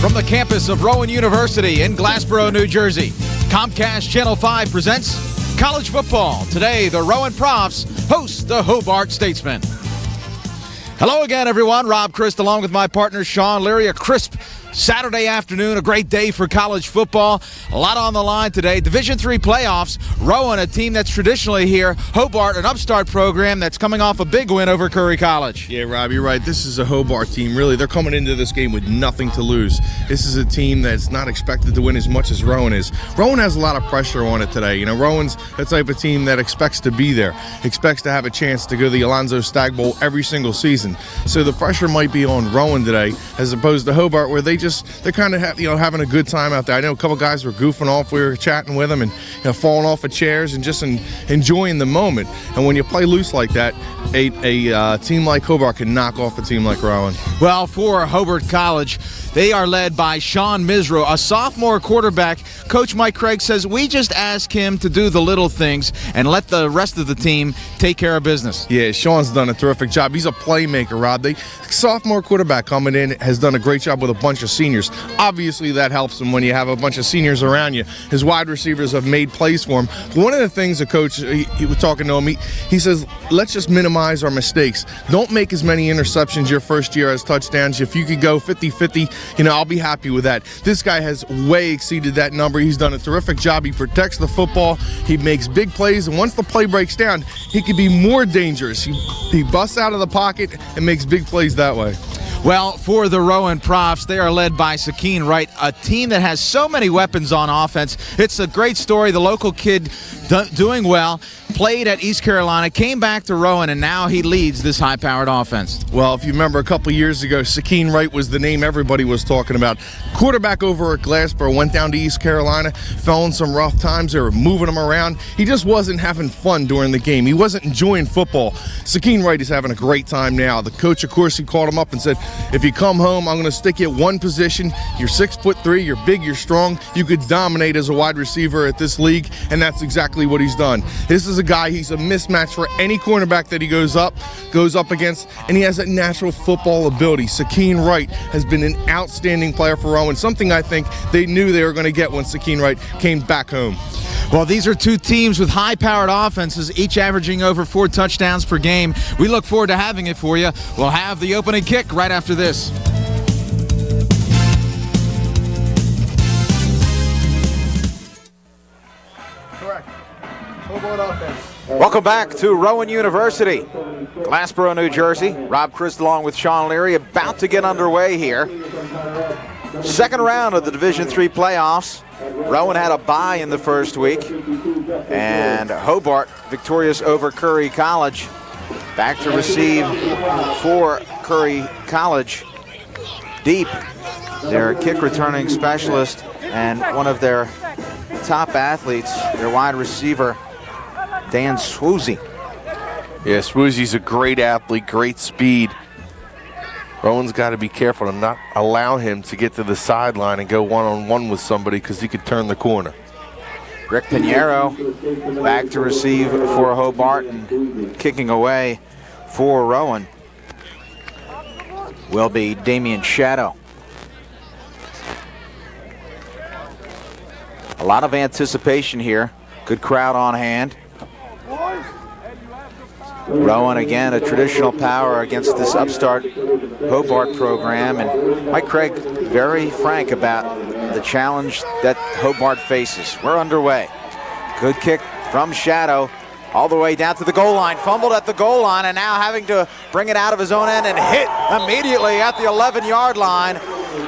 From the campus of Rowan University in Glassboro, New Jersey, Comcast Channel 5 presents college football. Today, the Rowan Profs host the Hobart Statesmen. Hello again, everyone. Rob Christ along with my partner, Shawn Leary. A crisp Saturday afternoon, a great day for college football. A lot on the line today. Division III playoffs. Rowan, a team that's traditionally here. Hobart, an upstart program that's coming off a big win over Curry College. Yeah, Rob, you're right. This is a Hobart team. Really, they're coming into this game with nothing to lose. This is a team that's not expected to win as much as Rowan is. Rowan has a lot of pressure on it today. You know, Rowan's the type of team that expects to be there, expects to have a chance to go to the Alonzo Stagg Bowl every single season. So the pressure might be on Rowan today as opposed to Hobart, where they're kind of having a good time out there. I know a couple guys were goofing off. We were chatting with them and falling off of chairs and just enjoying the moment. And when you play loose like that, a team like Hobart can knock off a team like Rowan. Well, for Hobart College, they are led by Sean Misro, a sophomore quarterback. Coach Mike Craig says we just ask him to do the little things and let the rest of the team take care of business. Yeah, Sean's done a terrific job. He's a playmaker, Rob. The sophomore quarterback coming in has done a great job with a bunch of seniors. Obviously, that helps him when you have a bunch of seniors around you. His wide receivers have made plays for him. But one of the things the coach, he was talking to him, he says, let's just minimize our mistakes. Don't make as many interceptions your first year as touchdowns. If you could go 50-50, I'll be happy with that. This guy has way exceeded that number. He's done a terrific job. He protects the football. He makes big plays, and once the play breaks down, he can be more dangerous. He busts out of the pocket and makes big plays that way. Well, for the Rowan Profs, they are led by Sakeen Wright, a team that has so many weapons on offense. It's a great story. The local kid doing well, played at East Carolina, came back to Rowan, and now he leads this high-powered offense. Well, if you remember a couple years ago, Sakeen Wright was the name everybody was talking about. Quarterback over at Glassboro, went down to East Carolina, fell in some rough times. They were moving him around. He just wasn't having fun during the game. He wasn't enjoying football. Sakeen Wright is having a great time now. The coach, of course, he called him up and said, if you come home, I'm going to stick you at one position. You're 6'3", you're big, you're strong. You could dominate as a wide receiver at this league, and that's exactly what he's done. This is a guy, he's a mismatch for any cornerback that he goes up against, and he has a natural football ability. Sakeen Wright has been an outstanding player for Rowan, something I think they knew they were going to get when Sakeen Wright came back home. Well, these are two teams with high-powered offenses, each averaging over 4 touchdowns per game. We look forward to having it for you. We'll have the opening kick right after this. Correct. Hobart offense. Welcome back to Rowan University, Glassboro, New Jersey. Rob Christ along with Shawn Leary about to get underway here. Second round of the Division III playoffs. Rowan had a bye in the first week, and Hobart victorious over Curry College. Back to receive for Curry College. Deep, their kick returning specialist and one of their top athletes, their wide receiver, Dan Swoozy. Yeah, Swoozy's a great athlete, great speed. Rowan's got to be careful to not allow him to get to the sideline and go one-on-one with somebody because he could turn the corner. Rick Pinheiro back to receive for Hobart, and kicking away for Rowan will be Damian Shadow. A lot of anticipation here. Good crowd on hand. Rowan again, a traditional power against this upstart Hobart program, and Mike Craig very frank about the challenge that Hobart faces. We're underway. Good kick from Shadow all the way down to the goal line. Fumbled at the goal line, and now having to bring it out of his own end and hit immediately at the 11-yard line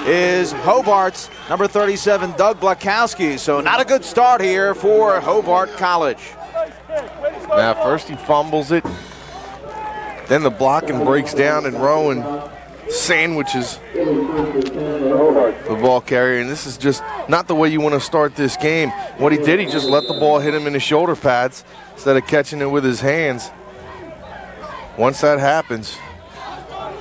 is Hobart's number 37, Doug Blakowski. So not a good start here for Hobart College. Now first he fumbles it, then the blocking breaks down, and Rowan sandwiches the ball carrier, and this is just not the way you want to start this game. What he did, he just let the ball hit him in the shoulder pads instead of catching it with his hands. Once that happens,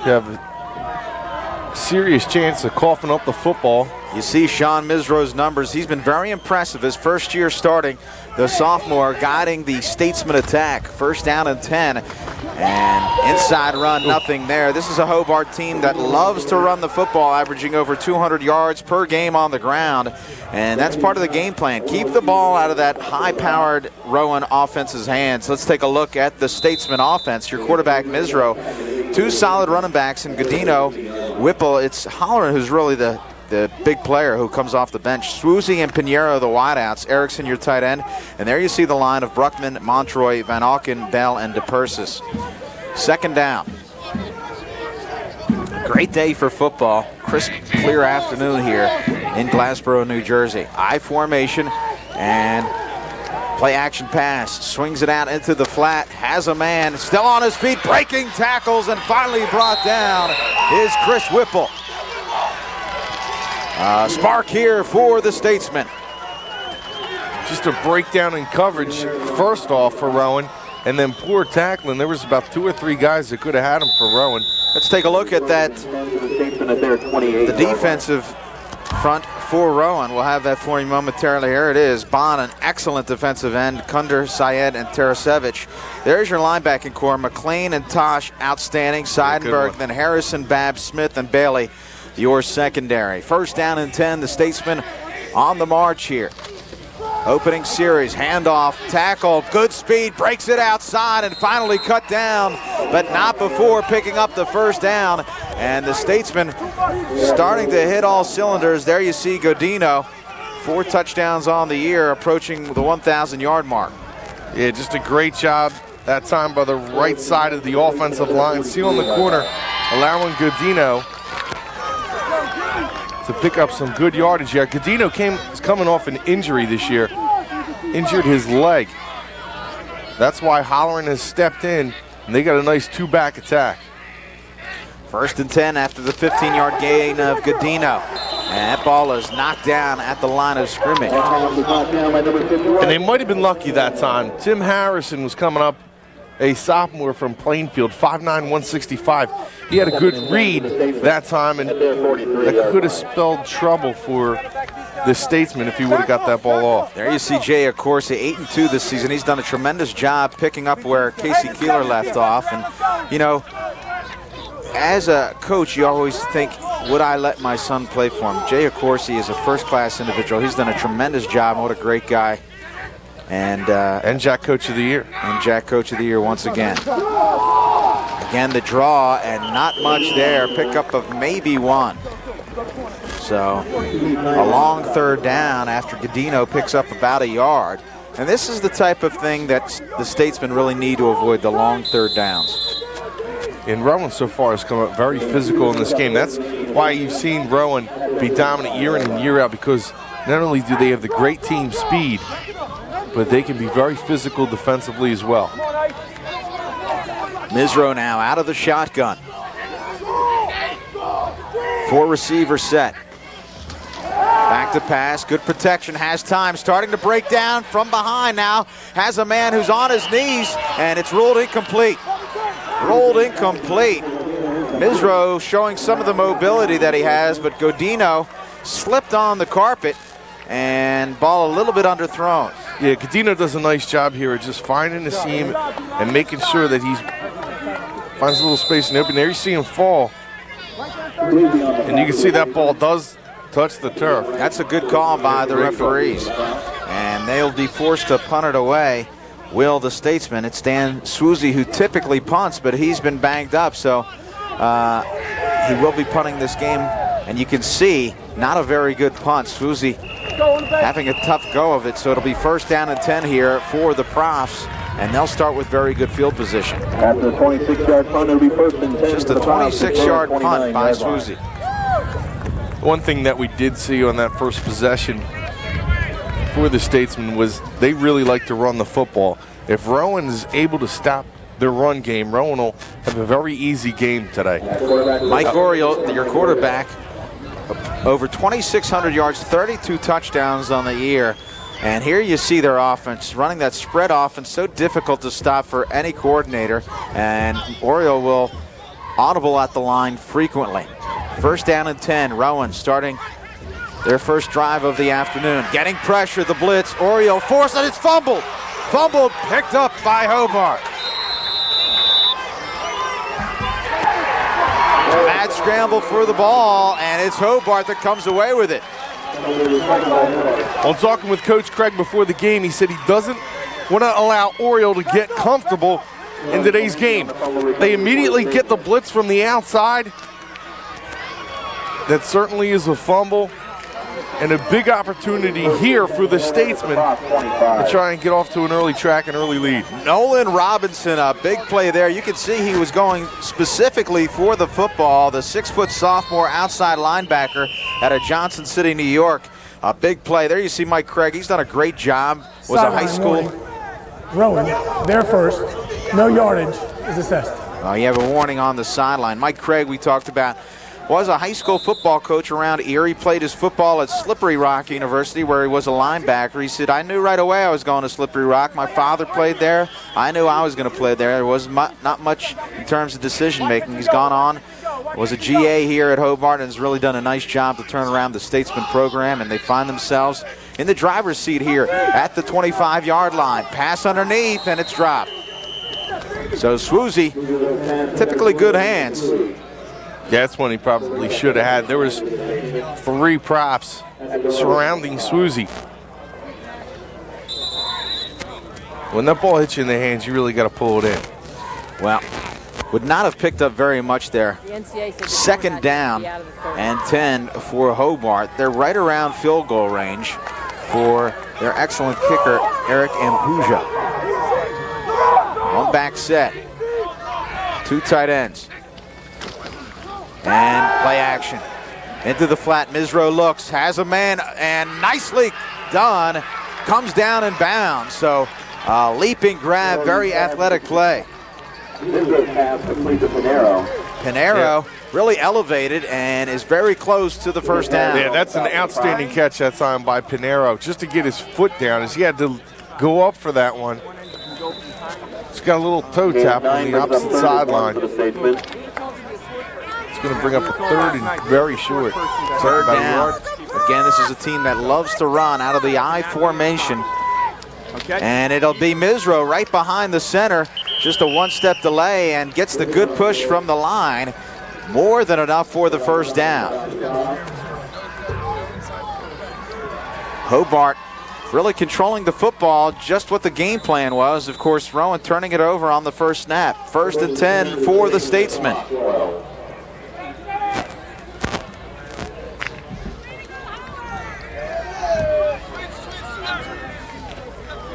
you have serious chance of coughing up the football. You see Sean Misro's numbers. He's been very impressive. His first year starting, the sophomore guiding the Statesman attack. First down and 10. And inside run, nothing there. This is a Hobart team that loves to run the football, averaging over 200 yards per game on the ground. And that's part of the game plan. Keep the ball out of that high-powered Rowan offense's hands. Let's take a look at the Statesman offense. Your quarterback, Misro. Two solid running backs in Godino, Whipple. It's Holleran who's really the big player who comes off the bench. Swoozy and Pinheiro, the wideouts. Erickson, your tight end. And there you see the line of Bruckman, Montroy, Van Auken, Bell, and DePersis. Second down. Great day for football. Crisp, clear afternoon here in Glassboro, New Jersey. I formation and play action pass. Swings it out into the flat. Has a man still on his feet, breaking tackles, and finally brought down is Chris Whipple. Spark here for the Statesman. Just a breakdown in coverage, first off for Rowan, and then poor tackling. There was about 2 or 3 guys that could have had him for Rowan. Let's take a look at that. The defensive front for Rowan. We'll have that for you momentarily. Here it is. Bond, an excellent defensive end. Kunder, Syed, and Tarasevich. There's your linebacking core. McLean and Tosh, outstanding. Seidenberg, then Harrison, Babb, Smith, and Bailey, your secondary. First down and 10. The Statesman on the march here. Opening series, handoff, tackle, good speed, breaks it outside, and finally cut down, but not before picking up the first down. And the Statesman starting to hit all cylinders. There you see Godino, 4 touchdowns on the year, approaching the 1,000-yard mark. Yeah, just a great job that time by the right side of the offensive line. Sealing the corner, allowing Godino to pick up some good yardage here. Godino is coming off an injury this year, injured his leg. That's why Holleran has stepped in, and they got a nice 2-back attack. First and 10 after the 15-yard gain of Godino. And that ball is knocked down at the line of scrimmage. And they might have been lucky that time. Tim Harrison was coming up, a sophomore from Plainfield, 5'9", 165. He had a good read that time, and that could have spelled trouble for the Statesman if he would have got that ball off. There you see Jay Accorsi, 8-2 this season. He's done a tremendous job picking up where Casey Keeler left off. And, you know, as a coach, you always think, would I let my son play for him? Jay Accorsi is a first-class individual. He's done a tremendous job. What a great guy. And Jack Coach of the Year. And Jack Coach of the Year once again. Again, the draw, and not much there. Pickup of maybe 1. So a long third down after Godino picks up about a yard. And this is the type of thing that the Statesmen really need to avoid, the long third downs. And Rowan so far has come up very physical in this game. That's why you've seen Rowan be dominant year in and year out, because not only do they have the great team speed, but they can be very physical defensively as well. Misro now out of the shotgun. 4 receiver set. Back to pass, good protection, has time, starting to break down from behind now. Has a man who's on his knees, and it's ruled incomplete. Rolled incomplete. Misro showing some of the mobility that he has, but Godino slipped on the carpet, and ball a little bit underthrown. Yeah, Godino does a nice job here of just finding the seam and making sure that he finds a little space in the open. There you see him fall, and you can see that ball does touch the turf. That's a good call by the referees, and they'll be forced to punt it away. Will the Statesman? It's Dan Swoozy who typically punts, but he's been banged up, so he will be punting this game. And you can see, not a very good punt. Swoozy having a tough go of it, so it'll be first down and 10 here for the Profs, and they'll start with very good field position. After the 26-yard punt, it'll be first and 10. Just a 26-yard punt by Swoozy. One thing that we did see on that first possession for the Statesmen was they really like to run the football. If Rowan is able to stop their run game, Rowan will have a very easy game today. Mike Oriole, your quarterback, over 2,600 yards, 32 touchdowns on the year. And here you see their offense, running that spread offense, so difficult to stop for any coordinator. And Oriole will audible at the line frequently. First down and 10. Rowan starting their first drive of the afternoon. Getting pressure, the blitz. Oriole forced and it's fumbled. Fumbled, picked up by Hobart. Bad scramble for the ball, and it's Hobart that comes away with it. Well, talking with Coach Craig before the game, he said he doesn't want to allow Oriole to get comfortable in today's game. They immediately get the blitz from the outside. That certainly is a fumble and a big opportunity here for the Statesmen to try and get off to an early track and early lead. Nolan Robinson, a big play there. You can see he was going specifically for the football, the 6-foot sophomore outside linebacker out of Johnson City, New York. A big play. There you see Mike Craig. He's done a great job. Was a high school. Rowan, there first. No yardage is assessed. You have a warning on the sideline. Mike Craig, we talked about, was a high school football coach around Erie, played his football at Slippery Rock University where he was a linebacker. He said, I knew right away I was going to Slippery Rock. My father played there. I knew I was going to play there. There was not much in terms of decision making. He's gone on, was a GA here at Hobart, and has really done a nice job to turn around the Statesman program, and they find themselves in the driver's seat here at the 25-yard line. Pass underneath, and it's dropped. So Swoozie, typically good hands. That's one he probably should have had. There was 3 props surrounding Swoozie. When that ball hits you in the hands, you really got to pull it in. Well, would not have picked up very much there. Second down and 10 for Hobart. They're right around field goal range for their excellent kicker, Eric Ampuja. One back set. 2 tight ends. And play action. Into the flat, Misro looks, has a man, and nicely done. Comes down and bounds. So leaping grab, very athletic play. Pinheiro really elevated and is very close to the first down. Yeah, that's an outstanding catch that time by Pinheiro. Just to get his foot down, as he had to go up for that one. He's got a little toe tap on the opposite sideline. Going to bring up a third and very short. Third down. Again, this is a team that loves to run out of the I formation. And it'll be Misro right behind the center. Just a one-step delay and gets the good push from the line. More than enough for the first down. Hobart really controlling the football, just what the game plan was. Of course, Rowan turning it over on the first snap. First and 10 for the Statesmen.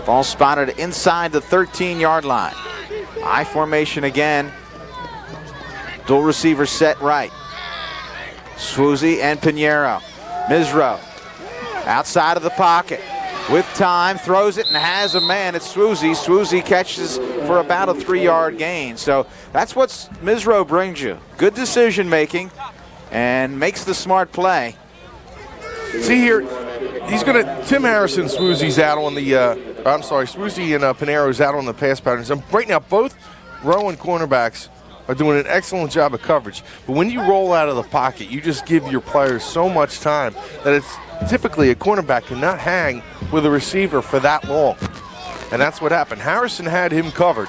Ball spotted inside the 13-yard line. I formation again. Dual receiver set right. Swoozie and Pinheiro. Misro outside of the pocket. With time, throws it and has a man. It's Swoozie. Swoozie catches for about a 3-yard gain. So that's what Misro brings you. Good decision making and makes the smart play. See here, he's going to, Tim Harrison, Swoozie's out on the, Swoozie and Pinheiro's out on the pass patterns. And right now, both Rowan cornerbacks are doing an excellent job of coverage. But when you roll out of the pocket, you just give your players so much time that it's typically a cornerback cannot hang with a receiver for that long. And that's what happened. Harrison had him covered.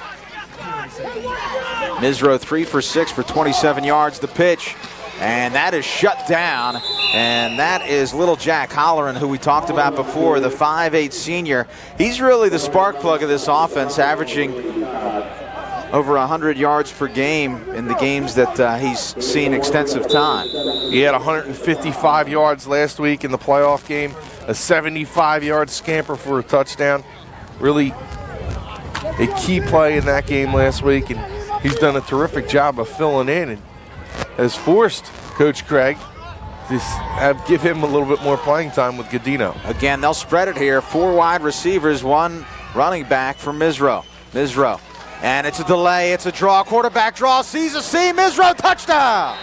Misro 3 for 6 for 27 yards. The pitch. And that is shut down, and that is little Jack Holleran, who we talked about before, the 5'8" senior. He's really the spark plug of this offense, averaging over 100 yards per game in the games that he's seen extensive time. He had 155 yards last week in the playoff game, a 75-yard scamper for a touchdown. Really a key play in that game last week, and he's done a terrific job of filling in and has forced Coach Craig to give him a little bit more playing time with Godino. Again, they'll spread it here. 4 wide receivers, 1 running back for Misro. Misro. And it's a delay, it's a draw, quarterback draw, sees a seam, Misro, touchdown!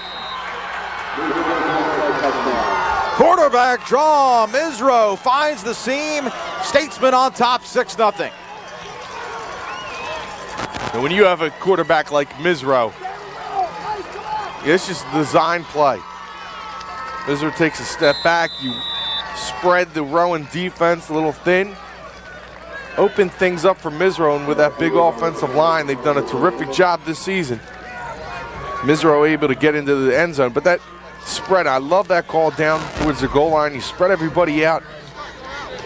Quarterback draw, Misro finds the seam, Statesman on top, 6-0. And when you have a quarterback like Misro, it's just a design play. Misro takes a step back. You spread the Rowan defense a little thin. Open things up for Misro, and with that big offensive line, they've done a terrific job this season. Misro able to get into the end zone, but that spread, I love that call down towards the goal line. You spread everybody out.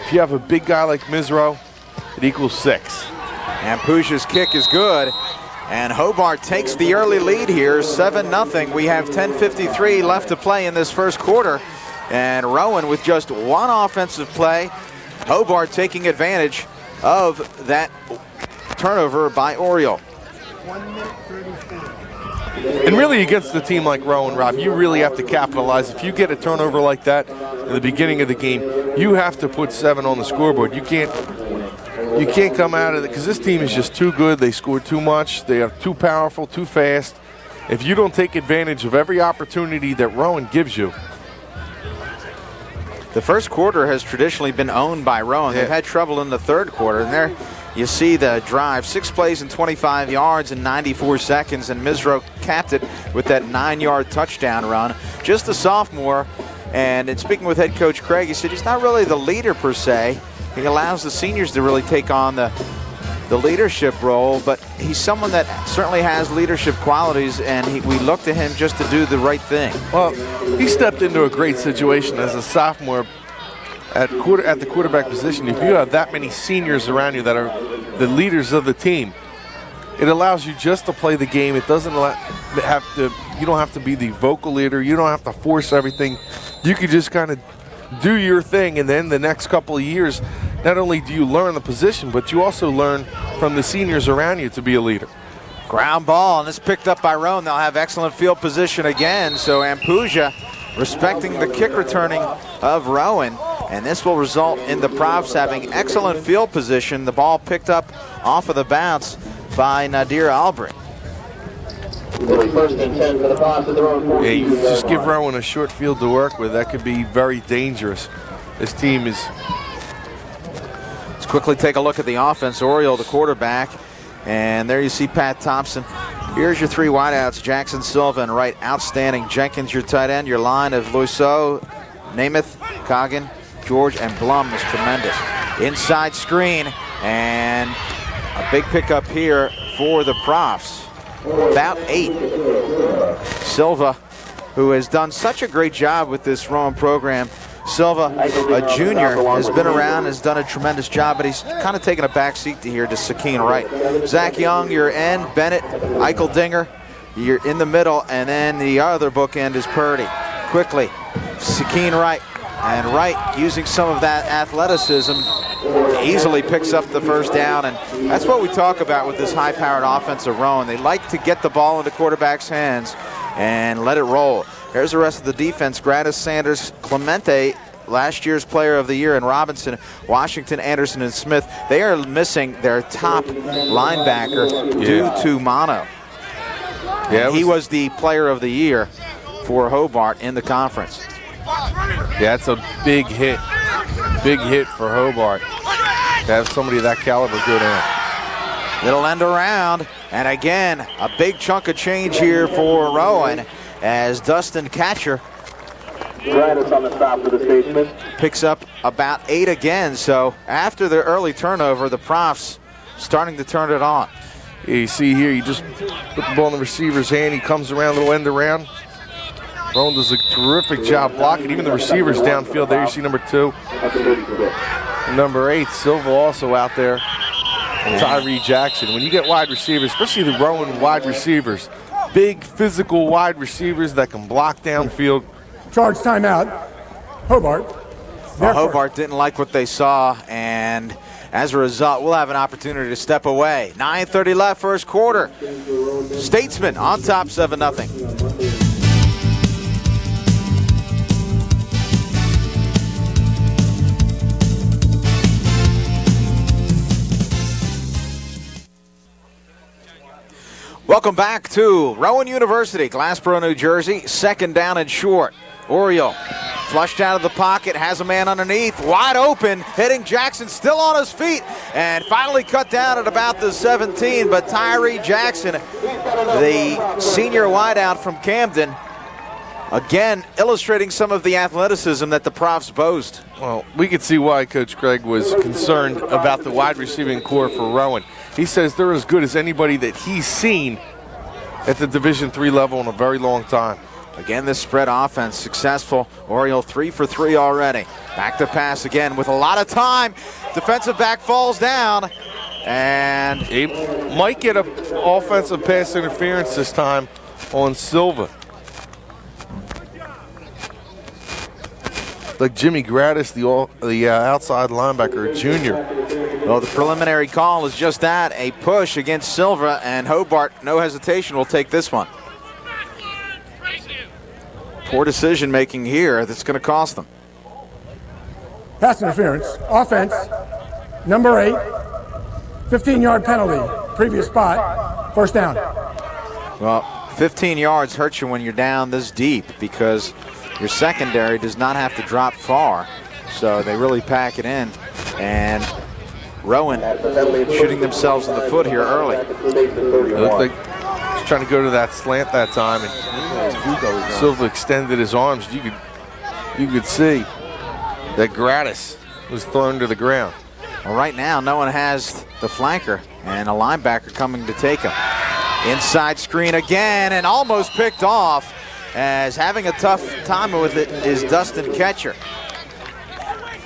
If you have a big guy like Misro, it equals 6. And Puja's kick is good. And Hobart takes the early lead here, 7-0. We have 10:53 left to play in this first quarter. And Rowan with just one offensive play. Hobart taking advantage of that turnover by Oriole. 1 minute 34. And really against a team like Rowan, Rob, you really have to capitalize. If you get a turnover like that in the beginning of the game, you have to put 7 on the scoreboard. You can't come out of it, because this team is just too good. They score too much. They are too powerful, too fast. If you don't take advantage of every opportunity that Rowan gives you. The first quarter has traditionally been owned by Rowan. They've had trouble in the third quarter, and there you see the drive. 6 plays and 25 yards in 94 seconds, and Misro capped it with that 9-yard touchdown run. Just a sophomore, and in speaking with head coach Craig, he said he's not really the leader per se. He allows the seniors to really take on the leadership role, but he's someone that certainly has leadership qualities, and we look to him just to do the right thing. Well, he stepped into a great situation as a sophomore at the quarterback position. If you have that many seniors around you that are the leaders of the team, it allows you just to play the game. It doesn't you don't have to be the vocal leader. You don't have to force everything. You can just kind of do your thing, and then the next couple of years, not only do you learn the position, but you also learn from the seniors around you to be a leader. Ground ball, and it's picked up by Rowan. They'll have excellent field position again, so Ampuja respecting the kick returning of Rowan, and this will result in the Profs having excellent field position. The ball picked up off of the bounce by Nadir Albrecht. First and 10 for the Profs at their own 40. Yeah, you just give Rowan a short field to work with. That could be very dangerous. This team is... Let's quickly take a look at the offense. Oriole, the quarterback, and there you see Pat Thompson. Here's your 3 wideouts, Jackson, Silva, and Wright. Outstanding. Jenkins, your tight end. Your line of Loiseau, Namath, Coggin, George, and Blum is tremendous. Inside screen, and a big pickup here for the Profs. About 8. Silva, who has done such a great job with this Rowan program. Silva, a junior, has been around, has done a tremendous job, but he's kind of taken a back seat to here to Sakeen Wright. Zach Young, your end, Bennett, Eichel Dinger, you're in the middle, and then the other bookend is Purdy. Quickly, Sakeen Wright, and Wright using some of that athleticism easily picks up the first down, and that's what we talk about with this high-powered offense of Rowan. They like to get the ball into quarterback's hands and let it roll. Here's the rest of the defense. Gratis, Sanders, Clemente, last year's player of the year, and Robinson, Washington, Anderson, and Smith. They are missing their top linebacker due to mono. Yeah, he was the player of the year for Hobart in the conference. Yeah, that's a big hit. Big hit for Hobart to have somebody of that caliber go down. Little end around, and again, a big chunk of change here for Rowan as Dustin Catcher on the stop for the statesman picks up about 8 again. So after the early turnover, the Profs starting to turn it on. Yeah, you see here, you just put the ball in the receiver's hand. He comes around, little end around. Rowan does a terrific job blocking. Even the receivers downfield there. You see number 2. And number 8, Silva also out there. And Tyree Jackson. When you get wide receivers, especially the Rowan wide receivers, big physical wide receivers that can block downfield. Charge timeout. Hobart. Well, Hobart didn't like what they saw, and as a result, we'll have an opportunity to step away. 9:30 left, first quarter. Statesman on top, 7-0. Welcome back to Rowan University, Glassboro, New Jersey. 2nd down and short. Oriole flushed out of the pocket, has a man underneath, wide open, hitting Jackson, still on his feet, and finally cut down at about the 17. But Tyree Jackson, the senior wideout from Camden, Again, illustrating some of the athleticism that the Profs boast. Well, we could see why Coach Craig was concerned about the wide receiving core for Rowan. He says they're as good as anybody that he's seen at the Division III level in a very long time. Again, this spread offense successful. Oriole 3 for 3 already. Back to pass again with a lot of time. Defensive back falls down. And he might get an offensive pass interference this time on Silva. Like Jimmy Gratis, the outside linebacker, junior. Well, the preliminary call is just that, a push against Silva, and Hobart, no hesitation, will take this one. Poor decision making here that's going to cost them. Pass interference. Offense. Number 8. 15-yard penalty. Previous spot. First down. Well, 15 yards hurts you when you're down this deep because your secondary does not have to drop far. So they really pack it in. And Rowan shooting themselves in the foot here early. It looked like he's trying to go to that slant that time, and Silva extended his arms. You could see that Gratis was thrown to the ground. Well, right now, no one has the flanker, and a linebacker coming to take him. Inside screen again, and almost picked off, as having a tough time with it is Dustin Ketcher.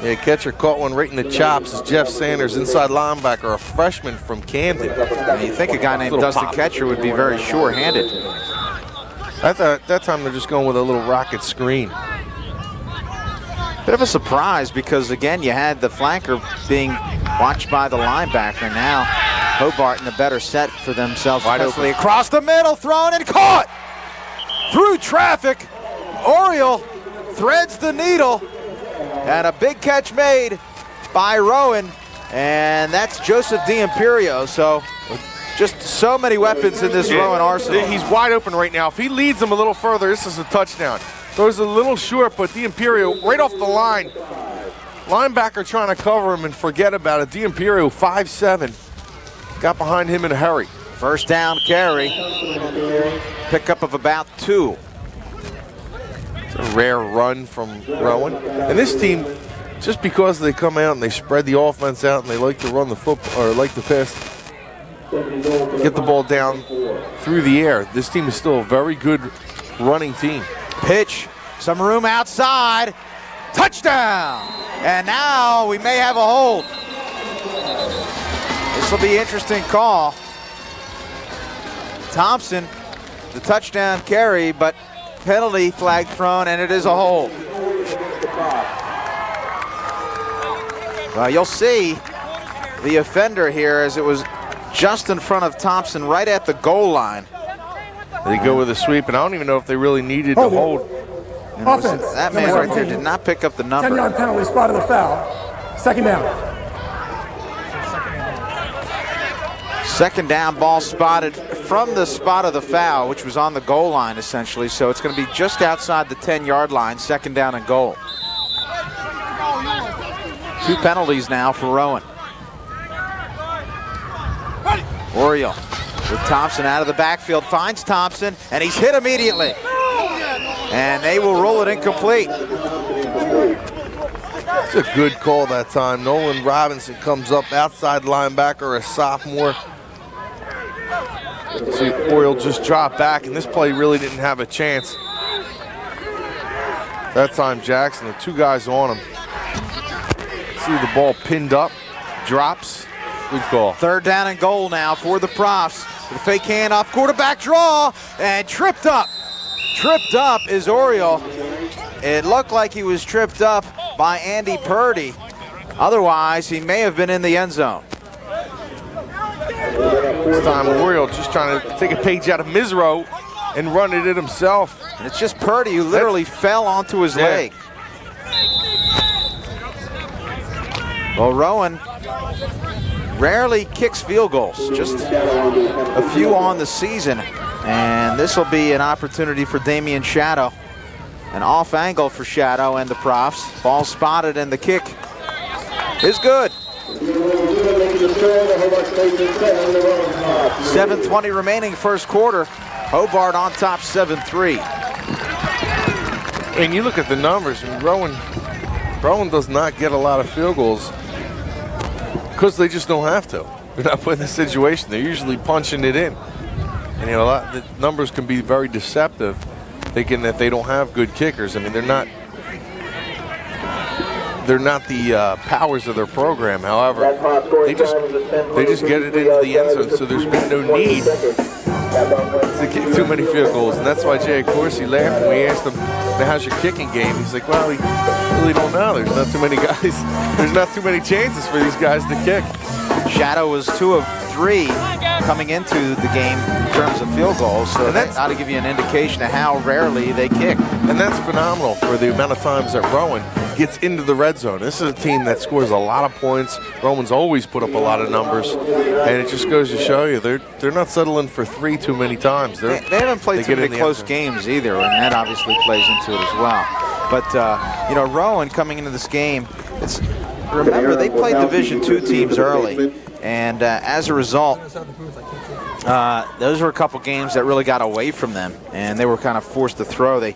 Yeah, Ketcher caught one right in the chops as Jeff Sanders, inside linebacker, a freshman from Camden. Now, you think a guy named Dustin Ketcher would be very sure-handed. I thought that time they're just going with a little rocket screen. Bit of a surprise because, again, you had the flanker being watched by the linebacker. Now Hobart in a better set for themselves. Wide open across the middle, thrown and caught! Through traffic, Oriole threads the needle, and a big catch made by Rowan, and that's Joseph D'Imperio. So just so many weapons in this Rowan arsenal. He's wide open right now. If he leads them a little further, this is a touchdown. Throws a little short, but D'Imperio right off the line. Linebacker trying to cover him and forget about it. D'Imperio 5'7", got behind him in a hurry. First down carry, pickup of about 2. It's a rare run from Rowan. And this team, just because they come out and they spread the offense out and they like to run the football, or like to pass, get the ball down through the air, this team is still a very good running team. Pitch, some room outside, touchdown! And now we may have a hold. This will be an interesting call. Thompson, the touchdown carry, but penalty flag thrown, and it is a hold. Well, you'll see the offender here as it was just in front of Thompson right at the goal line. They go with a sweep, and I don't even know if they really needed to hold. Offense. That man right there did not pick up the number. 10-yard penalty, spot of the foul. Second down. Second down, ball spotted from the spot of the foul, which was on the goal line essentially. So it's going to be just outside the 10-yard line, second down and goal. 2 penalties now for Rowan. Oriole with Thompson out of the backfield, finds Thompson, and he's hit immediately. And they will roll it incomplete. It's a good call that time. Nolan Robinson comes up, outside linebacker, a sophomore. See, Oriole just dropped back, and this play really didn't have a chance. That time Jackson, the 2 guys on him. See the ball pinned up, drops. Good call. Third down and goal now for the Profs. The fake handoff, quarterback draw, and tripped up. Tripped up is Oriole. It looked like he was tripped up by Andy Purdy. Otherwise, he may have been in the end zone. This time Oriole just trying to take a page out of Misro and run it in himself. And it's just Purdy who literally fell onto his leg. Well, Rowan rarely kicks field goals, just a few on the season. And this will be an opportunity for Damian Shadow. An off angle for Shadow and the Profs. Ball spotted and the kick is good. 7:20 remaining first quarter. Hobart on top 7-3. And you look at the numbers, and Rowan does not get a lot of field goals because they just don't have to. They're not put in a situation. They're usually punching it in. And the numbers can be very deceptive, thinking that they don't have good kickers. I mean, they're not the powers of their program. However, they just get it into the end zone, so there's been no need to kick too many field goals. And that's why Jay Corsi laughed when we asked him, how's your kicking game? He's like, well, we really don't know. There's not too many guys. There's not too many chances for these guys to kick. Shadow was 2 of 3 coming into the game in terms of field goals, so that ought to give you an indication of how rarely they kick. And that's phenomenal for the amount of times that Rowan gets into the red zone. This is a team that scores a lot of points. Rowan's always put up a lot of numbers, and it just goes to show you they're not settling for 3 too many times. They haven't played too many close games either, and that obviously plays into it as well. But Rowan coming into this game, remember they played Division II teams early, and as a result, those were a couple games that really got away from them, and they were kind of forced to throw. They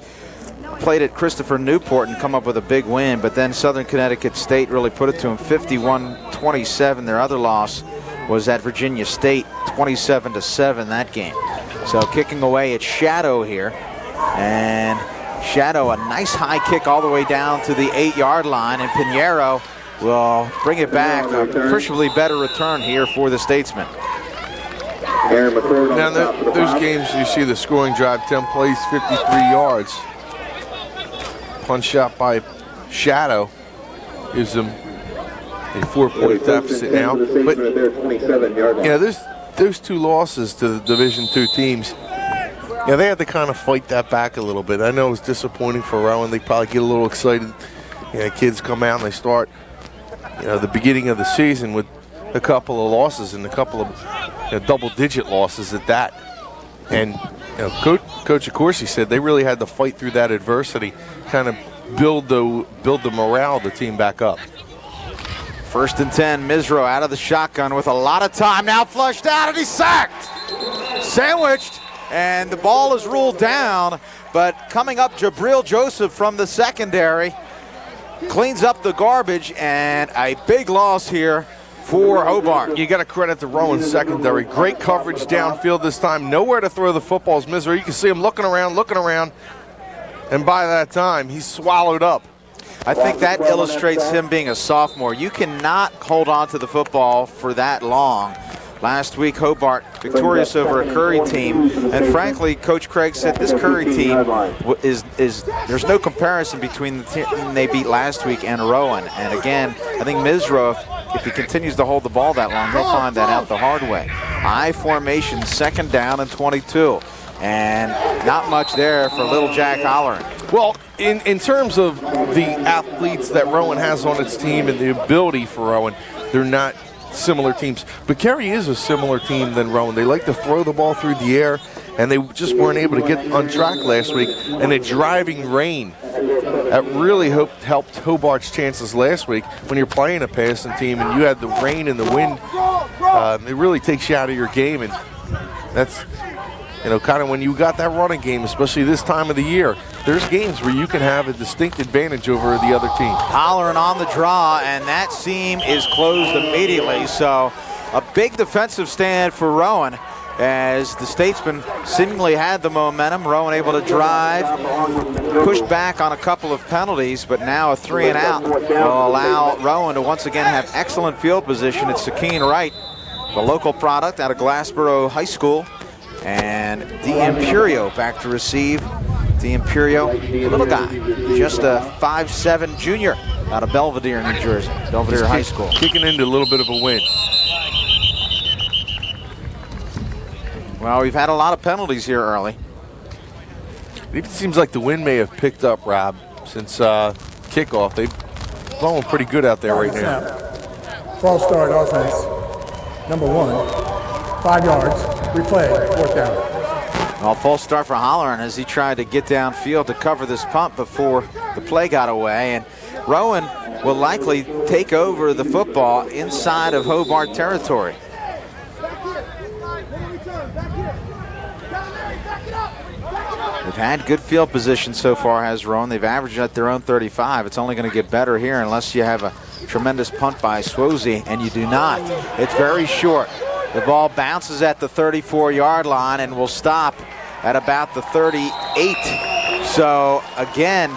played at Christopher Newport and come up with a big win, but then Southern Connecticut State really put it to them 51-27. Their other loss was at Virginia State, 27-7 that game. So kicking away at Shadow here, and Shadow a nice high kick all the way down to the 8-yard line, and Pinheiro will bring it back. A appreciably better return here for the Statesmen. Now, those games, you see the scoring drive, 10 plays, 53 yards. Punch shot by Shadow gives them a 4-point deficit now. But those 2 losses to the Division II teams, they had to kind of fight that back a little bit. I know it was disappointing for Rowan. They probably get a little excited. Kids come out and they start, the beginning of the season with a couple of losses and a couple of double-digit losses at that. And Coach Accorsi said they really had to fight through that adversity, kind of build the morale of the team back up. 1st and 10, Misro out of the shotgun with a lot of time, now flushed out, and he's sacked. Sandwiched, and the ball is ruled down, but coming up, Jabril Joseph from the secondary cleans up the garbage, and a big loss here for Hobart. You got to credit the Rowan secondary. Great coverage downfield this time. Nowhere to throw the footballs. Misro, you can see him looking around, and by that time, he's swallowed up. I think that illustrates him being a sophomore. You cannot hold on to the football for that long. Last week, Hobart victorious over a Curry team, and frankly, Coach Craig said this Curry team there's no comparison between the team they beat last week and Rowan. And again, I think Misro, if he continues to hold the ball that long, he'll find that out the hard way. I formation, 2nd down and 22. And not much there for little Jack Holleran. Well, in terms of the athletes that Rowan has on its team and the ability for Rowan, they're not similar teams. But Cary is a similar team than Rowan. They like to throw the ball through the air, and they just weren't able to get on track last week. And a driving rain that really helped Hobart's chances last week. When you're playing a passing team and you had the rain and the wind, it really takes you out of your game. And that's kind of when you got that running game, especially this time of the year, there's games where you can have a distinct advantage over the other team. Holleran on the draw, and that seam is closed immediately. So a big defensive stand for Rowan as the Statesmen seemingly had the momentum. Rowan able to drive, pushed back on a couple of penalties, but now a 3-and-out will allow Rowan to once again have excellent field position. It's Sakeen Wright, the local product out of Glassboro High School. And D'Imperio back to receive. D'Imperio, little guy, just a 5'7" junior out of Belvedere, New Jersey, Belvedere High School. Kicking into a little bit of a wind. Well, we've had a lot of penalties here early. It even seems like the wind may have picked up, Rob, since kickoff. They've blowing pretty good out there right now. False start offense, number 1, 5 yards. Replay, 4th down. Well, false start for Holleran as he tried to get downfield to cover this punt before the play got away. And Rowan will likely take over the football inside of Hobart territory. They've had good field position so far, has Rowan. They've averaged at their own 35. It's only going to get better here unless you have a tremendous punt by Swosey, and you do not. It's very short. The ball bounces at the 34-yard line and will stop at about the 38. So again,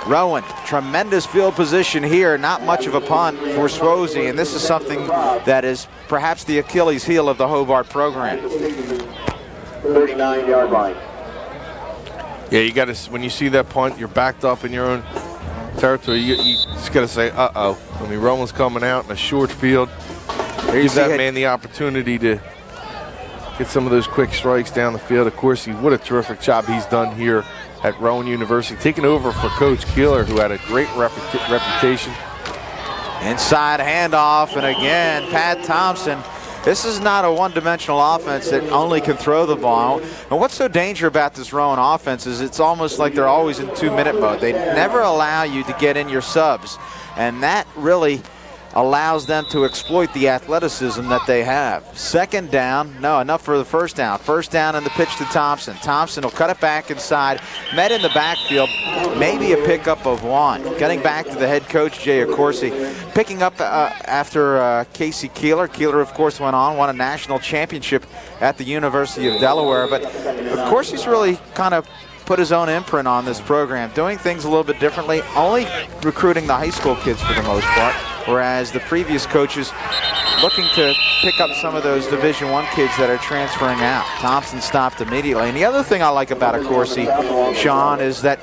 Rowan, tremendous field position here, not much of a punt for Swosey, and this is something that is perhaps the Achilles heel of the Hobart program. 39-yard line. Yeah, you got to, when you see that punt, you're backed up in your own territory. You just got to say, uh-oh. I mean, Rowan's coming out in a short field. Give that man the opportunity to get some of those quick strikes down the field. Of course, what a terrific job he's done here at Rowan University, taking over for Coach Keeler, who had a great reputation. Inside handoff, and again, Pat Thompson. This is not a one-dimensional offense that only can throw the ball. And what's so dangerous about this Rowan offense is it's almost like they're always in two-minute mode. They never allow you to get in your subs, and that really allows them to exploit the athleticism that they have. Second down, no, enough for the first down. First down and the pitch to Thompson. Thompson will cut it back inside, met in the backfield, maybe a pickup of one. Getting back to the head coach, Jay Accorsi, picking up after Casey Keeler. Keeler, of course, won a national championship at the University of Delaware, but of course he's really kind of put his own imprint on this program, doing things a little bit differently, only recruiting the high school kids for the most part, whereas the previous coaches looking to pick up some of those Division I kids that are transferring out. Thompson stopped immediately. And the other thing I like about Accorsi, Shawn, is that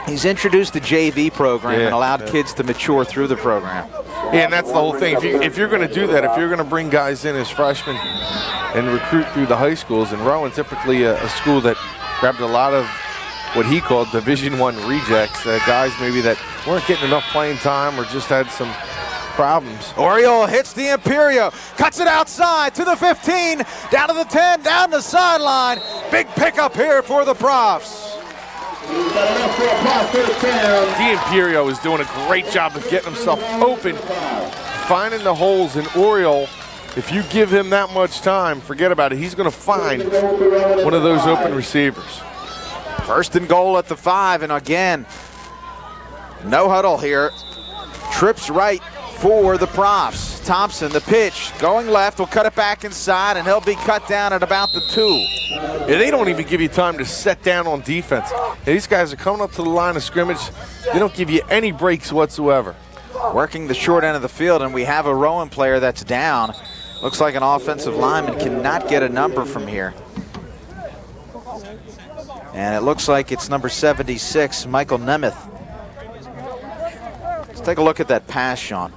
he's introduced the JV program and allowed kids to mature through the program. Yeah, and that's the whole thing. If you're going to do that, if you're going to bring guys in as freshmen and recruit through the high schools, and Rowan typically a school that grabbed a lot of what he called Division I rejects, guys maybe that weren't getting enough playing time or just had some problems. Oriole hits the Imperio, cuts it outside to the 15, down to the 10, down the sideline. Big pickup here for the Profs. The Imperio is doing a great job of getting himself open, finding the holes in Oriole. If you give him that much time, forget about it. He's going to find one of those open receivers. First and goal at the 5, and again, no huddle here. Trips right for the Profs. Thompson, the pitch, going left, will cut it back inside, and he'll be cut down at about the 2. Yeah, they don't even give you time to set down on defense. These guys are coming up to the line of scrimmage. They don't give you any breaks whatsoever. Working the short end of the field, and we have a Rowan player that's down. Looks like an offensive lineman cannot get a number from here. And it looks like it's number 76, Michael Nemeth. Let's take a look at that pass, Shawn.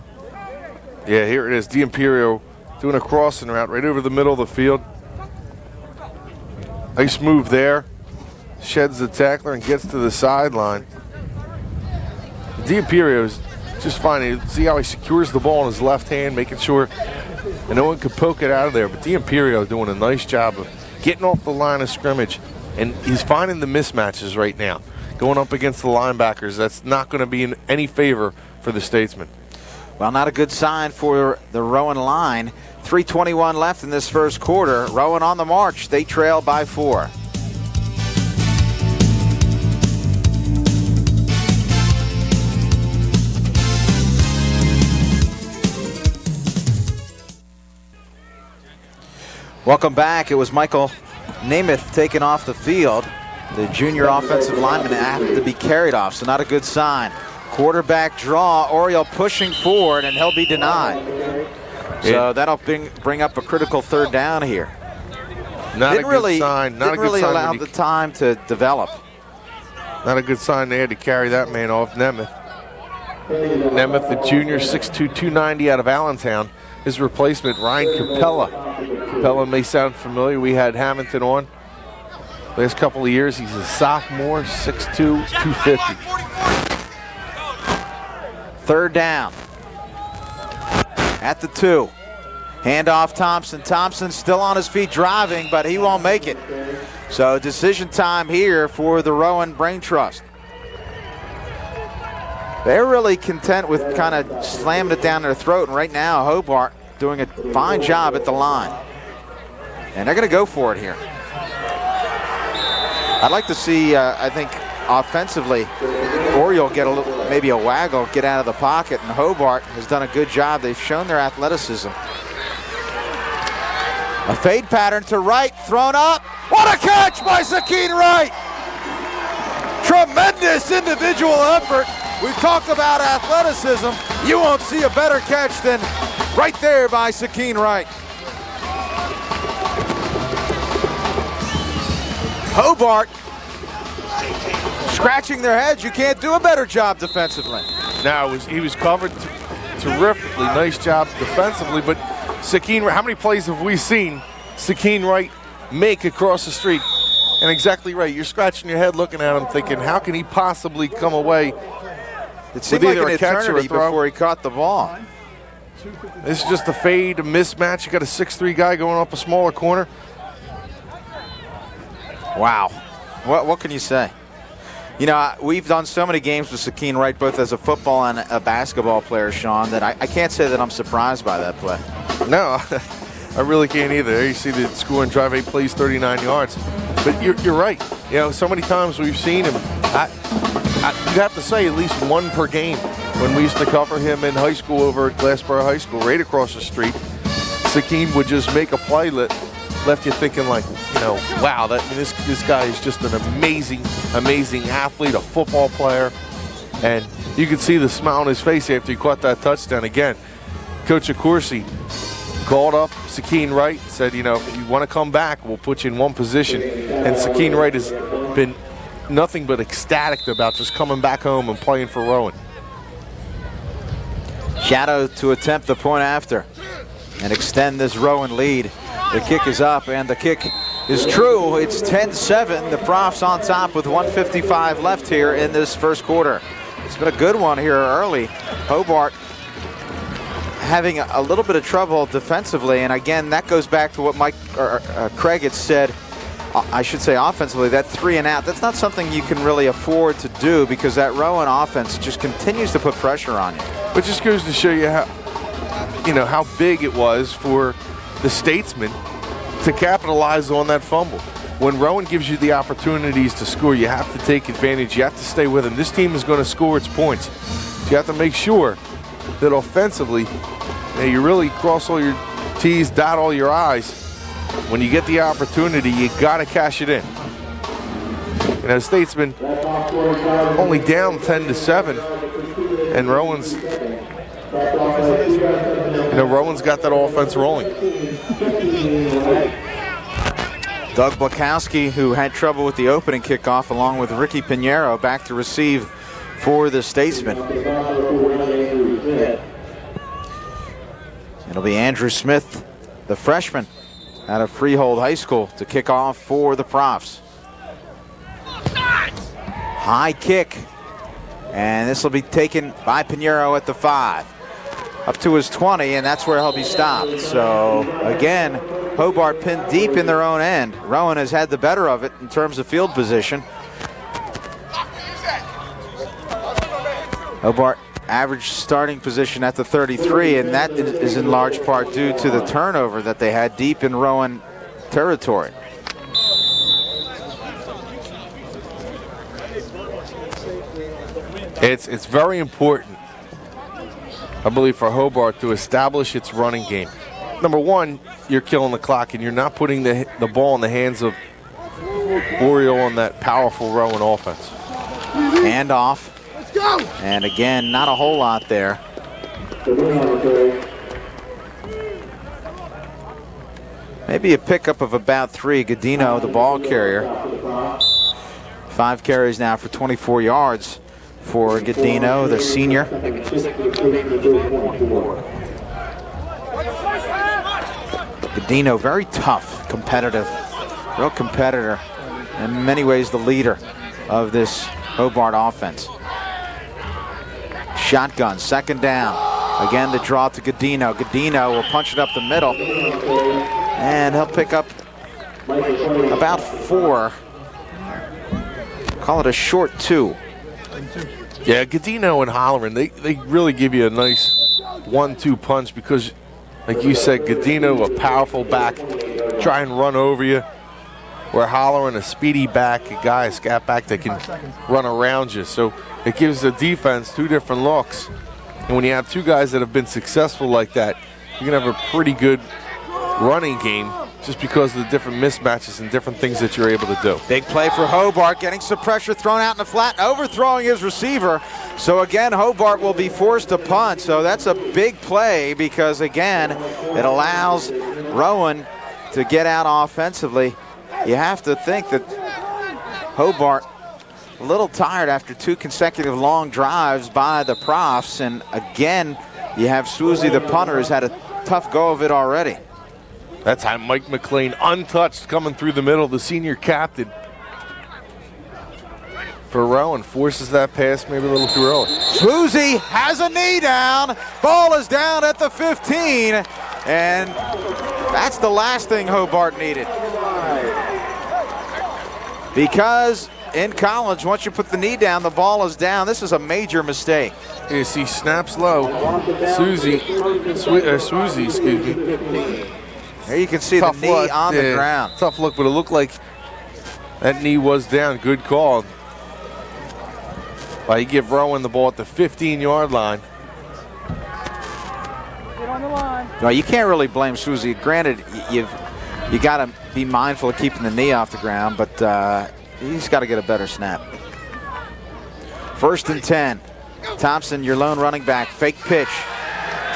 Yeah, here it is. The Imperio doing a crossing route right over the middle of the field. Nice move there. Sheds the tackler and gets to the sideline. The Imperio is just fine. See how he secures the ball in his left hand, making sure and no one could poke it out of there. But the Imperio doing a nice job of getting off the line of scrimmage. And he's finding the mismatches right now. Going up against the linebackers, that's not going to be in any favor for the Statesmen. Well, not a good sign for the Rowan line. 3:21 left in this first quarter. Rowan on the march. They trail by 4. Welcome back. It was Michael Nemeth taken off the field. The junior offensive lineman had to be carried off, so not a good sign. Quarterback draw, Oriole pushing forward, and he'll be denied. So that'll bring up a critical third down here. Not a good sign. Not a Didn't good really sign allow the time to develop. Not a good sign they had to carry that man off. Nemeth, the junior, 6'2", 290 out of Allentown. His replacement, Ryan Capella. Capella may sound familiar. We had Hamilton on last couple of years. He's a sophomore, 6'2", 250. Third down. At the 2. Handoff Thompson. Thompson still on his feet driving, but he won't make it. So decision time here for the Rowan Brain Trust. They're really content with kind of slamming it down their throat, and right now Hobart doing a fine job at the line. And they're going to go for it here. I'd like to see, I think, offensively, Oriole get maybe a waggle, get out of the pocket, and Hobart has done a good job. They've shown their athleticism. A fade pattern to right, thrown up. What a catch by Sakeen Wright! Tremendous individual effort. We've talked about athleticism. You won't see a better catch than right there by Sakeen Wright. Hobart scratching their heads. You can't do a better job defensively. Now, he was covered terrifically. Nice job defensively, but Sakeen, how many plays have we seen Sakeen Wright make across the street? And exactly right. You're scratching your head looking at him thinking, how can he possibly come away? It seemed like an eternity before he caught the ball. This is just a fade, a mismatch. You got a 6'3" guy going up a smaller corner. Wow. What can you say? You know, we've done so many games with Sakeen Wright, both as a football and a basketball player, Shawn, that I can't say that I'm surprised by that play. No, I really can't either. There you see the score and drive 8 plays, 39 yards. But you're right. You know, so many times we've seen him. You'd have to say at least one per game. When we used to cover him in high school over at Glassboro High School, right across the street, Sakeen would just make a play that left you thinking like, you know, wow, this guy is just an amazing athlete, a football player. And you could see the smile on his face after he caught that touchdown. Again, Coach Accorsi called up Sakeen Wright, said, you know, if you want to come back, we'll put you in one position. And Sakeen Wright has been nothing but ecstatic about just coming back home and playing for Rowan. Shadow to attempt the point after and extend this Rowan lead. The kick is up, and the kick is true. It's 10-7. The Profs on top with 1:55 left here in this first quarter. It's been a good one here early. Hobart having a little bit of trouble defensively, and again, that goes back to what Craig had said. I should say offensively, that 3 and out, that's not something you can really afford to do because that Rowan offense just continues to put pressure on you. But just goes to show you how big it was for the Statesmen to capitalize on that fumble. When Rowan gives you the opportunities to score, you have to take advantage. You have to stay with them. This team is going to score its points. So you have to make sure that offensively, you really cross all your T's, dot all your I's. When you get the opportunity, you got to cash it in. You know, Statesman only down 10-7, and Rowan's got that offense rolling. Doug Blakowski, who had trouble with the opening kickoff, along with Ricky Pinheiro, back to receive for the Statesmen. It'll be Andrew Smith, the freshman out of Freehold High School, to kick off for the Profs. High kick, and this will be taken by Pinheiro at the 5. Up to his 20, and that's where he'll be stopped. So again, Hobart pinned deep in their own end. Rowan has had the better of it in terms of field position. Hobart average starting position at the 33, and that is in large part due to the turnover that they had deep in Rowan territory. It's very important, I believe, for Hobart to establish its running game. Number one, you're killing the clock, and you're not putting the ball in the hands of Oriole on that powerful Rowan offense. Hand off. And again, not a whole lot there. Maybe a pickup of about 3. Godino, the ball carrier. 5 carries now for 24 yards for Godino, the senior. Godino, very tough, competitive, real competitor. In many ways, the leader of this Hobart offense. Shotgun, second down. Again, the draw to Godino. Godino will punch it up the middle, and he'll pick up about 4. Call it a short 2. Yeah, Godino and Holloran, they really give you a nice 1-2 punch because, like you said, Godino, a powerful back, try and run over you. we're hollering a speedy back, a guy, a scat back that can run around you. So it gives the defense two different looks. And when you have two guys that have been successful like that, you're going to have a pretty good running game just because of the different mismatches and different things that you're able to do. Big play for Hobart, getting some pressure thrown out in the flat, overthrowing his receiver. So again, Hobart will be forced to punt. So that's a big play because again, it allows Rowan to get out offensively. You have to think that Hobart a little tired after 2 consecutive long drives by the Profs, and again, you have Swoozy the punter who's had a tough go of it already. That time Mike McLean untouched coming through the middle, the senior captain for Rowan, forces that pass maybe a little too early. Swoozy has a knee down, ball is down at the 15, and that's the last thing Hobart needed. Because in college, once you put the knee down, the ball is down. This is a major mistake. You see snaps low, Swoozy, excuse me. There you can see Tough the knee look, on the ground. Tough look, but it looked like that knee was down. Good call. You give Rowan the ball at the 15-yard line. No, you can't really blame Swoozy. Granted, you got to be mindful of keeping the knee off the ground, but he's got to get a better snap. 1st and 10. Thompson, your lone running back, fake pitch.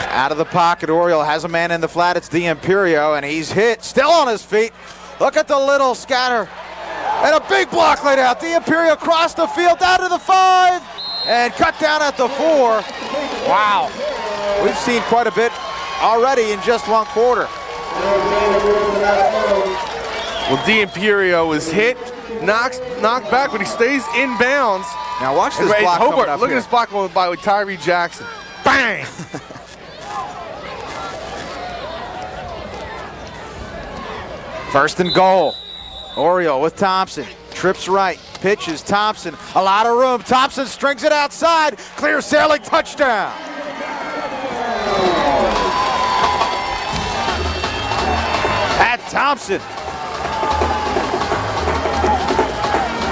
Out of the pocket, Oriole has a man in the flat. It's D'Imperio, and he's hit, still on his feet. Look at the little scatter. And a big block laid out. D'Imperio crossed the field, down to the 5, and cut down at the 4. Wow. We've seen quite a bit already in just 1 quarter. Well, D'Imperio is hit, knocked back, but he stays in bounds. Now watch this block Hobart, coming up look here. at this block going by with Tyree Jackson. Bang! First and goal. Oriole with Thompson. Trips right. Pitches Thompson. A lot of room. Thompson strings it outside. Clear sailing touchdown. Pat Thompson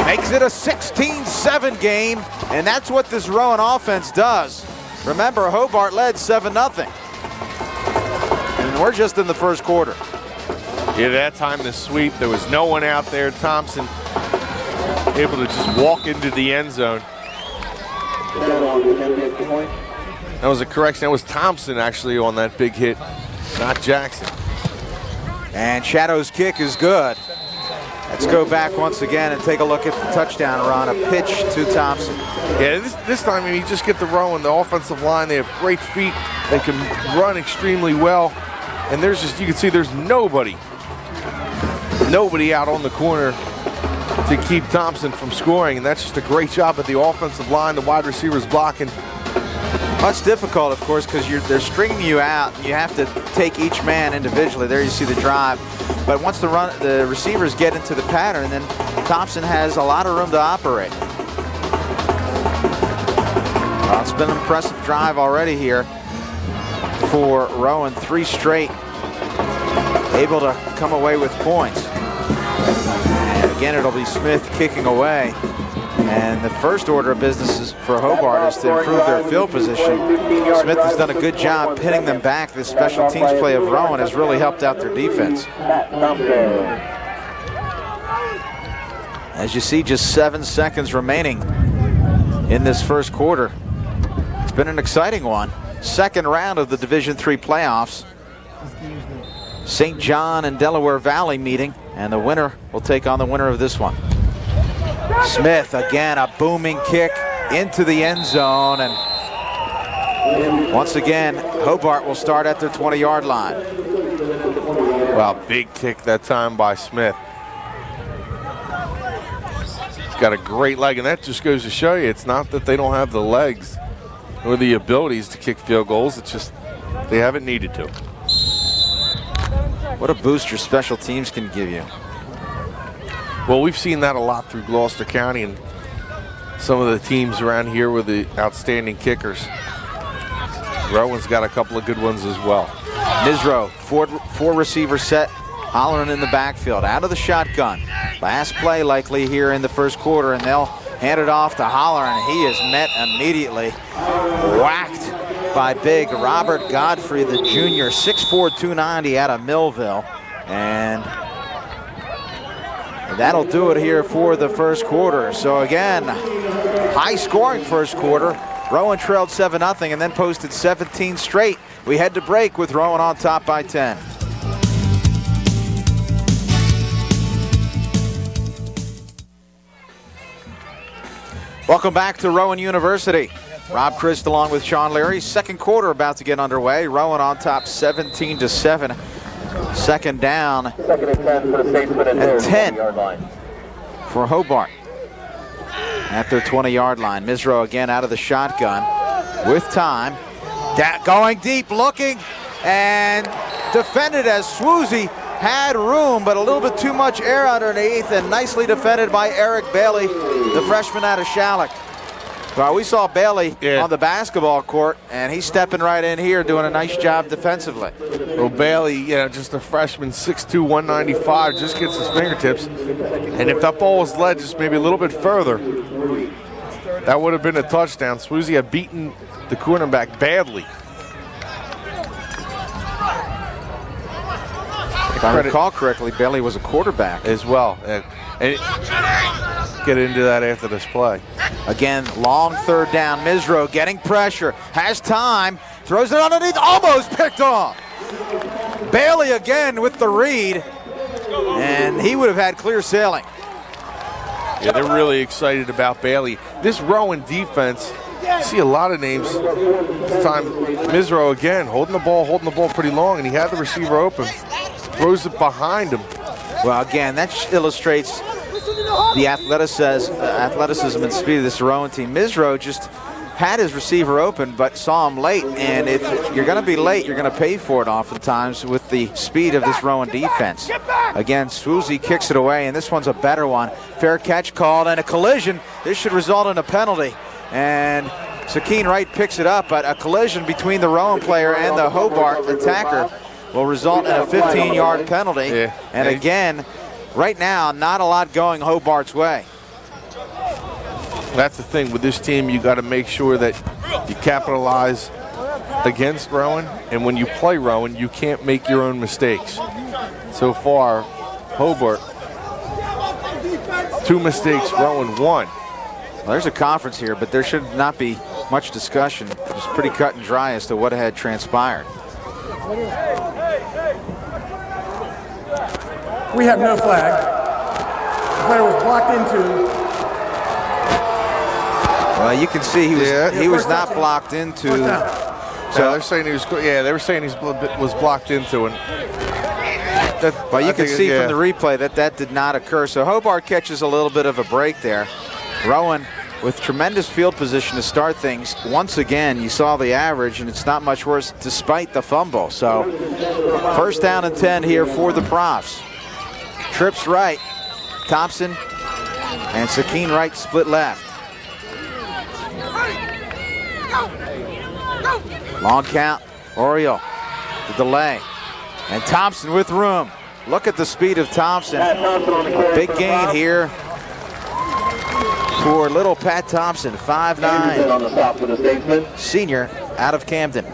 makes it a 16-7 game, and that's what this Rowan offense does. Remember, Hobart led 7-0. And we're just in the first quarter. Yeah, that time the sweep, there was no one out there. Thompson able to just walk into the end zone. That was a correction. That was Thompson actually on that big hit, not Jackson. And Shadow's kick is good. Let's go back once again and take a look at the touchdown run, a pitch to Thompson. Yeah, this time you just get the Rowan, the offensive line. They have great feet. They can run extremely well. And there's just, you can see there's nobody out on the corner to keep Thompson from scoring. And that's just a great job at the offensive line, the wide receivers blocking. Well, it's difficult, of course, because they're stringing you out. And you have to take each man individually. There you see the drive. But once the receivers get into the pattern, then Thompson has a lot of room to operate. Well, it's been an impressive drive already here for Rowan. 3 straight able to come away with points. And again, it'll be Smith kicking away. And the first order of business is for Hobart is to improve their field position. Smith has done a good job pinning them back. This special teams play of Rowan has really helped out their defense. As you see, just 7 seconds remaining in this first quarter. It's been an exciting one. Second round of the Division III playoffs. St. John and Delaware Valley meeting, and the winner will take on the winner of this one. Smith, again, a booming kick into the end zone, and once again, Hobart will start at their 20-yard line. Wow, big kick that time by Smith. He's got a great leg, and that just goes to show you it's not that they don't have the legs or the abilities to kick field goals, it's just they haven't needed to. What a boost your special teams can give you. Well, we've seen that a lot through Gloucester County and some of the teams around here with the outstanding kickers. Rowan's got a couple of good ones as well. Nisro, four receiver set, hollering in the backfield, out of the shotgun. Last play likely here in the first quarter, and they'll hand it off to Holler, and he is met immediately. Whacked by big Robert Godfrey, the junior, 6'4", 290 out of Millville. And that'll do it here for the first quarter. So again, high scoring first quarter. Rowan trailed 7-0 and then posted 17 straight. We head to break with Rowan on top by 10. Welcome back to Rowan University. Rob Christ along with Shawn Leary. Second quarter about to get underway. Rowan on top 17-7. Second down. Second and 10 for the statesman at 10 yard line. For Hobart at their 20-yard line. Misro again out of the shotgun with time. Going deep, looking, and defended as Swoozy had room, but a little bit too much air underneath, and nicely defended by Eric Bailey, the freshman out of Shalleck. Well, we saw Bailey on the basketball court, and he's stepping right in here doing a nice job defensively. Well, Bailey, just a freshman, 6'2", 195, just gets his fingertips. And if that ball was led just maybe a little bit further, that would have been a touchdown. Swoozy had beaten the cornerback badly. If I recall correctly, Bailey was a quarterback as well. And get into that after this play. Again, long third down. Misro getting pressure, has time, throws it underneath, almost picked off. Bailey again with the read, and he would have had clear sailing. Yeah, they're really excited about Bailey. This Rowan defense, you see a lot of names. This time, Misro again, holding the ball pretty long, and he had the receiver open. Throws it behind him. Well, again, that illustrates the athleticism and speed of this Rowan team. Misro just had his receiver open, but saw him late. And if you're going to be late, you're going to pay for it oftentimes with the speed of this Rowan defense. Again, Swoozy kicks it away, and this one's a better one. Fair catch called, and a collision. This should result in a penalty. And Sakeen Wright picks it up, but a collision between the Rowan player and the Hobart attacker will result in a 15-yard penalty. Yeah. And again, right now, not a lot going Hobart's way. That's the thing with this team. You got to make sure that you capitalize against Rowan, and when you play Rowan, you can't make your own mistakes. So far, Hobart, 2 mistakes, Rowan 1. Well, there's a conference here, but there should not be much discussion. It's pretty cut and dry as to what had transpired. We have no flag. The player was blocked into. Well, you can see he was not blocked into. So they're saying he was. Yeah, they were saying he was blocked into, and well, you can see from the replay that did not occur. So Hobart catches a little bit of a break there. Rowan with tremendous field position to start things. Once again, you saw the average, and it's not much worse despite the fumble. So first down and 10 here for the Profs. Trips right, Thompson and Sakeen Wright split left. Long count, Oriole, the delay, and Thompson with room. Look at the speed of Thompson. A big gain here for little Pat Thompson, 5'9", senior out of Camden.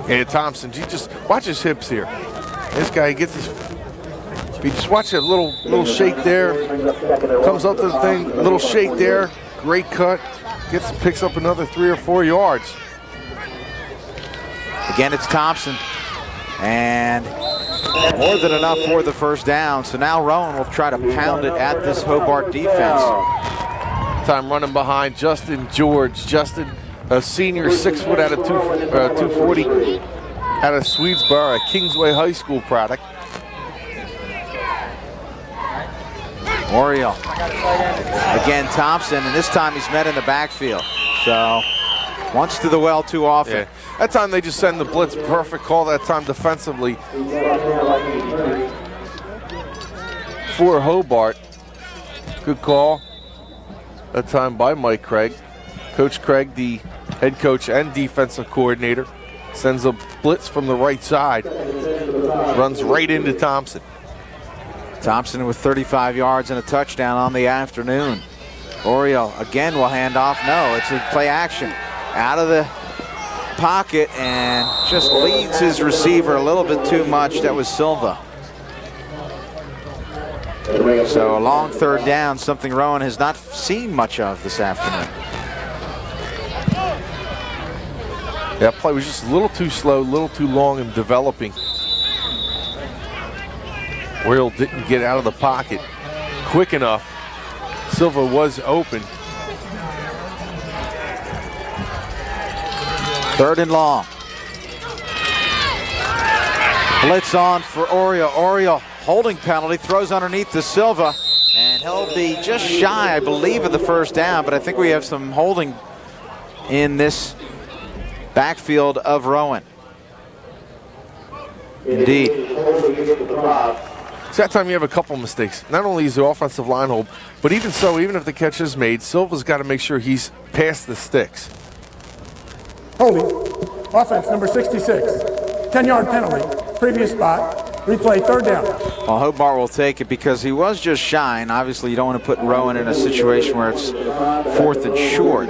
And Thompson, you just watch his hips here. This guy gets his. You just watch a little shake there. Comes up to the thing, little shake there. Great cut. Picks up another 3 or 4 yards. Again, it's Thompson, and more than enough for the first down. So now Rowan will try to pound it at this Hobart defense. Time running behind Justin George. Justin, a senior, 6 foot out of 240, out of Swedesboro, a Kingsway High School product. Oriole. Again, Thompson, and this time he's met in the backfield. So once to the well too often. Yeah. That time they just send the blitz. Perfect call that time defensively for Hobart. Good call that time by Mike Craig. Coach Craig, the head coach and defensive coordinator, sends a blitz from the right side. Runs right into Thompson. Thompson with 35 yards and a touchdown on the afternoon. Oriole again will hand off. No, it's a play action. Out of the pocket and just leads his receiver a little bit too much. That was Silva. So a long third down, something Rowan has not seen much of this afternoon. That play was just a little too slow, a little too long in developing. Oriole didn't get out of the pocket quick enough. Silva was open. Third and long. Blitz on for Oriole. Oriole holding penalty, throws underneath to Silva, and he'll be just shy, I believe, of the first down, but I think we have some holding in this backfield of Rowan. Indeed. It's that time you have a couple mistakes. Not only is the offensive line hold, but even so, even if the catch is made, Silva's got to make sure he's past the sticks. Holding. Offense number 66. 10-yard penalty. Previous spot. Replay third down. Well, Hobart will take it because he was just shy, and obviously you don't want to put Rowan in a situation where it's 4th and short.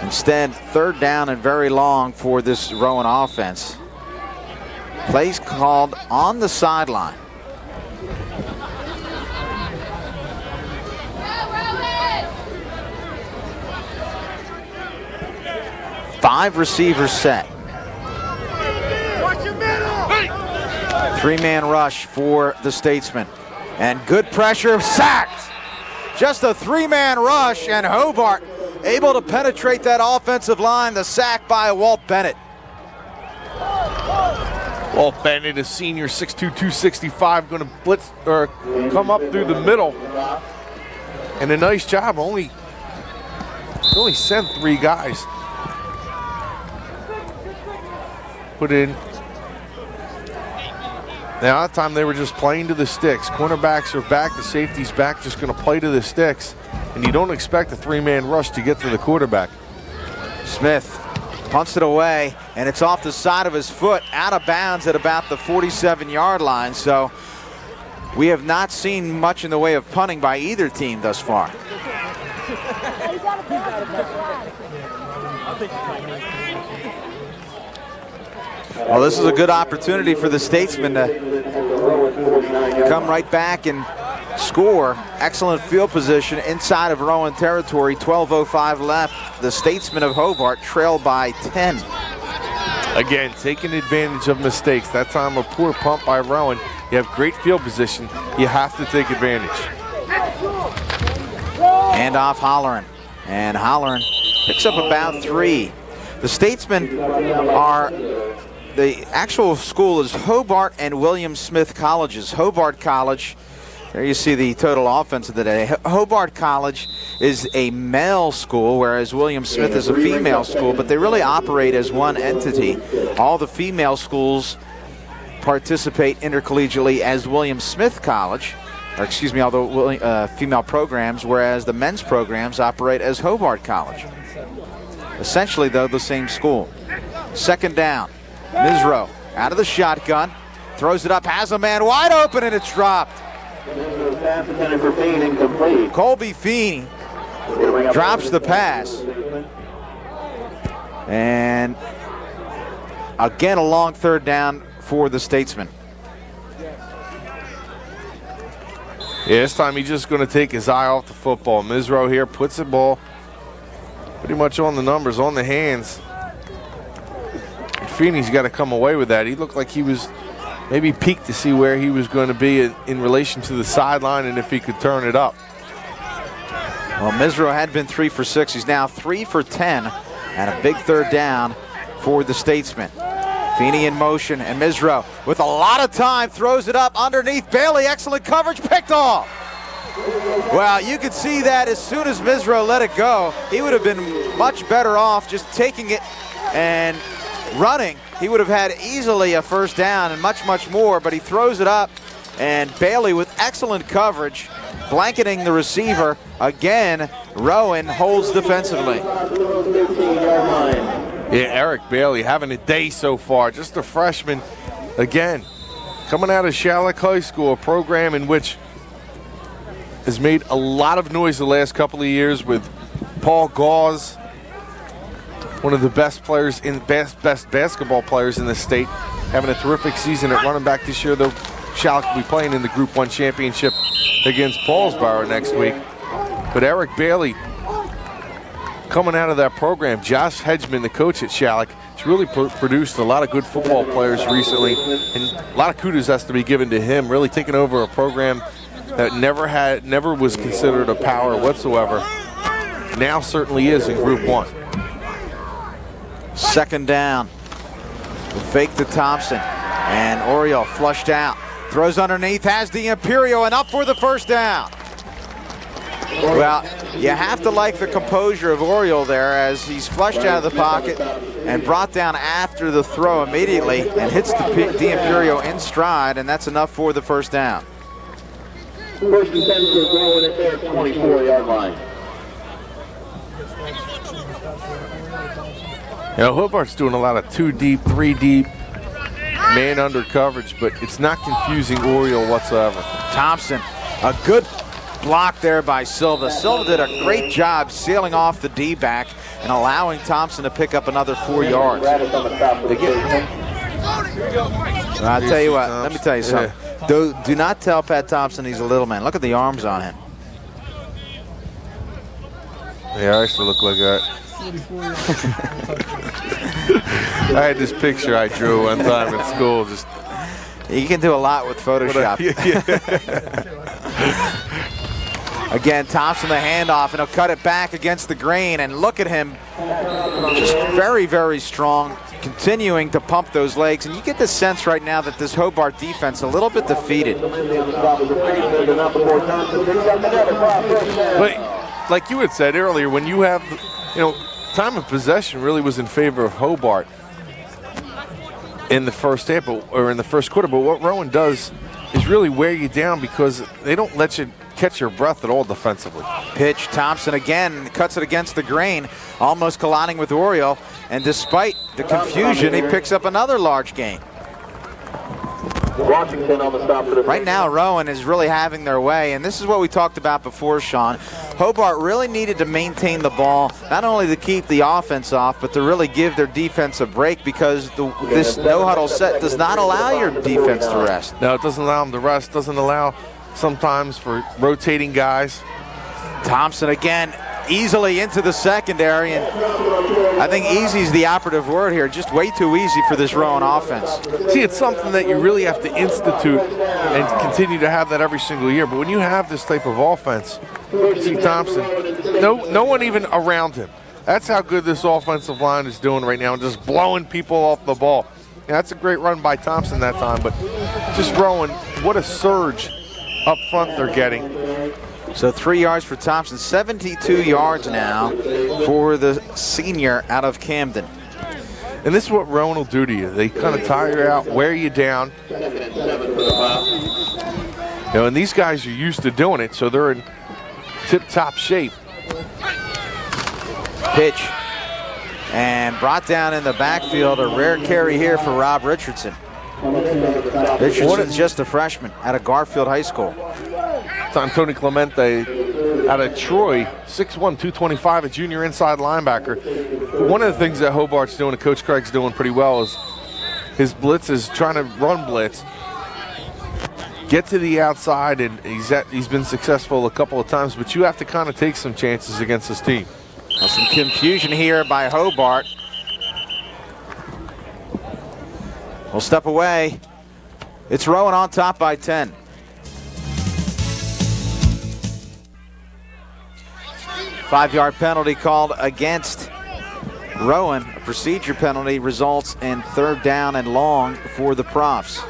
Instead, third down and very long for this Rowan offense. Plays called on the sideline. Five receivers set. Three-man rush for the Statesmen. And good pressure, sacked. Just a three-man rush, and Hobart able to penetrate that offensive line. The sack by Walt Bennett. Walt Bennett, a senior, 6'2", 265, going to blitz or come up through the middle. And a nice job. Only sent 3 guys. Put in. Now, that time they were just playing to the sticks. Cornerbacks are back, the safety's back, just going to play to the sticks. And you don't expect a three-man rush to get to the quarterback. Smith punts it away, and it's off the side of his foot, out of bounds at about the 47-yard line. So we have not seen much in the way of punting by either team thus far. Well, this is a good opportunity for the Statesmen to come right back and score. Excellent field position inside of Rowan territory. 12:05 left. The Statesmen of Hobart trail by 10. Again, taking advantage of mistakes. That time a poor pump by Rowan. You have great field position. You have to take advantage. Hand off Holleran. And Holleran picks up about 3. The Statesmen are, the actual school is Hobart and William Smith Colleges. Hobart College, there you see the total offense of the day. Hobart College is a male school, whereas William Smith is a female school, but they really operate as one entity. All the female schools participate intercollegiately as William Smith College, or excuse me, all the female programs, whereas the men's programs operate as Hobart College. Essentially, though, the same school. Second down. Misro out of the shotgun, throws it up, has a man wide open, and it's dropped. Colby Feeney drops the pass. And again, a long third down for the Statesmen. Yeah, this time he's just going to take his eye off the football. Misro here puts the ball pretty much on the numbers, on the hands. Feeney's got to come away with that. He looked like he was maybe peeked to see where he was going to be in relation to the sideline and if he could turn it up. Well, Misro had been 3 for 6. He's now 3 for 10, and a big third down for the Statesmen. Feeney in motion, and Misro with a lot of time throws it up underneath Bailey. Excellent coverage, picked off. Well, you could see that as soon as Misro let it go, he would have been much better off just taking it and running. He would have had easily a first down and much, much more, but he throws it up, and Bailey with excellent coverage, blanketing the receiver. Again, Rowan holds defensively. Yeah, Eric Bailey having a day so far. Just a freshman. Again, coming out of Shalleck High School, a program in which has made a lot of noise the last couple of years with Paul Gauze, one of the best players in best basketball players in the state, having a terrific season at running back this year. Though Shalleck will be playing in the Group 1 championship against Paulsboro next week. But Eric Bailey, coming out of that program, Josh Hedgeman, the coach at Shalleck, has really produced a lot of good football players recently, and a lot of kudos has to be given to him, really taking over a program that never was considered a power whatsoever. Now certainly is in Group 1. Second down. The fake to Thompson, and Oriole flushed out. Throws underneath, has the Imperio, and up for the first down. Well, you have to like the composure of Oriole there as he's flushed out of the pocket and brought down after the throw immediately and hits the Imperio in stride, and that's enough for the first down. First and 10 for Rowan at their 24-yard line. You know, Hobart's doing a lot of 2 deep, 3 deep, man under coverage, but it's not confusing Oriole whatsoever. Thompson, a good block there by Silva. Silva did a great job sailing off the D-back and allowing Thompson to pick up another 4 yards. Rabbits on the top of the game. I'll tell you what, let me tell you something. Do not tell Pat Thompson he's a little man. Look at the arms on him. Yeah, I used to look like that. I had this picture I drew one time in school. Just You can do a lot with Photoshop. Again, Thompson the handoff, and he'll cut it back against the grain, and look at him, just very, very strong, continuing to pump those legs, and you get the sense right now that this Hobart defense a little bit defeated. But like you had said earlier, when you have, time of possession really was in favor of Hobart in the first half, or in the first quarter, but what Rowan does is really wear you down because they don't let you catch your breath at all defensively. Pitch, Thompson again cuts it against the grain, almost colliding with Oriole, and despite the confusion, he picks up another large gain. Washington on the stop for the Right now, Rowan is really having their way, and this is what we talked about before, Shawn. Hobart really needed to maintain the ball, not only to keep the offense off, but to really give their defense a break, because this no-huddle set does not allow your defense to rest. No, it doesn't allow them to rest, doesn't allow sometimes for rotating guys. Thompson again, easily into the secondary, and I think easy is the operative word here. Just way too easy for this Rowan offense. See, it's something that you really have to institute and continue to have that every single year. But when you have this type of offense, see Thompson, no one even around him. That's how good this offensive line is doing right now, just blowing people off the ball. Yeah, that's a great run by Thompson that time, but just Rowan, what a surge up front they're getting. So 3 yards for Thompson, 72 yards now for the senior out of Camden. And this is what Rowan will do to you. They kind of tire you out, wear you down. And these guys are used to doing it, so they're in tip-top shape. Pitch, and brought down in the backfield. A rare carry here for Rob Richardson. Richardson's just a freshman out of Garfield High School. It's on Tony Clemente out of Troy, 6'1", 225, a junior inside linebacker. One of the things that Hobart's doing, and Coach Craig's doing pretty well, is his blitz is trying to run blitz, get to the outside, and he's been successful a couple of times, but you have to kind of take some chances against this team. Well, some confusion here by Hobart. We'll step away. It's Rowan on top by 10. Five-yard penalty called against Rowan. A procedure penalty results in third down and long for the Profs.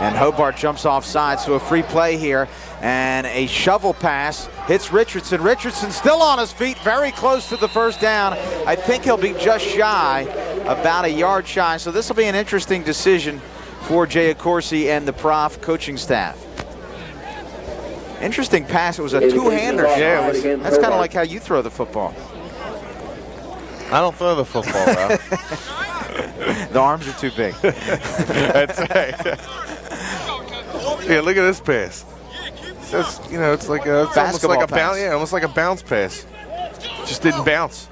And Hobart jumps offside, so a free play here. And a shovel pass hits Richardson. Richardson still on his feet, very close to the first down. I think he'll be just shy, about a yard shy. So this will be an interesting decision for Jay Accorsi and the Prof coaching staff. Interesting pass. It was a two-hander. Yeah, that's kind of like how you throw the football. I don't throw the football, Rob. The arms are too big. That's right. Yeah, look at this pass. It's, you know, it's like a, it's almost like a bounce. Yeah, almost like a bounce pass. Just didn't bounce.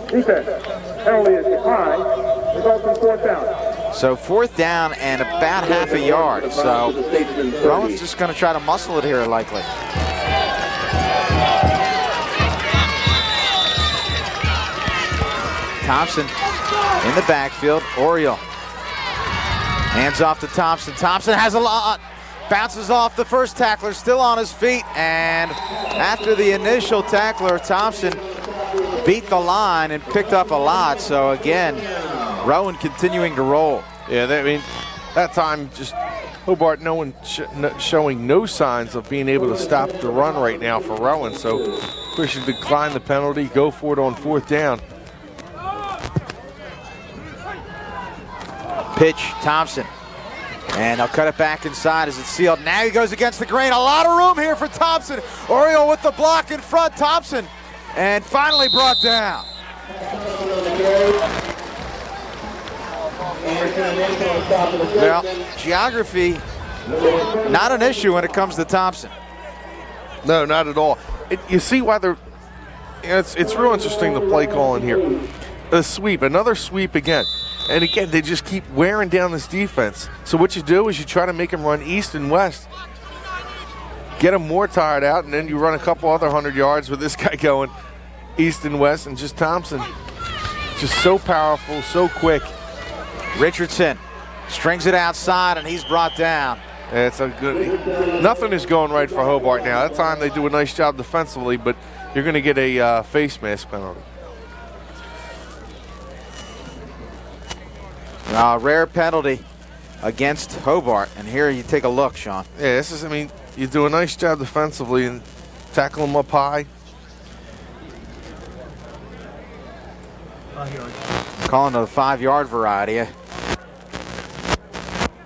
Defense. Penalty is declined. Results in fourth down. So 4th down and about half a yard. So Rowan's just going to try to muscle it here, likely. Thompson in the backfield. Oriole. Hands off to Thompson. Thompson has a lot. Bounces off the first tackler, still on his feet. And after the initial tackler, Thompson beat the line and picked up a lot. So again, Rowan continuing to roll. Yeah, I mean, that time just Hobart showing no signs of being able to stop the run right now for Rowan. So we should decline the penalty, go for it on 4th down. Pitch, Thompson. And they'll cut it back inside as it's sealed. Now he goes against the grain. A lot of room here for Thompson. Oriole with the block in front. Thompson. And finally brought down. Well, geography, not an issue when it comes to Thompson. No, not at all. You see why they're, you know, it's real interesting the play calling here. A sweep, another sweep again. And again, they just keep wearing down this defense. So what you do is you try to make them run east and west. Get them more tired out, and then you run a couple other 100 yards with this guy going east and west, and just Thompson. Just so powerful, so quick. Richardson strings it outside, and he's brought down. It's a good. Nothing is going right for Hobart now. That time they do a nice job defensively, but you're going to get a face mask penalty. Rare penalty against Hobart, and here you take a look, Shawn. Yeah, this is. I mean, you do a nice job defensively and tackle them up high. Calling it a 5-yard variety.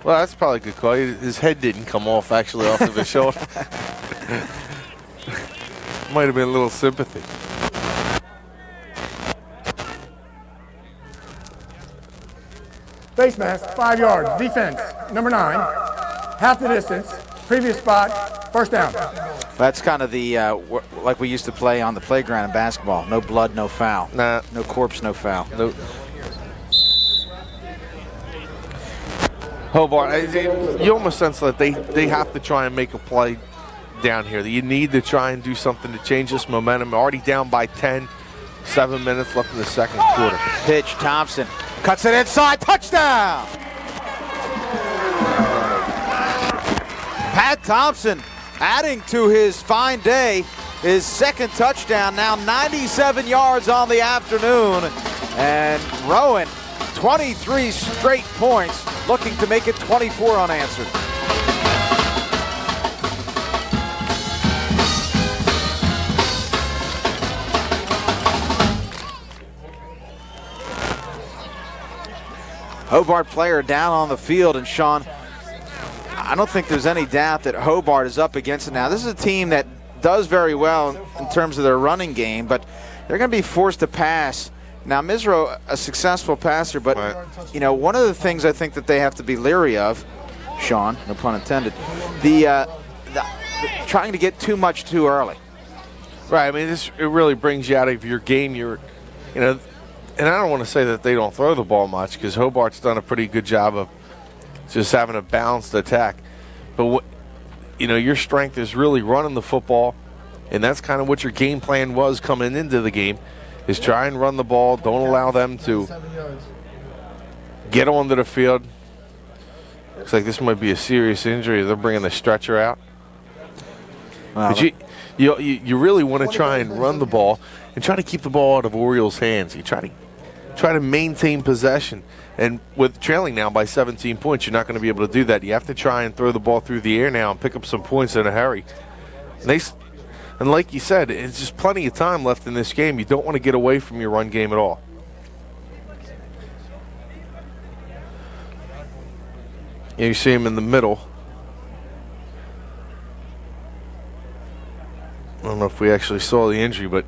Well, that's probably a good call. His head didn't come off, actually, off of his shoulder. Might have been a little sympathy. Face mask, 5 yards. Defense, number 9. Half the distance. Previous spot, 1st down. That's kind of the, like we used to play on the playground in basketball. No blood, no foul. Nah. No corpse, no foul. Nope. Hobart, you almost sense that they have to try and make a play down here. You need to try and do something to change this momentum. Already down by 10, 7 minutes left in the second quarter. Pitch, Thompson cuts it inside, touchdown! Pat Thompson adding to his fine day, his second touchdown, now 97 yards on the afternoon. And Rowan, 23 straight points, looking to make it 24 unanswered. Hobart player down on the field, and Shawn, I don't think there's any doubt that Hobart is up against it now. This is a team that does very well in terms of their running game, but they're going to be forced to pass. Now, Misro, a successful passer, but you know, one of the things I think that they have to be leery of, Shawn, no pun intended, the trying to get too much too early. Right. I mean, it really brings you out of your game. And I don't want to say that they don't throw the ball much, because Hobart's done a pretty good job of just having a balanced attack. But your strength is really running the football, and that's kind of what your game plan was coming into the game. Is try and run the ball. Don't allow them to get onto the field. Looks like this might be a serious injury. They're bringing the stretcher out. Wow. But you really want to try and run the ball and try to keep the ball out of Orioles' hands. You try to maintain possession. And with trailing now by 17 points, you're not going to be able to do that. You have to try and throw the ball through the air now and pick up some points in a hurry. And like you said, it's just plenty of time left in this game. You don't want to get away from your run game at all. You see him in the middle. I don't know if we actually saw the injury, but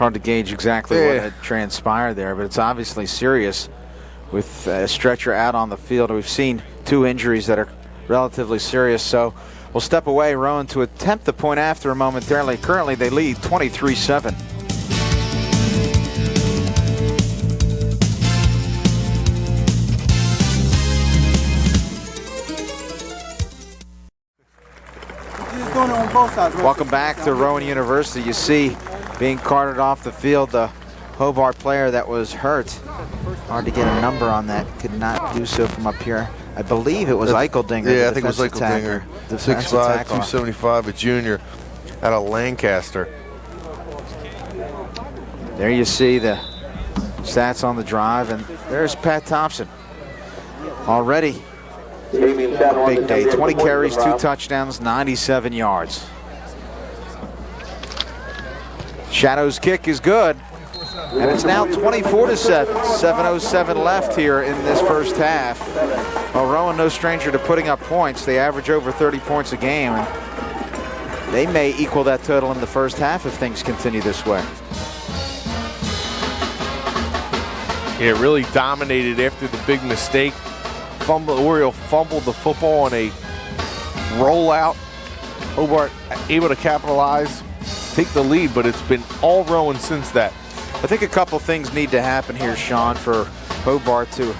hard to gauge exactly what had transpired there, but it's obviously serious with a stretcher out on the field. We've seen 2 injuries that are relatively serious, so we'll step away, Rowan, to attempt the point after momentarily. Currently, they lead 23-7. Welcome back to Rowan University. You see being carted off the field the Hobart player that was hurt. Hard to get a number on that. Could not do so from up here. I believe it was Eicheldinger. Yeah, I think it was Eicheldinger. 6'5", 275, a junior out of Lancaster. There you see the stats on the drive, and there's Pat Thompson. Already a big day. 20 carries, 2 touchdowns, 97 yards. Shadow's kick is good. And it's now 24-7. 7:07 left here in this first half. Well, Rowan, no stranger to putting up points. They average over 30 points a game. And they may equal that total in the first half if things continue this way. Yeah, really dominated after the big mistake. Oriole fumbled the football on a rollout. Hobart able to capitalize, take the lead, but it's been all Rowan since that. I think a couple things need to happen here, Shawn, for Hobart to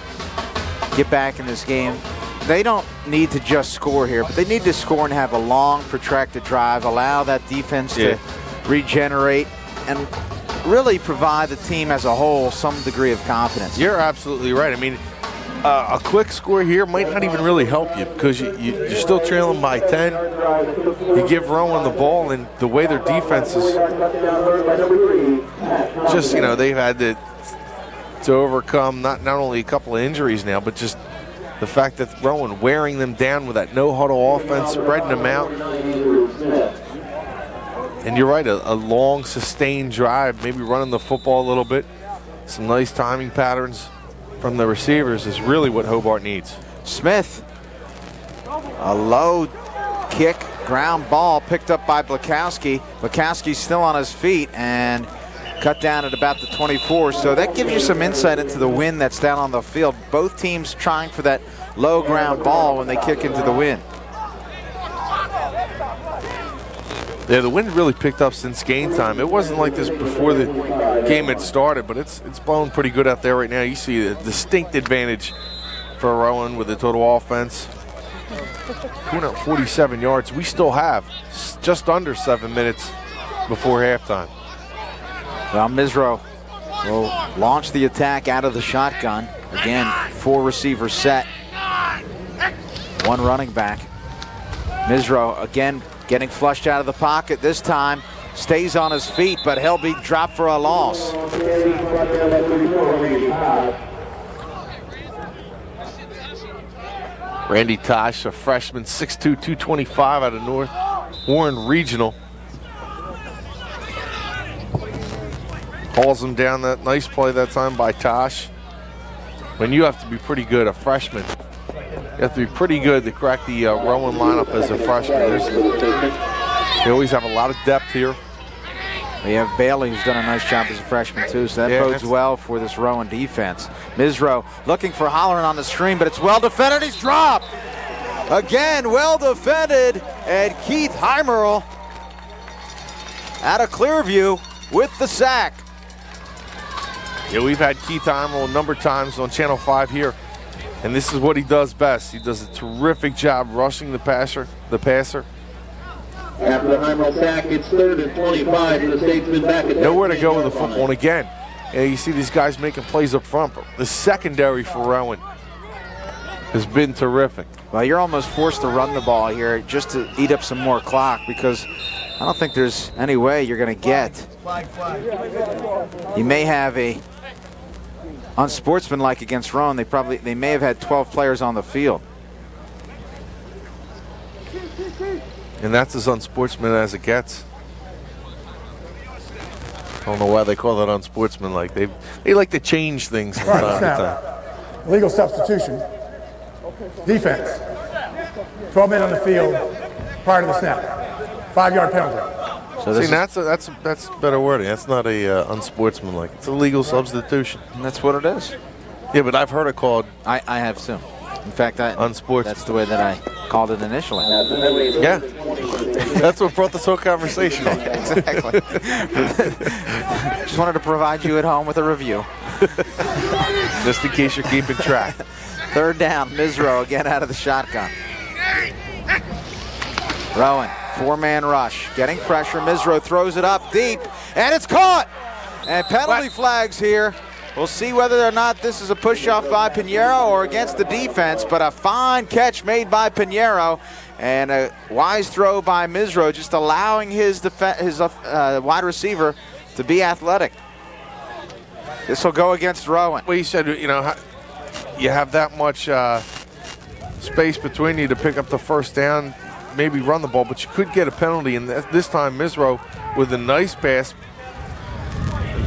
get back in this game. They don't need to just score here, but they need to score and have a long, protracted drive, allow that defense to regenerate, and really provide the team as a whole some degree of confidence. You're absolutely right. I mean, a quick score here might not even really help you because you're still trailing by 10. You give Rowan the ball, and the way their defense is just, you know, they've had to overcome not only a couple of injuries now, but just the fact that Rowan wearing them down with that no-huddle offense, spreading them out. And you're right, a long, sustained drive, maybe running the football a little bit. Some nice timing patterns from the receivers is really what Hobart needs. Smith, a low kick, ground ball picked up by Blakowski. Blakowski's still on his feet and cut down at about the 24. So that gives you some insight into the wind that's down on the field. Both teams trying for that low ground ball when they kick into the wind. Yeah, the wind really picked up since game time. It wasn't like this before the game had started, but it's blowing pretty good out there right now. You see a distinct advantage for Rowan with the total offense. 247 yards. We still have just under 7 minutes before halftime. Well, Misro will launch the attack out of the shotgun. Again, 4 receivers set, 1 running back. Misro again getting flushed out of the pocket this time, stays on his feet, but he'll be dropped for a loss. Randy Tosh, a freshman, 6'2", 225 out of North Warren Regional. Hauls him down. That nice play that time by Tosh. When you have to be pretty good, a freshman, you have to be pretty good to crack the Rowan lineup as a freshman. They always have a lot of depth here. We have Bailey, who's done a nice job as a freshman too, so that bodes well for this Rowan defense. Misro looking for Holleran on the stream, but it's well defended. He's dropped. Again, well defended, and Keith Heimerl out of Clearview with the sack. Yeah, we've had Keith Heimerl a number of times on Channel 5 here, and this is what he does best. He does a terrific job rushing the passer. After the Heimerl sack, it's 3rd and 25. The Statesman back at nowhere to go with the football. And again, you see these guys making plays up front. The secondary for Rowan has been terrific. Well, you're almost forced to run the ball here just to eat up some more clock, because I don't think there's any way you're going to get. You may have a unsportsmanlike against Rowan. They may have had 12 players on the field. And that's as unsportsmanlike as it gets. I don't know why they call that unsportsmanlike. They like to change things from time to time. Legal substitution. Defense. 12 men on the field prior to the snap. 5-yard penalty. So this that's better wording. That's not a unsportsmanlike. It's a legal substitution. and that's what it is. Yeah, but I've heard it called I have too. In fact, unsportsmanlike. that's the way that I called it initially. Yeah, that's what brought this whole conversation on. Exactly. Just wanted to provide you at home with a review. Just in case you're keeping track. Third down, Misro again out of the shotgun. Rowan, 4-man rush, getting pressure. Misro throws it up deep, and it's caught. And penalty flags here. We'll see whether or not this is a push-off by Pinheiro or against the defense, but a fine catch made by Pinheiro, and a wise throw by Misro, just allowing his wide receiver to be athletic. This will go against Rowan. Well, you said, you know, you have that much space between you to pick up the first down, maybe run the ball, but you could get a penalty. And this time, Misro with a nice pass.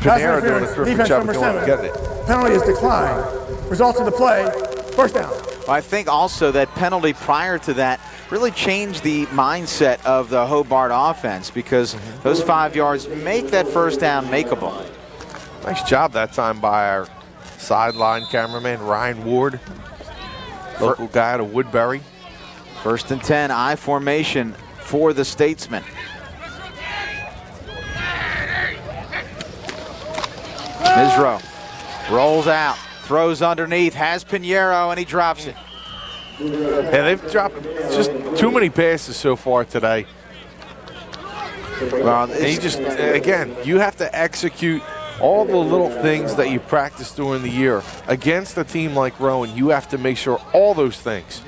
Pinheiro doing a terrific job of going and getting it. Penalty is declined. Results of the play, first down. Well, I think also that penalty prior to that really changed the mindset of the Hobart offense, because those 5 yards make that first down makeable. Nice job that time by our sideline cameraman, Ryan Ward, local guy out of Woodbury. 1st and 10, I formation for the Statesmen. Misro rolls out, throws underneath, has Pinheiro, and he drops it. Yeah, they've dropped just too many passes so far today. Well, And you just, again, you have to execute all the little things that you practice during the year. Against a team like Rowan, you have to make sure all those things,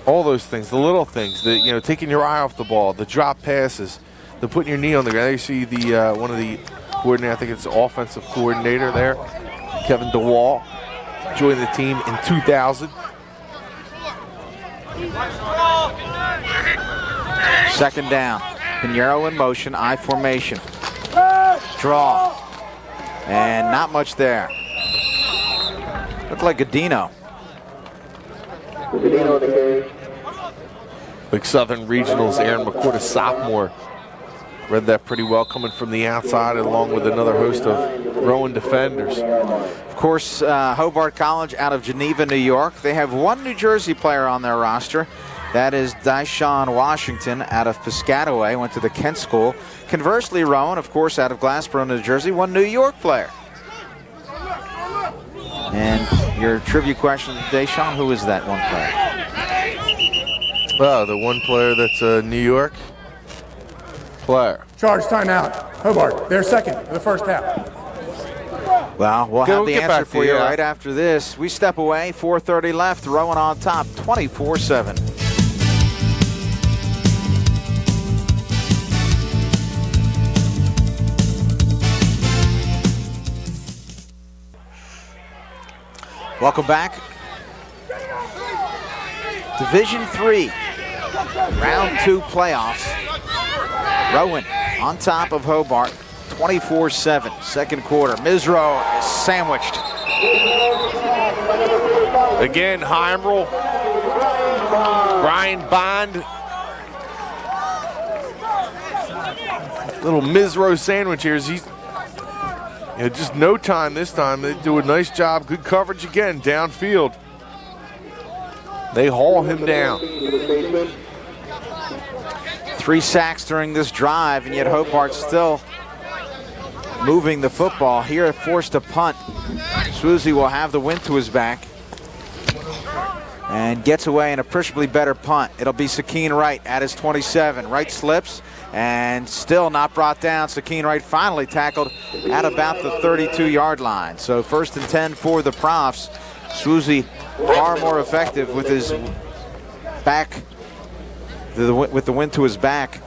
the little things, taking your eye off the ball, the drop passes, the putting your knee on the ground. There you see the one of the coordinator, I think it's the offensive coordinator there, Kevin DeWall, joined the team in 2000. Second down, Pinheiro in motion, I formation. Draw, and not much there. Looked like Godino. Like Southern Regionals, Aaron McCourt, a sophomore, read that pretty well, coming from the outside along with another host of Rowan defenders. Of course, Hobart College out of Geneva, New York. They have one New Jersey player on their roster. That is Dyshawn Washington out of Piscataway, went to the Kent School. Conversely, Rowan, of course, out of Glassboro, New Jersey, one New York player. And your trivia question, Dyshawn, who is that one player? Well, the one player that's a New York player. Charge timeout. Hobart, they're second of the first half. Well, we'll have the get answer back for to you you. right after this. We step away, 4:30 left, Rowan on top, 24-7. Welcome back. Division 3, round 2 playoffs. Rowan on top of Hobart, 24-7, second quarter. Misro is sandwiched. Again, Heimrel, Brian Bond. Little Misro sandwich here. He's just no time this time. They do a nice job. Good coverage again, downfield. They haul him down. 3 sacks during this drive, and yet Hobart still moving the football. Here, forced to punt. Swoozy will have the wind to his back and gets away in appreciably better punt. It'll be Sakeen Wright at his 27. Wright slips and still not brought down. Sakeen Wright finally tackled at about the 32-yard line. So 1st and 10 for the Profs. Swoozy far more effective with his back, with the wind to his back.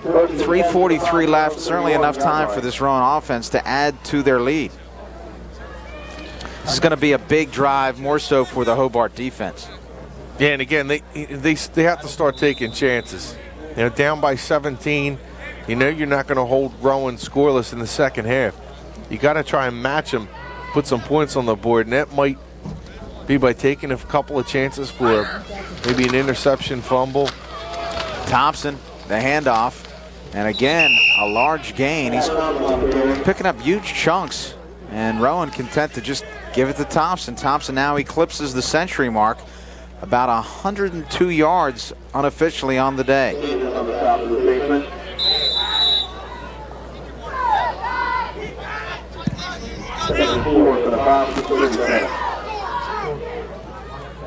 3:43 left, certainly enough time for this Rowan offense to add to their lead. This is going to be a big drive, more so for the Hobart defense. Yeah, and again, they have to start taking chances. Down by 17, you're not going to hold Rowan scoreless in the second half. You got to try and match them, put some points on the board, and that might be by taking a couple of chances for maybe an interception, fumble. Thompson, the handoff. And again, a large gain. He's picking up huge chunks. And Rowan content to just give it to Thompson. Thompson now eclipses the century mark. About 102 yards unofficially on the day.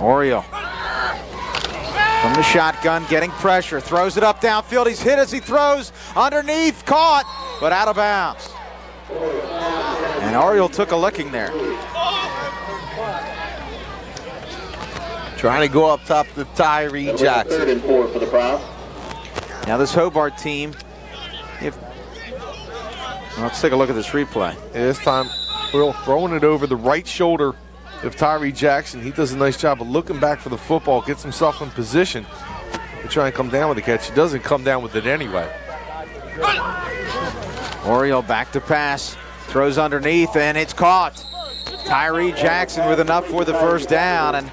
Oriole from the shotgun, getting pressure, throws it up downfield. He's hit as he throws, underneath, caught, but out of bounds. And Oriole took a licking there. Trying to go up top to Tyree Jackson. 3rd and 4 for the Prof. Now this Hobart team, let's take a look at this replay. This time, Will throwing it over the right shoulder of Tyree Jackson. He does a nice job of looking back for the football, gets himself in position to try and come down with the catch. He doesn't come down with it anyway. Oriole back to pass, throws underneath, and it's caught. Tyree Jackson with enough for the first down, and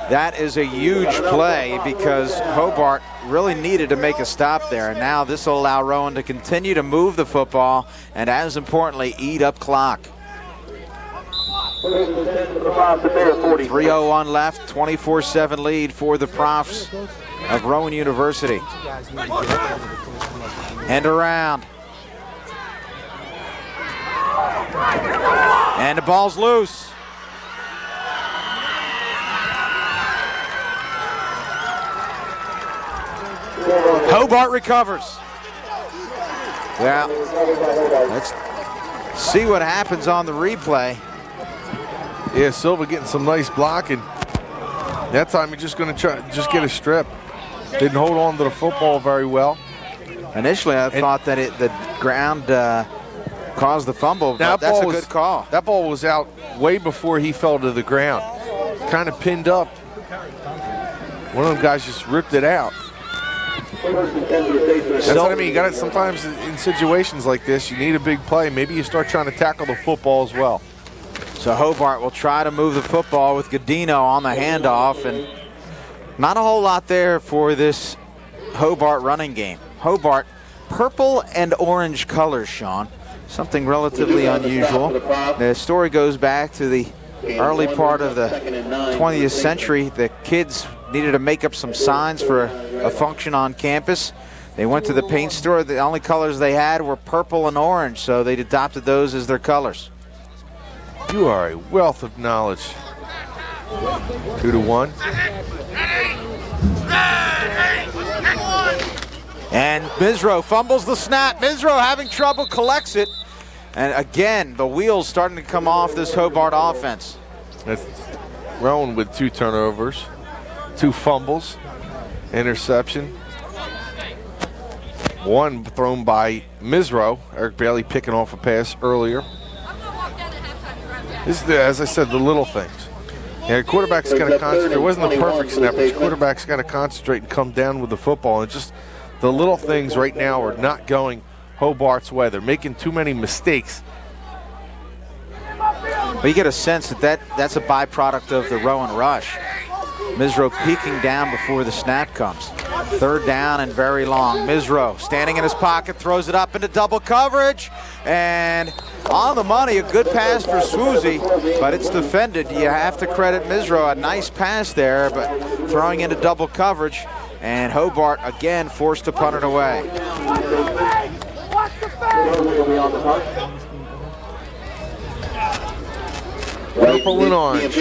that is a huge play because Hobart really needed to make a stop there. And now this will allow Rowan to continue to move the football and, as importantly, eat up clock. 3:01 left, 24-7 lead for the Profs of Rowan University. End around. And the ball's loose. Hobart recovers. Well, let's see what happens on the replay. Yeah, Silva getting some nice blocking. That time he's just going to try just get a strip. Didn't hold on to the football very well. Initially, I thought that the ground caused the fumble, but that's a good call. That ball was out way before he fell to the ground. Kind of pinned up. One of them guys just ripped it out. That's what I mean. You got it sometimes in situations like this. You need a big play. Maybe you start trying to tackle the football as well. So Hobart will try to move the football with Godino on the handoff, and not a whole lot there for this Hobart running game. Hobart, purple and orange colors, Shawn. Something relatively unusual. The story goes back to the early part of the 20th century. The kids needed to make up some signs for a function on campus. They went to the paint store. The only colors they had were purple and orange, so they adopted those as their colors. You are a wealth of knowledge. 2-1. And Misro fumbles the snap. Misro having trouble, collects it. And again, the wheels starting to come off this Hobart offense. That's Rowan with 2 turnovers, 2 fumbles, interception. 1 thrown by Misro. Eric Bailey picking off a pass earlier. This is, as I said, the little things. Yeah, quarterback's got to concentrate. It wasn't the perfect snap, but quarterback's got to concentrate and come down with the football. And just the little things right now are not going Hobart's way. They're making too many mistakes. But you get a sense that that's a byproduct of the Rowan rush. Misro peeking down before the snap comes. 3rd down and very long. Misro standing in his pocket, throws it up into double coverage, and on the money, a good pass for Swoozy, but it's defended. You have to credit Misro, a nice pass there, but throwing into double coverage, and Hobart again forced to punt it away. Purple and orange.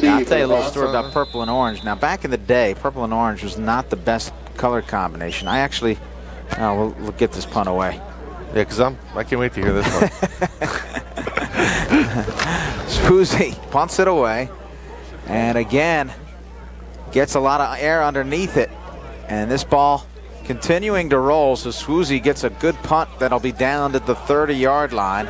Now, I'll tell you a little story about purple and orange. Now, back in the day, purple and orange was not the best color combination. I actually, we'll get this punt away. Yeah, because I can't wait to hear this one. Swoozy punts it away, and again, gets a lot of air underneath it. And this ball continuing to roll, so Swoozy gets a good punt that'll be down at the 30-yard line.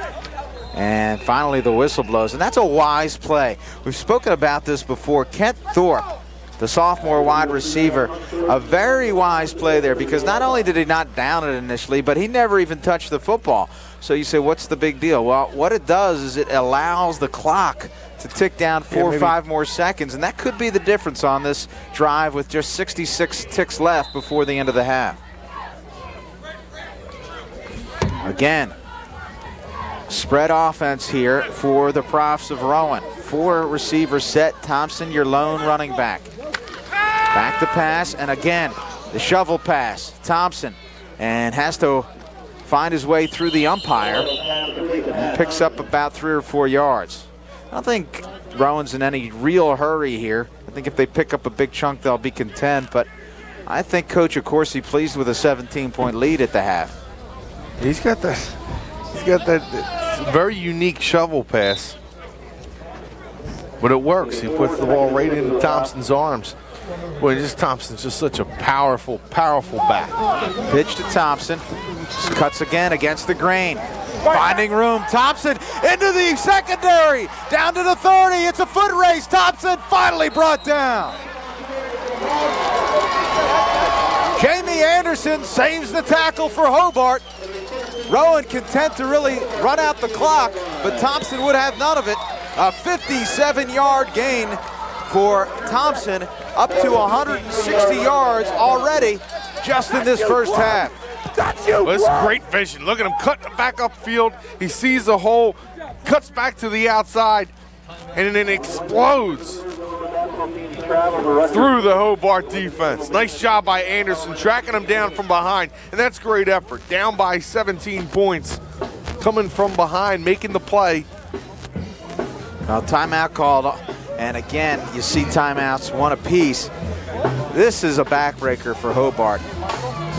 And finally the whistle blows, and that's a wise play. We've spoken about this before. Kent Thorpe, the sophomore wide receiver, a very wise play there, because not only did he not down it initially, but he never even touched the football. So you say, what's the big deal? Well, what it does is it allows the clock to tick down 4 or 5 more seconds, and that could be the difference on this drive with just 66 ticks left before the end of the half. Again, spread offense here for the Profs of Rowan. 4 receivers set. Thompson, your lone running back. Back to pass, and again, the shovel pass. Thompson, and has to find his way through the umpire and picks up about 3 or 4 yards. I don't think Rowan's in any real hurry here. I think if they pick up a big chunk, they'll be content, but I think Coach Accorsi pleased with a 17-point lead at the half. He's got that very unique shovel pass, but it works. He puts the ball right in Thompson's arms. Boy, Thompson's just such a powerful, powerful back. Pitch to Thompson. Cuts again against the grain. Finding room. Thompson into the secondary. Down to the 30. It's a foot race. Thompson finally brought down. Jamie Anderson saves the tackle for Hobart. Rowan content to really run out the clock, but Thompson would have none of it. A 57-yard gain for Thompson, up to 160 yards already just in this first half. Well, this is great vision. Look at him cutting back upfield. He sees the hole, cuts back to the outside, and then explodes through the Hobart defense. Nice job by Anderson, tracking him down from behind, and that's great effort. Down by 17 points, coming from behind, making the play. Now, timeout called, and again, you see timeouts, 1 apiece. This is a backbreaker for Hobart.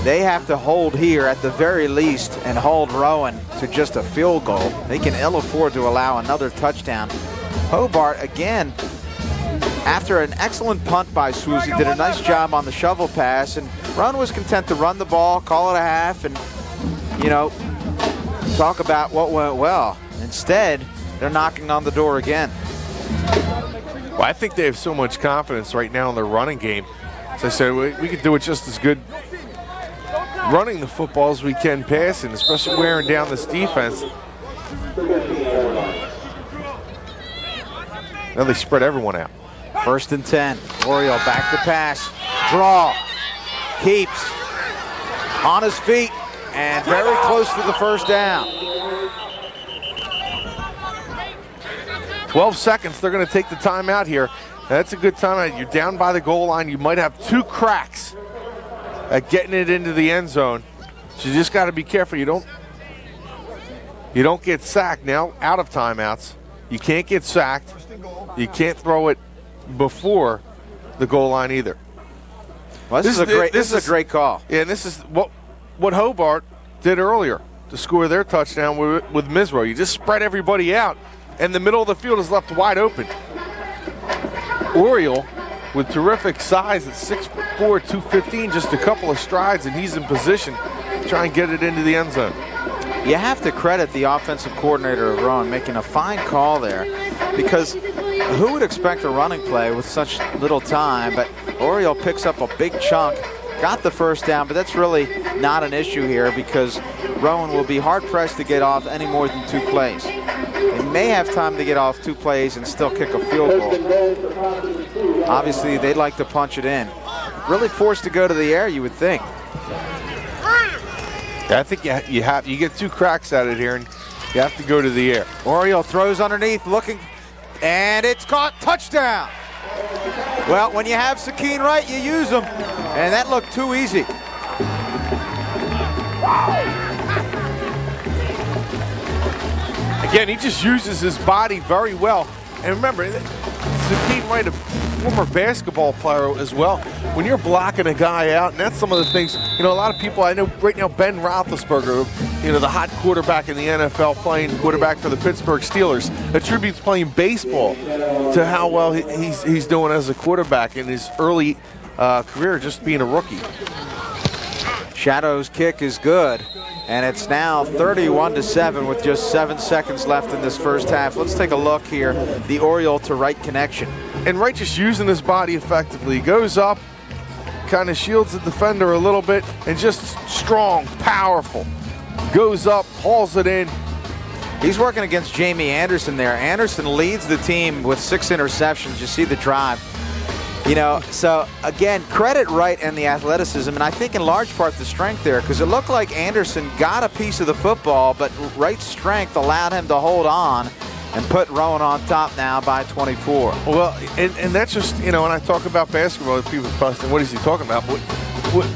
They have to hold here at the very least and hold Rowan to just a field goal. They can ill afford to allow another touchdown. Hobart, again, after an excellent punt by Swoozy, did a nice job on the shovel pass, and Rowan was content to run the ball, call it a half, and, you know, talk about what went well. Instead, they're knocking on the door again. Well, I think they have so much confidence right now in their running game. As I said, we could do it just as good running the football as we can passing, especially wearing down this defense. Now they spread everyone out. 1st and 10. Oriole back to pass. Draw. Keeps. On his feet. And very close to the first down. 12 seconds. They're going to take the timeout here. That's a good timeout. You're down by the goal line. You might have 2 cracks at getting it into the end zone. So you just got to be careful. You don't get sacked. Now out of timeouts. You can't get sacked. You can't throw it before the goal line either. Well, this is a great call. Yeah, and this is what Hobart did earlier to score their touchdown with Misro. You just spread everybody out, and the middle of the field is left wide open. Oriole, with terrific size at 6'4", 215, just a couple of strides, and he's in position to try and get it into the end zone. You have to credit the offensive coordinator of Rowan making a fine call there, because who would expect a running play with such little time? But Oriole picks up a big chunk, got the first down, but that's really not an issue here because Rowan will be hard-pressed to get off any more than 2 plays. They may have time to get off 2 plays and still kick a field goal. Obviously, they'd like to punch it in. Really forced to go to the air, you would think. I think you get 2 cracks at it here, and you have to go to the air. Oriole throws underneath, looking, and it's caught. Touchdown. Well, when you have Sakeen Wright, you use him, and that looked too easy. Again, he just uses his body very well. And remember, Sakeen Wright, a former basketball player as well. When you're blocking a guy out, and that's some of the things, you know, a lot of people, I know right now, Ben Roethlisberger, you know, the hot quarterback in the NFL, playing quarterback for the Pittsburgh Steelers, attributes playing baseball to how well he's doing as a quarterback in his early career, just being a rookie. Shadow's kick is good, and it's now 31-7 with just 7 seconds left in this first half. Let's take a look here, the Oriole to Wright connection. And Wright just using his body effectively. He goes up, kind of shields the defender a little bit, and just strong, powerful. Goes up, hauls it in. He's working against Jamie Anderson there. Anderson leads the team with 6 interceptions. You see the drive. You know, so again, credit Wright and the athleticism, and I think in large part the strength there, because it looked like Anderson got a piece of the football, but Wright's strength allowed him to hold on and put Rowan on top now by 24. Well, and that's just, you know, when I talk about basketball, people are busting, what is he talking about? But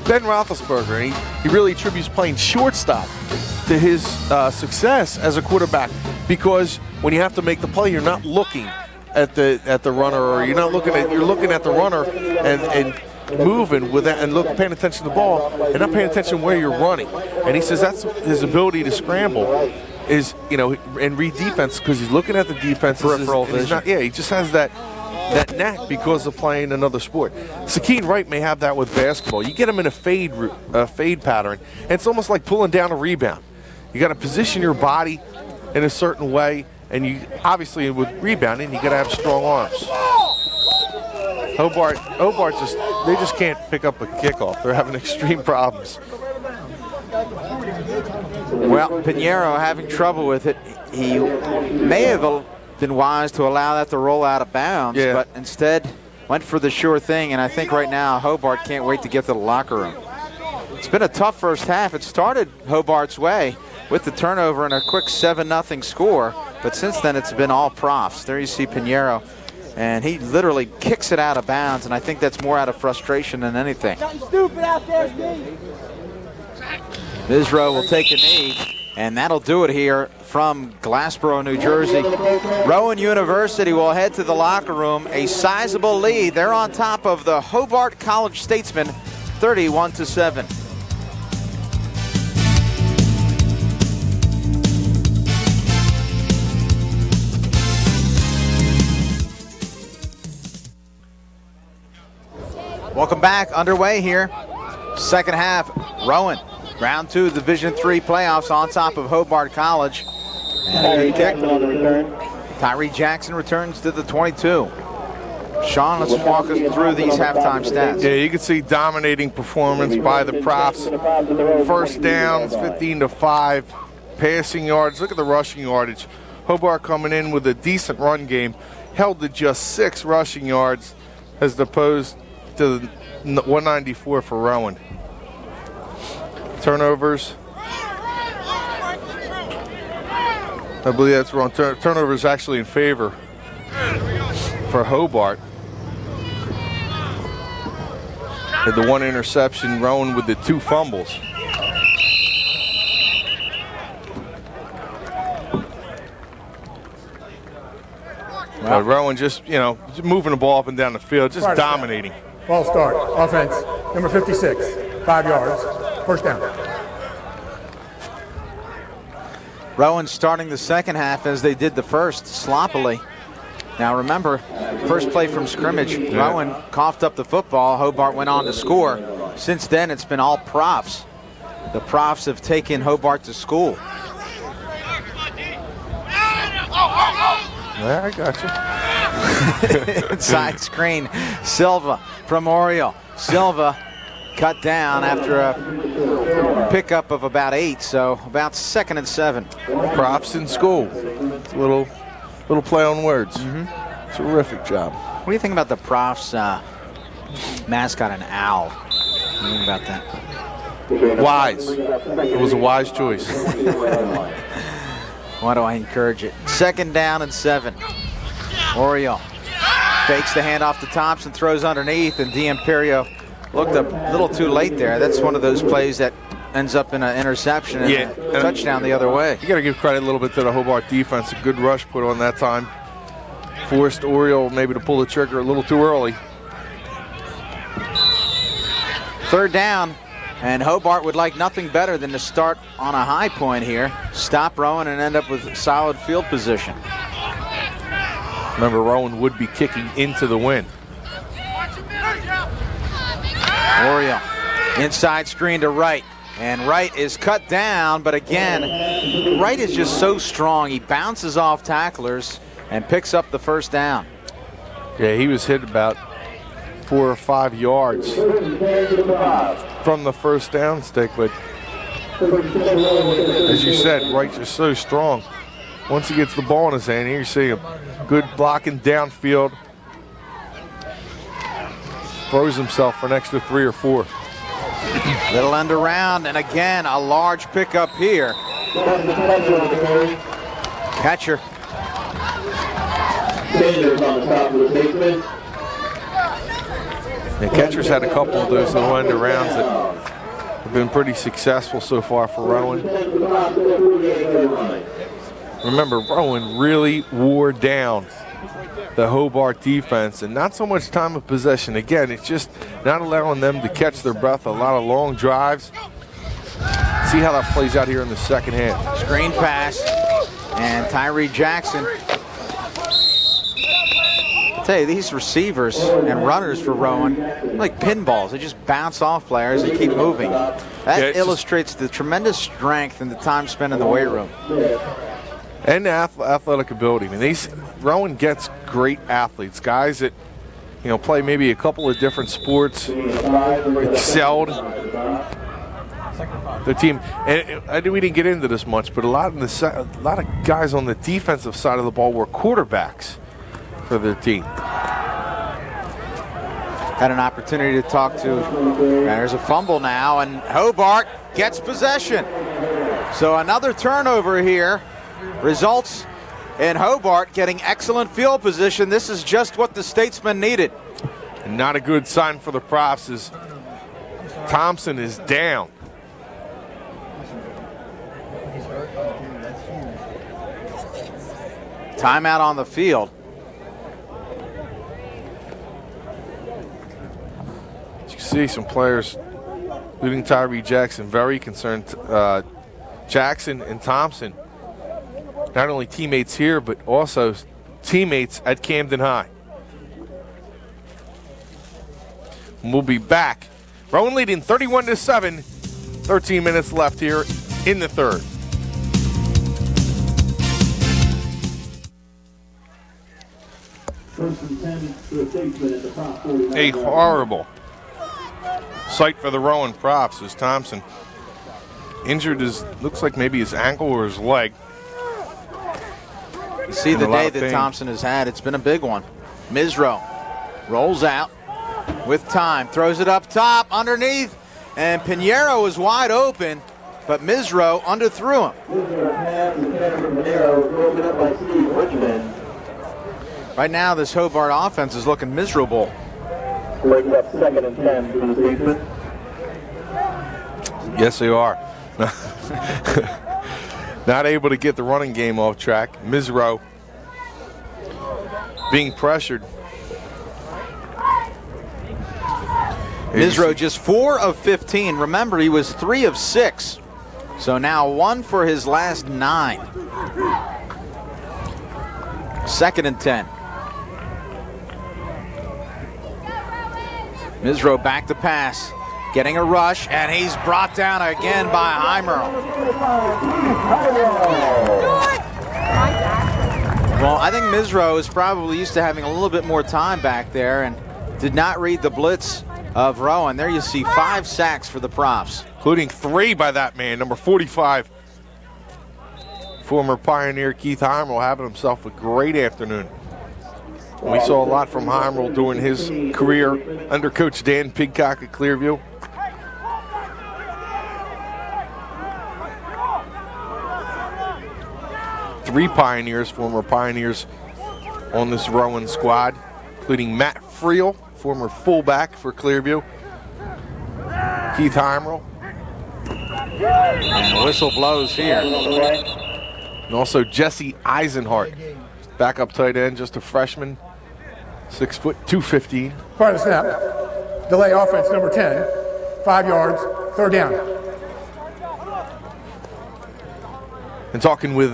Ben Roethlisberger, he really attributes playing shortstop to his success as a quarterback, because when you have to make the play, you're not looking at the runner, or you're looking at the runner and moving with that, and paying attention to the ball and not paying attention where you're running. And he says that's his ability to scramble is, you know, and read defense, because he's looking at the defense. Peripheral vision. He just has that knack because of playing another sport. Sakeen Wright may have that with basketball. You get him in a fade pattern, and it's almost like pulling down a rebound. You got to position your body in a certain way, and you obviously with rebounding, you got to have strong arms. Hobart just can't pick up a kickoff. They're having extreme problems. Well, Pinheiro having trouble with it. He may have been wise to allow that to roll out of bounds, but instead went for the sure thing, and I think right now Hobart can't wait to get to the locker room. It's been a tough first half. It started Hobart's way with the turnover and a quick 7-0 score, but since then it's been all profs. There you see Pinheiro, and he literally kicks it out of bounds, and I think that's more out of frustration than anything. Stupid out there, Steve. Misro will take a knee, and that'll do it here from Glassboro, New Jersey. Rowan University will head to the locker room. A sizable lead. They're on top of the Hobart College Statesmen, 31-7. Welcome back. Underway here. Second half. Rowan. Round 2 Division III playoffs on top of Hobart College. And a good kick. Tyree Jackson returns to the 22. Shawn, let's walk us through these halftime stats. Yeah, you can see dominating performance by the profs. First downs, 15-5. Passing yards, look at the rushing yardage. Hobart coming in with a decent run game, held to just 6 rushing yards as opposed to 194 for Rowan. Turnovers. I believe that's wrong. Turnovers actually in favor for Hobart. Had the 1 interception, Rowan with the 2 fumbles. Rowan just, you know, moving the ball up and down the field, just dominating. Ball start. Offense, number 56, 5 yards. First down. Rowan starting the second half as they did the first, sloppily. Now remember, first play from scrimmage, Rowan coughed up the football. Hobart went on to score. Since then, it's been all profs. The profs have taken Hobart to school. Yeah, I got you. Inside screen, Silva from Oriole. Silva cut down after a pickup of about 8, so about 2nd and 7. Props in school. It's a little play on words. Terrific job. What do you think about the profs' mascot, an owl? What do you think about that? Wise. It was a wise choice. Why do I encourage it? 2nd down and 7. Oriole fakes the handoff to Thompson, throws underneath, and D'Imperio looked a little too late there. That's one of those plays that ends up in an interception and a touchdown the other way. You got to give credit a little bit to the Hobart defense. A good rush put on that time. Forced Oriole maybe to pull the trigger a little too early. 3rd down, and Hobart would like nothing better than to start on a high point here, stop Rowan, and end up with solid field position. Remember, Rowan would be kicking into the wind. Oriole, inside screen to Wright, and Wright is cut down, but again, Wright is just so strong. He bounces off tacklers and picks up the 1st down. Yeah, he was hit about 4 or 5 yards from the 1st down stick, but as you said, Wright's just so strong. Once he gets the ball in his hand, here you see him. Good blocking downfield. throws himself for an extra 3 or 4. Little end around, and again, a large pickup here. Catcher. Sanders on the top of the baseman. The catcher's had a couple of those little end arounds that have been pretty successful so far for Rowan. Remember, Rowan really wore down the Hobart defense, and not so much time of possession. Again, it's just not allowing them to catch their breath. A lot of long drives. See how that plays out here in the second half. Screen pass, and Tyree Jackson. I tell you, these receivers and runners for Rowan, like pinballs. They just bounce off players and keep moving. That illustrates the tremendous strength and the time spent in the weight room. And the athletic ability. I mean, Rowan gets great athletes, guys that, you know, play maybe a couple of different sports, excelled. The team, and we didn't get into this much, but a lot of guys on the defensive side of the ball were quarterbacks for their team. Had an opportunity to talk to, and there's a fumble now, and Hobart gets possession. So another turnover here results in Hobart getting excellent field position. This is just what the Statesmen needed. And not a good sign for the Profs as Thompson is down. Timeout on the field. As you see, some players, including Tyree Jackson, very concerned. Jackson and Thompson, not only teammates here, but also teammates at Camden High. And we'll be back. Rowan leading 31-7. 13 minutes left here in the third. A horrible sight for the Rowan Profs as Thompson injured looks like maybe his ankle or his leg. You see the day that Thompson has had, it's been a big one. Misro rolls out with time, throws it up top, underneath, and Pinheiro is wide open, but Misro underthrew him. Right now, this Hobart offense is looking miserable. Breaks up 2nd and 10 for the Statesmen. Yes, they are. Not able to get the running game off track. Misro being pressured. Misro just 4 of 15. Remember, he was 3 of 6. So now 1 for his last 9. 2nd and 10. Misro back to pass, getting a rush, and he's brought down again by Heimerl. Well, I think Misro is probably used to having a little bit more time back there and did not read the blitz of Rowan. There you see 5 sacks for the Profs. Including 3 by that man, number 45. Former Pioneer Keith Heimerl having himself a great afternoon. We saw a lot from Heimerl during his career under Coach Dan Pidcock at Clearview. Three Pioneers, former Pioneers on this Rowan squad, including Matt Friel, former fullback for Clearview. Keith Heimerl. And the whistle blows here. And also Jesse Eisenhart, backup tight end, just a freshman, 6 foot, 215. Part of the snap. Delay offense number 10. 5 yards, 3rd down. And talking with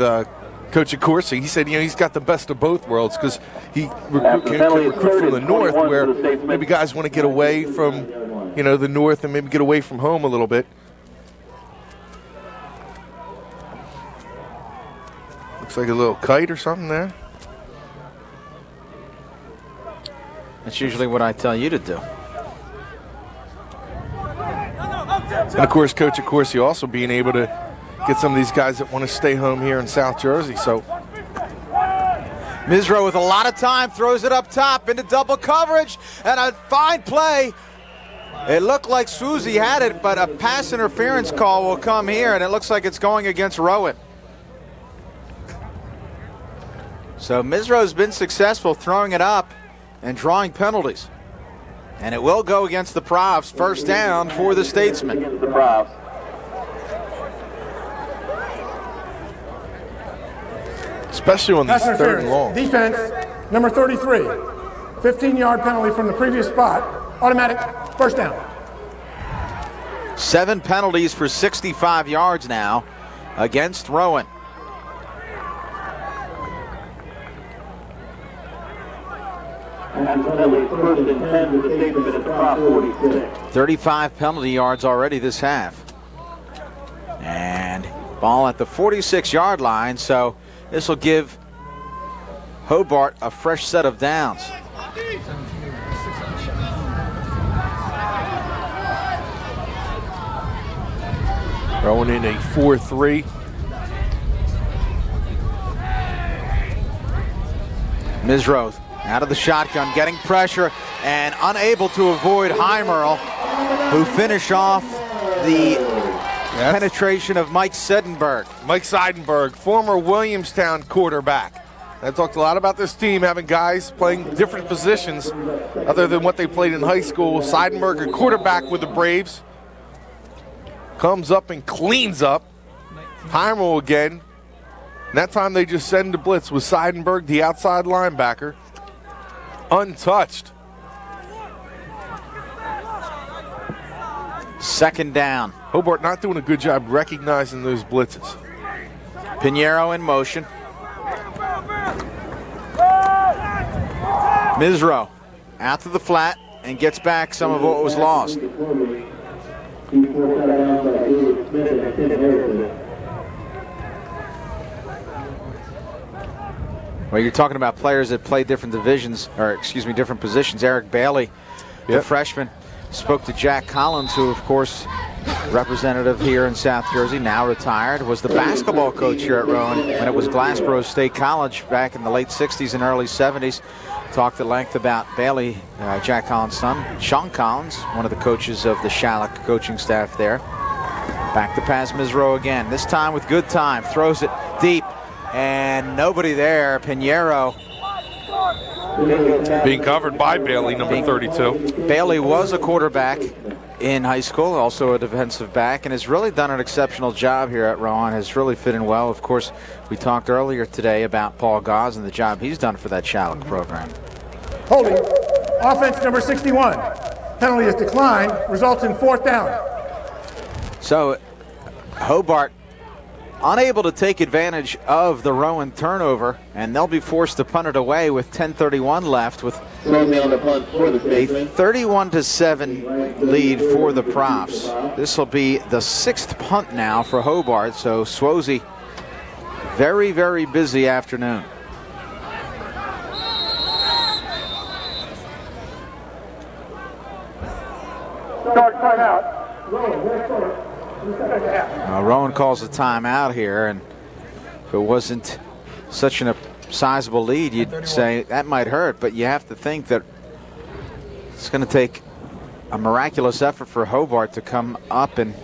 Coach Accorsi, he said, you know, he's got the best of both worlds because he can recruit from the north where maybe guys want to get away from, you know, the north and maybe get away from home a little bit. Looks like a little kite or something there. That's usually what I tell you to do. And of course, Coach Accorsi also being able to get some of these guys that want to stay home here in South Jersey. So Misro with a lot of time, throws it up top into double coverage, and a fine play. It looked like Susie had it, but a pass interference call will come here, and it looks like it's going against Rowan. So Misro's been successful throwing it up and drawing penalties. And it will go against the Profs. First down for the Statesmen. Against the Profs. Especially on Pass this third and long. interference. Defense, number 33. 15-yard penalty from the previous spot. Automatic first down. 7 penalties for 65 yards now against Rowan. And penalty first and 10 for the Statesmen at the Prof 46. 35 penalty yards already this half. And ball at the 46-yard line, so this will give Hobart a fresh set of downs. Rowan in a 4-3. Misro out of the shotgun, getting pressure and unable to avoid Heimerl, who finished off the penetration of Mike Seidenberg. Mike Seidenberg, former Williamstown quarterback. I talked a lot about this team having guys playing different positions other than what they played in high school. Seidenberg, a quarterback with the Braves, comes up and cleans up. Heimerl again. And that time they just send the blitz with Seidenberg, the outside linebacker, untouched. Second down. Hobart not doing a good job recognizing those blitzes. Pinheiro in motion. Misro out to the flat and gets back some of what was lost. Well, you're talking about players that play different divisions, or excuse me, different positions. Eric Bailey, the freshman, spoke to Jack Collins, who, of course, representative here in South Jersey, now retired, was the basketball coach here at Rowan when it was Glassboro State College back in the late 60s and early 70s. Talked at length about Bailey, Jack Collins' son. Sean Collins, one of the coaches of the Shallock coaching staff there. Back to pass Misro again, this time with good time. Throws it deep, and nobody there. Pinheiro. Being covered by Bailey, number 32. Bailey was a quarterback in high school, also a defensive back, and has really done an exceptional job here at Rowan, has really fit in well. Of course, we talked earlier today about Paul Gause and the job he's done for that Shallock program. Holding. Offense number 61. Penalty is declined. Results in fourth down. So Hobart unable to take advantage of the Rowan turnover, and they'll be forced to punt it away with 10:31 left, with a 31-7 lead for the Profs. This will be the 6th punt now for Hobart, so Swosey, very, very busy afternoon. Start timeout. Rowan calls a timeout here, and if it wasn't such a sizable lead, you'd say that might hurt, but you have to think that it's going to take a miraculous effort for Hobart to come up and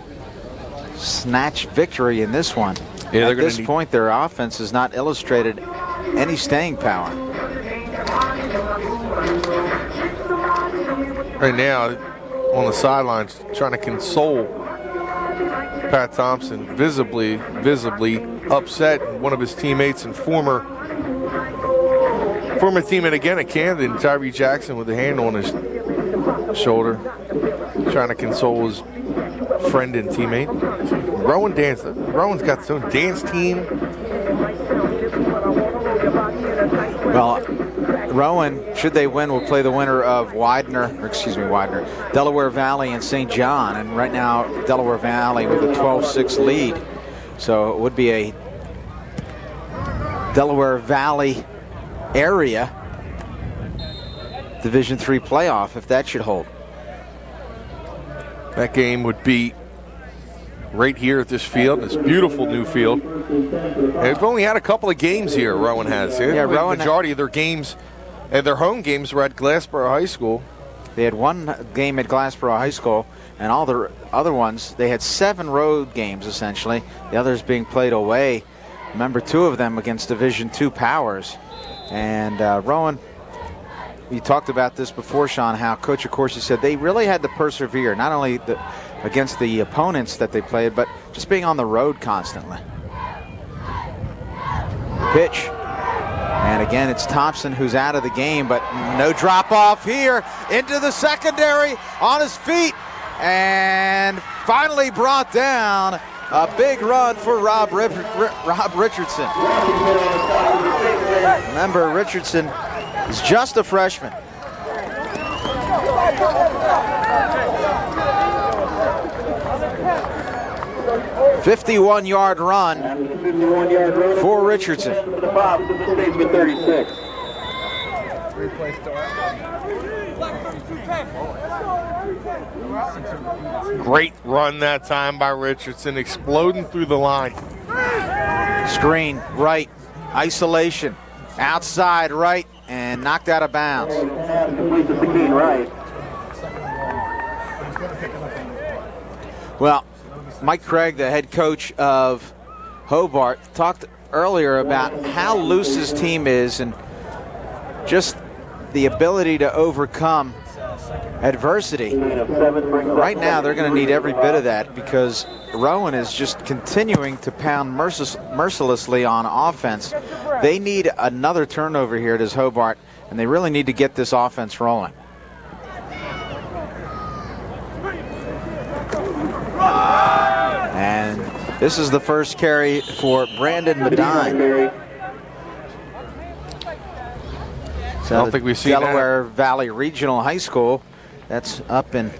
snatch victory in this one. Yeah, at this point, their offense has not illustrated any staying power. Right now, on the sidelines, trying to console Pat Thompson, visibly upset. One of his teammates and former teammate again at Camden, Tyree Jackson, with a hand on his shoulder, trying to console his friend and teammate. Rowan's got his own dance team. Well, Rowan, should they win, will play the winner of Delaware Valley and St. John. And right now, Delaware Valley with a 12-6 lead. So it would be a Delaware Valley area Division III playoff if that should hold. That game would be right here at this field, this beautiful new field. They've only had a couple of games here, Rowan has. Yeah, the Rowan. majority of their games, and their home games were at Glassboro High School. They had one game at Glassboro High School, and all the other ones, they had 7 road games essentially. The others being played away. Remember, 2 of them against Division II powers. And Rowan, you talked about this before, Shawn, how Coach Accorsi said they really had to persevere, not only against the opponents that they played, but just being on the road constantly. Pitch. And again, it's Thompson who's out of the game, but no drop off here into the secondary on his feet. And finally brought down. A big run for Rob Richardson. Remember, Richardson is just a freshman. "51-yard run for Richardson." Great run that time by Richardson, exploding through the line. Screen right, isolation, outside right, and knocked out of bounds. Well, Mike Craig, the head coach of Hobart, talked earlier about how loose his team is and just the ability to overcome adversity. Right now, they're going to need every bit of that because Rowan is just continuing to pound mercilessly on offense. They need another turnover here at Hobart, and they really need to get this offense rolling. And this is the first carry for Brandon Medine. I don't think we've seen Delaware Valley Regional High School. That's up in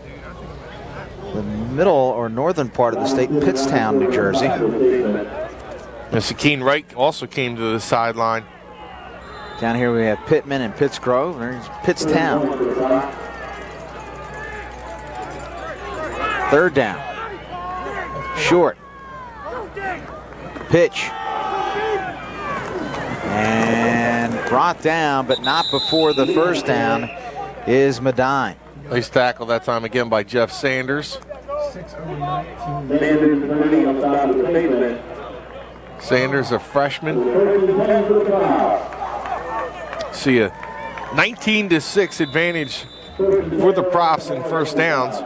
the middle or northern part of the state, Pittstown, New Jersey. And Sakeen Wright also came to the sideline. Down here we have Pittman and Pittsgrove. There's Pittstown. 3rd down. Short. Pitch. And brought down, but not before the first down, is Medine. Nice tackle that time again by Jeff Sanders. Sanders, a freshman. See a 19-6 advantage for the Profs in first downs.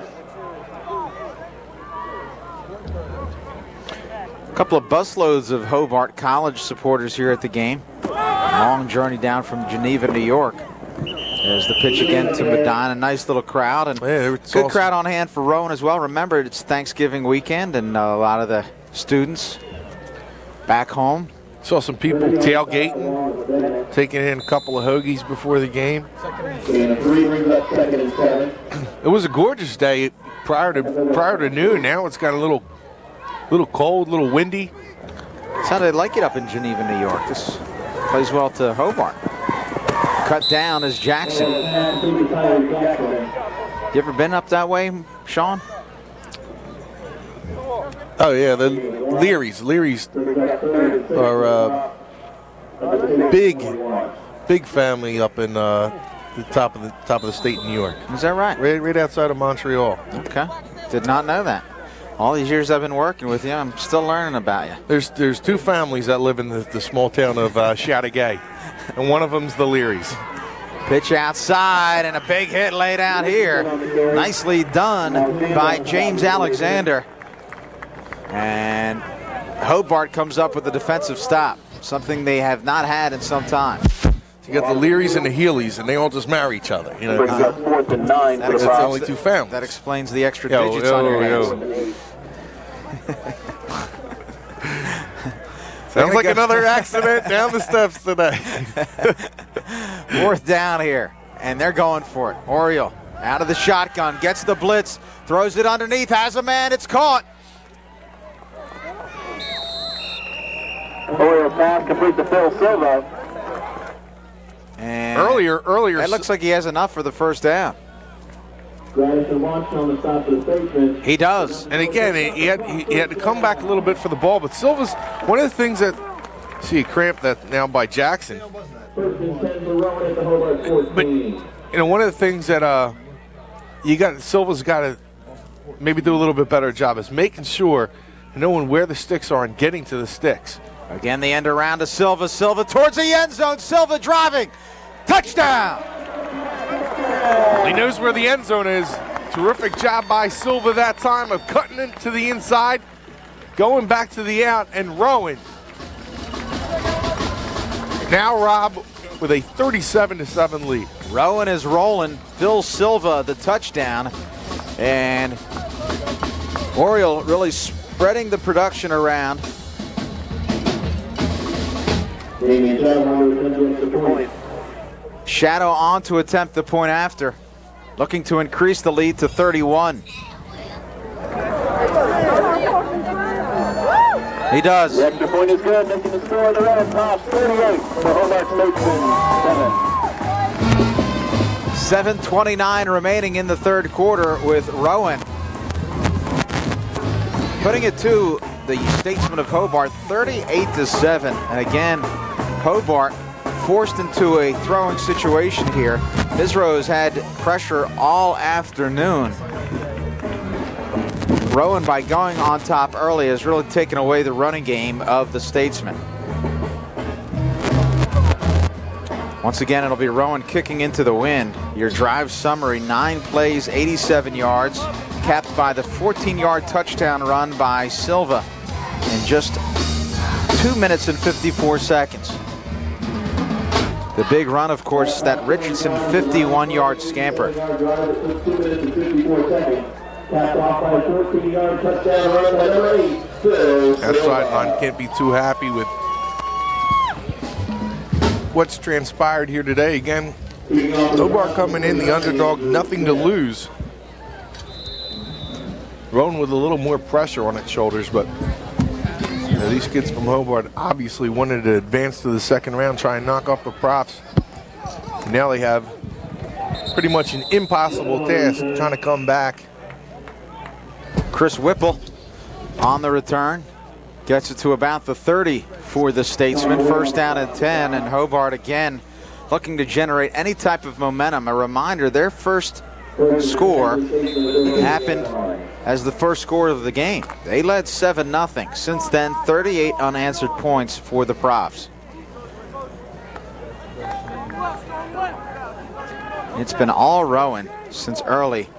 A couple of busloads of Hobart College supporters here at the game. Long journey down from Geneva, New York. There's the pitch again to Medine. A nice little crowd, and good crowd on hand for Rowan as well. Remember, it's Thanksgiving weekend, and a lot of the students back home. Saw some people tailgating, taking in a couple of hoagies before the game. It was a gorgeous day prior to noon. Now it's got a little cold, a little windy. That's how they like it up in Geneva, New York. This plays well to Hobart. Cut down is Jackson. You ever been up that way, Shawn? Oh yeah, the Learys. Learys are big family up in the top of the state in New York. Is that right? Right outside of Montreal. Okay, did not know that. All these years I've been working with you, I'm still learning about you. There's 2 families that live in the small town of Chateauguay, and one of them's the Learys. Pitch outside and a big hit laid out here. Nicely done by James Alexander. And Hobart comes up with a defensive stop, something they have not had in some time. You got the Learys and the Healys, and they all just marry each other. You know, That's the only 2 families. That explains the extra digits on your hands. Sounds like another accident down the steps today. 4th down here, and they're going for it. Oriole out of the shotgun, gets the blitz, throws it underneath, has a man, it's caught. Oriole pass complete to Phil Silva. And Earlier. That looks like he has enough for the first down. He does. And again, he had to come back a little bit for the ball, but Silva's one of the things that, see a cramp that now by Jackson. But, one of the things that Silva's got to maybe do a little bit better job is making sure knowing where the sticks are and getting to the sticks. Again, the end around to Silva. Silva towards the end zone. Silva driving. Touchdown. He knows where the end zone is. Terrific job by Silva that time of cutting it to the inside, going back to the out, and Rowan. Now Rob with a 37-7 lead. Rowan is rolling. Phil Silva the touchdown. And Oriole really spreading the production around. Shadow on to attempt the point after. Looking to increase the lead to 31. He does. The extra point is good. Making the score of the Red Sox 38 for Hobart Statesman 7. 7:29 remaining in the third quarter with Rowan putting it to the Statesmen of Hobart 38-7. And again, Hobart forced into a throwing situation here. Misro has had pressure all afternoon. Rowan, by going on top early, has really taken away the running game of the Statesmen. Once again, it'll be Rowan kicking into the wind. Your drive summary: 9 plays, 87 yards, capped by the 14-yard touchdown run by Silva in just 2 minutes and 54 seconds. The big run, of course, that Richardson 51-yard scamper. That sideline can't be too happy with what's transpired here today. Again, Hobart coming in, the underdog, nothing to lose. Rowan with a little more pressure on its shoulders, but these kids from Hobart obviously wanted to advance to the second round, try and knock off the Profs. Now they have pretty much an impossible task trying to come back. Chris Whipple on the return. Gets it to about the 30 for the Statesmen. First down and 10, and Hobart again looking to generate any type of momentum. A reminder, their first score happened as the first score of the game. They led 7-0. Since then, 38 unanswered points for the Profs. It's been all Rowan since early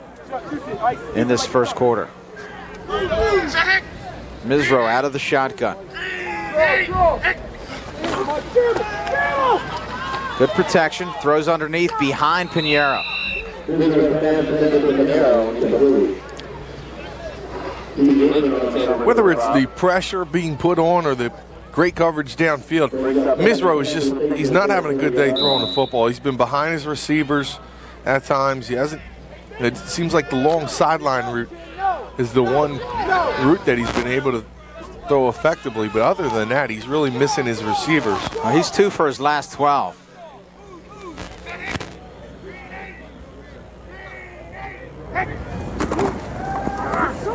in this first quarter. Misro out of the shotgun. Good protection. Throws underneath behind Pinheiro. Whether it's the pressure being put on or the great coverage downfield, Misro is he's not having a good day throwing the football. He's been behind his receivers at times. It seems like the long sideline route is the one route that he's been able to throw effectively, but other than that, he's really missing his receivers. Well, he's 2 for his last 12.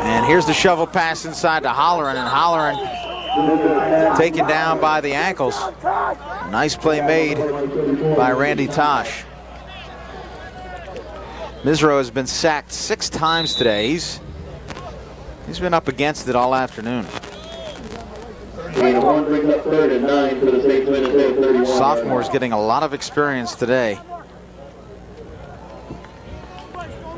And here's the shovel pass inside to Holleran, and Holleran taken down by the ankles. Nice play made by Randy Tosh. Misro has been sacked 6 times today. He's been up against it all afternoon. Sophomore's getting a lot of experience today.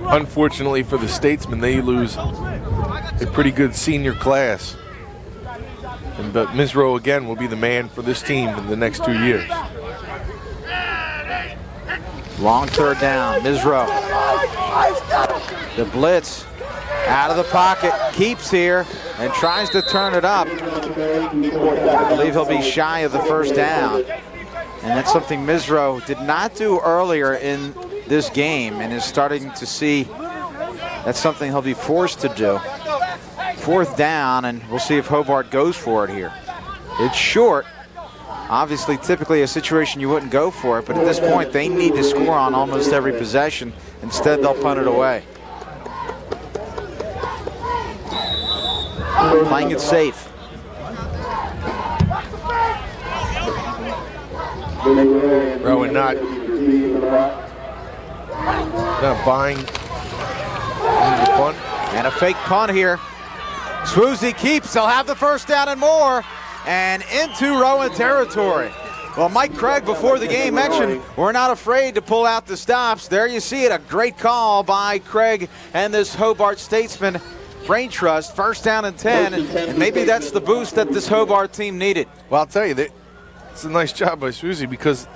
Unfortunately for the Statesmen, they lose a pretty good senior class. But Misro again will be the man for this team in the next 2 years. Long third down, Misro. The blitz out of the pocket, keeps here and tries to turn it up. I believe he'll be shy of the first down. And that's something Misro did not do earlier in this game, and is starting to see that's something he'll be forced to do. 4th down, and we'll see if Hobart goes for it here. It's short. Obviously, typically a situation you wouldn't go for it, but at this point they need to score on almost every possession. Instead, they'll punt it away. Playing it safe. Rowan not buying the punt. And a fake punt here. Swoozy keeps, they'll have the first down and more. And into Rowan territory. Well, Mike Craig before the game mentioned we're not afraid to pull out the stops. There you see it, a great call by Craig and this Hobart Statesman Brain Trust. First down and 10, and maybe that's the boost that this Hobart team needed. Well, I'll tell you, it's a nice job by Swoozy because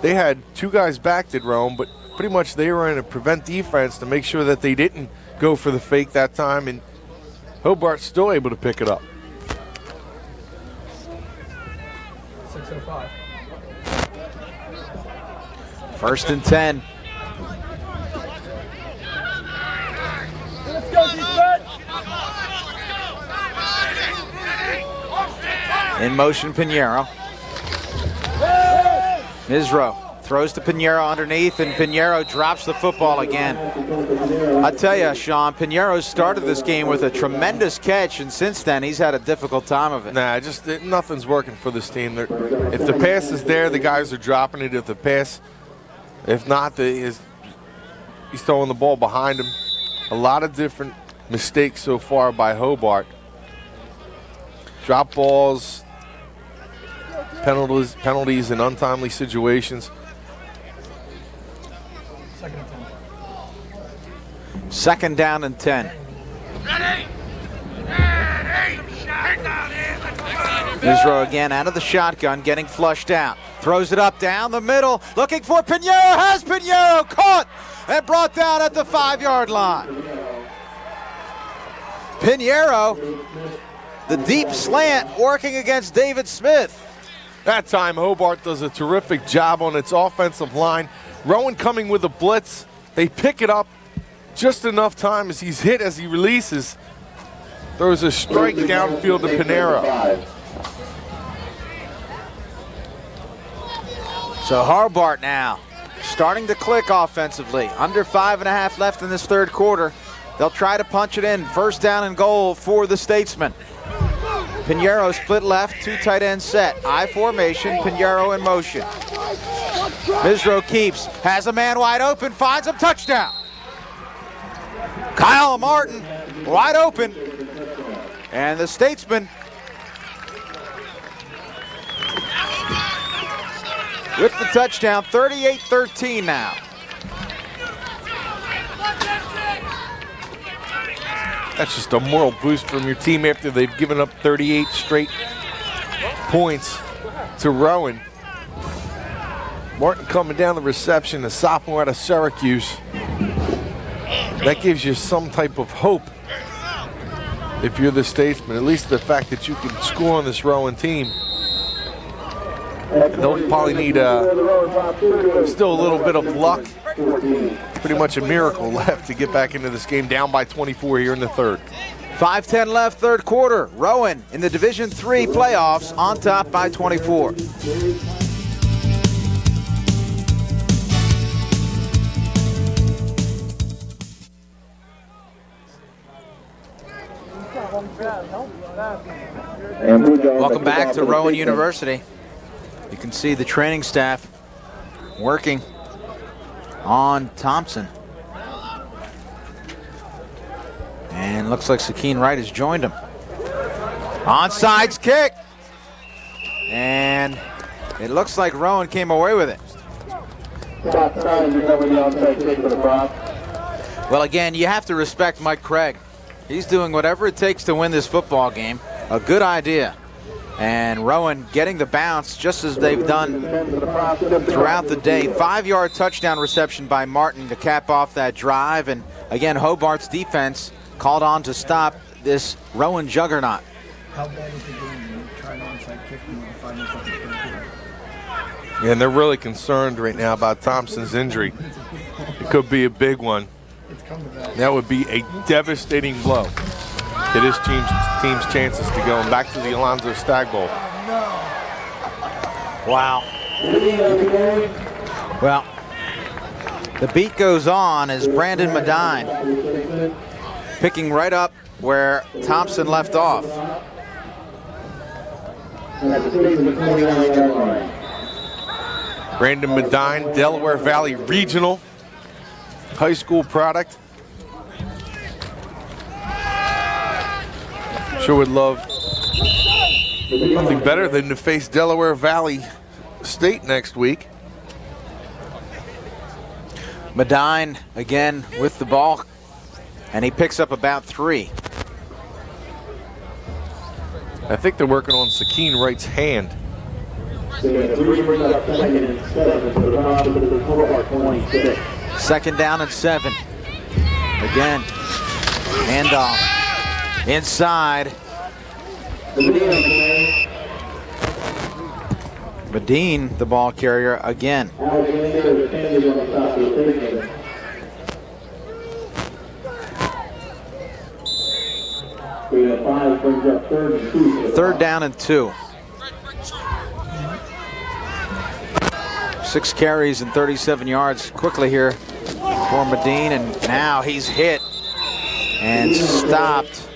they had two guys backed at Rome, but pretty much they were in a prevent defense to make sure that they didn't go for the fake that time, and Hobart's still able to pick it up. 6:05. First and 10. Let's go, defense! In motion, Pinheiro. Misro throws to Pinheiro underneath, and Pinheiro drops the football again. I tell you, Shawn, Pinheiro started this game with a tremendous catch, and since then he's had a difficult time of it. Nah, nothing's working for this team. If the pass is there, the guys are dropping it. If not, he's throwing the ball behind him. A lot of different mistakes so far by Hobart. Drop balls, penalties in untimely situations. Second down and 10. Misro again out of the shotgun, getting flushed out. Throws it up down the middle, looking for Pinheiro. Has Pinheiro caught and brought down at the 5-yard line. Pinheiro, the deep slant, working against David Smith. That time, Hobart does a terrific job on its offensive line. Rowan coming with a blitz. They pick it up just enough time as he's hit as he releases. Throws a strike downfield to Pinheiro. So Hobart now starting to click offensively. Under 5.5 left in this third quarter. They'll try to punch it in. First down and goal for the Statesmen. Pinheiro split left, two tight ends set. I formation, Pinheiro in motion. Misro keeps, has a man wide open, finds him, touchdown. Kyle Martin wide open. And the Statesmen with the touchdown, 38-13 now. That's just a moral boost from your team after they've given up 38 straight points to Rowan. Martin coming down the reception, a sophomore out of Syracuse. That gives you some type of hope if you're the Statesman, at least the fact that you can score on this Rowan team. And they'll probably need still a little bit of luck. Pretty much a miracle left to get back into this game, down by 24 here in the third. 5:10 left, third quarter. Rowan in the Division III playoffs on top by 24. Welcome back to Rowan University. You can see the training staff working on Thompson. And looks like Sakeen Wright has joined him. Onside kick. And it looks like Rowan came away with it. Well, again, you have to respect Mike Craig. He's doing whatever it takes to win this football game. A good idea. And Rowan getting the bounce just as they've done throughout the day. 5-yard touchdown reception by Martin to cap off that drive. And again, Hobart's defense called on to stop this Rowan juggernaut. How bad is the game when you try an onside kick and you 5 minutes left in the third quarter? Yeah, and they're really concerned right now about Thompson's injury. It could be a big one. That would be a devastating blow to this team's chances to go back to the Alonzo Stagg Bowl. Wow. Well, the beat goes on as Brandon Medine picking right up where Thompson left off. At the state of the 29-yard line. Brandon Medine, Delaware Valley Regional high school product. Sure would love nothing better than to face Delaware Valley State next week. Medine again with the ball, and he picks up about 3. I think they're working on Sakeen Wright's hand. Second down and 7. Again, handoff inside. Medine, the ball carrier again. Third down and 2. 6 carries and 37 yards quickly here for Medine, and now he's hit and stopped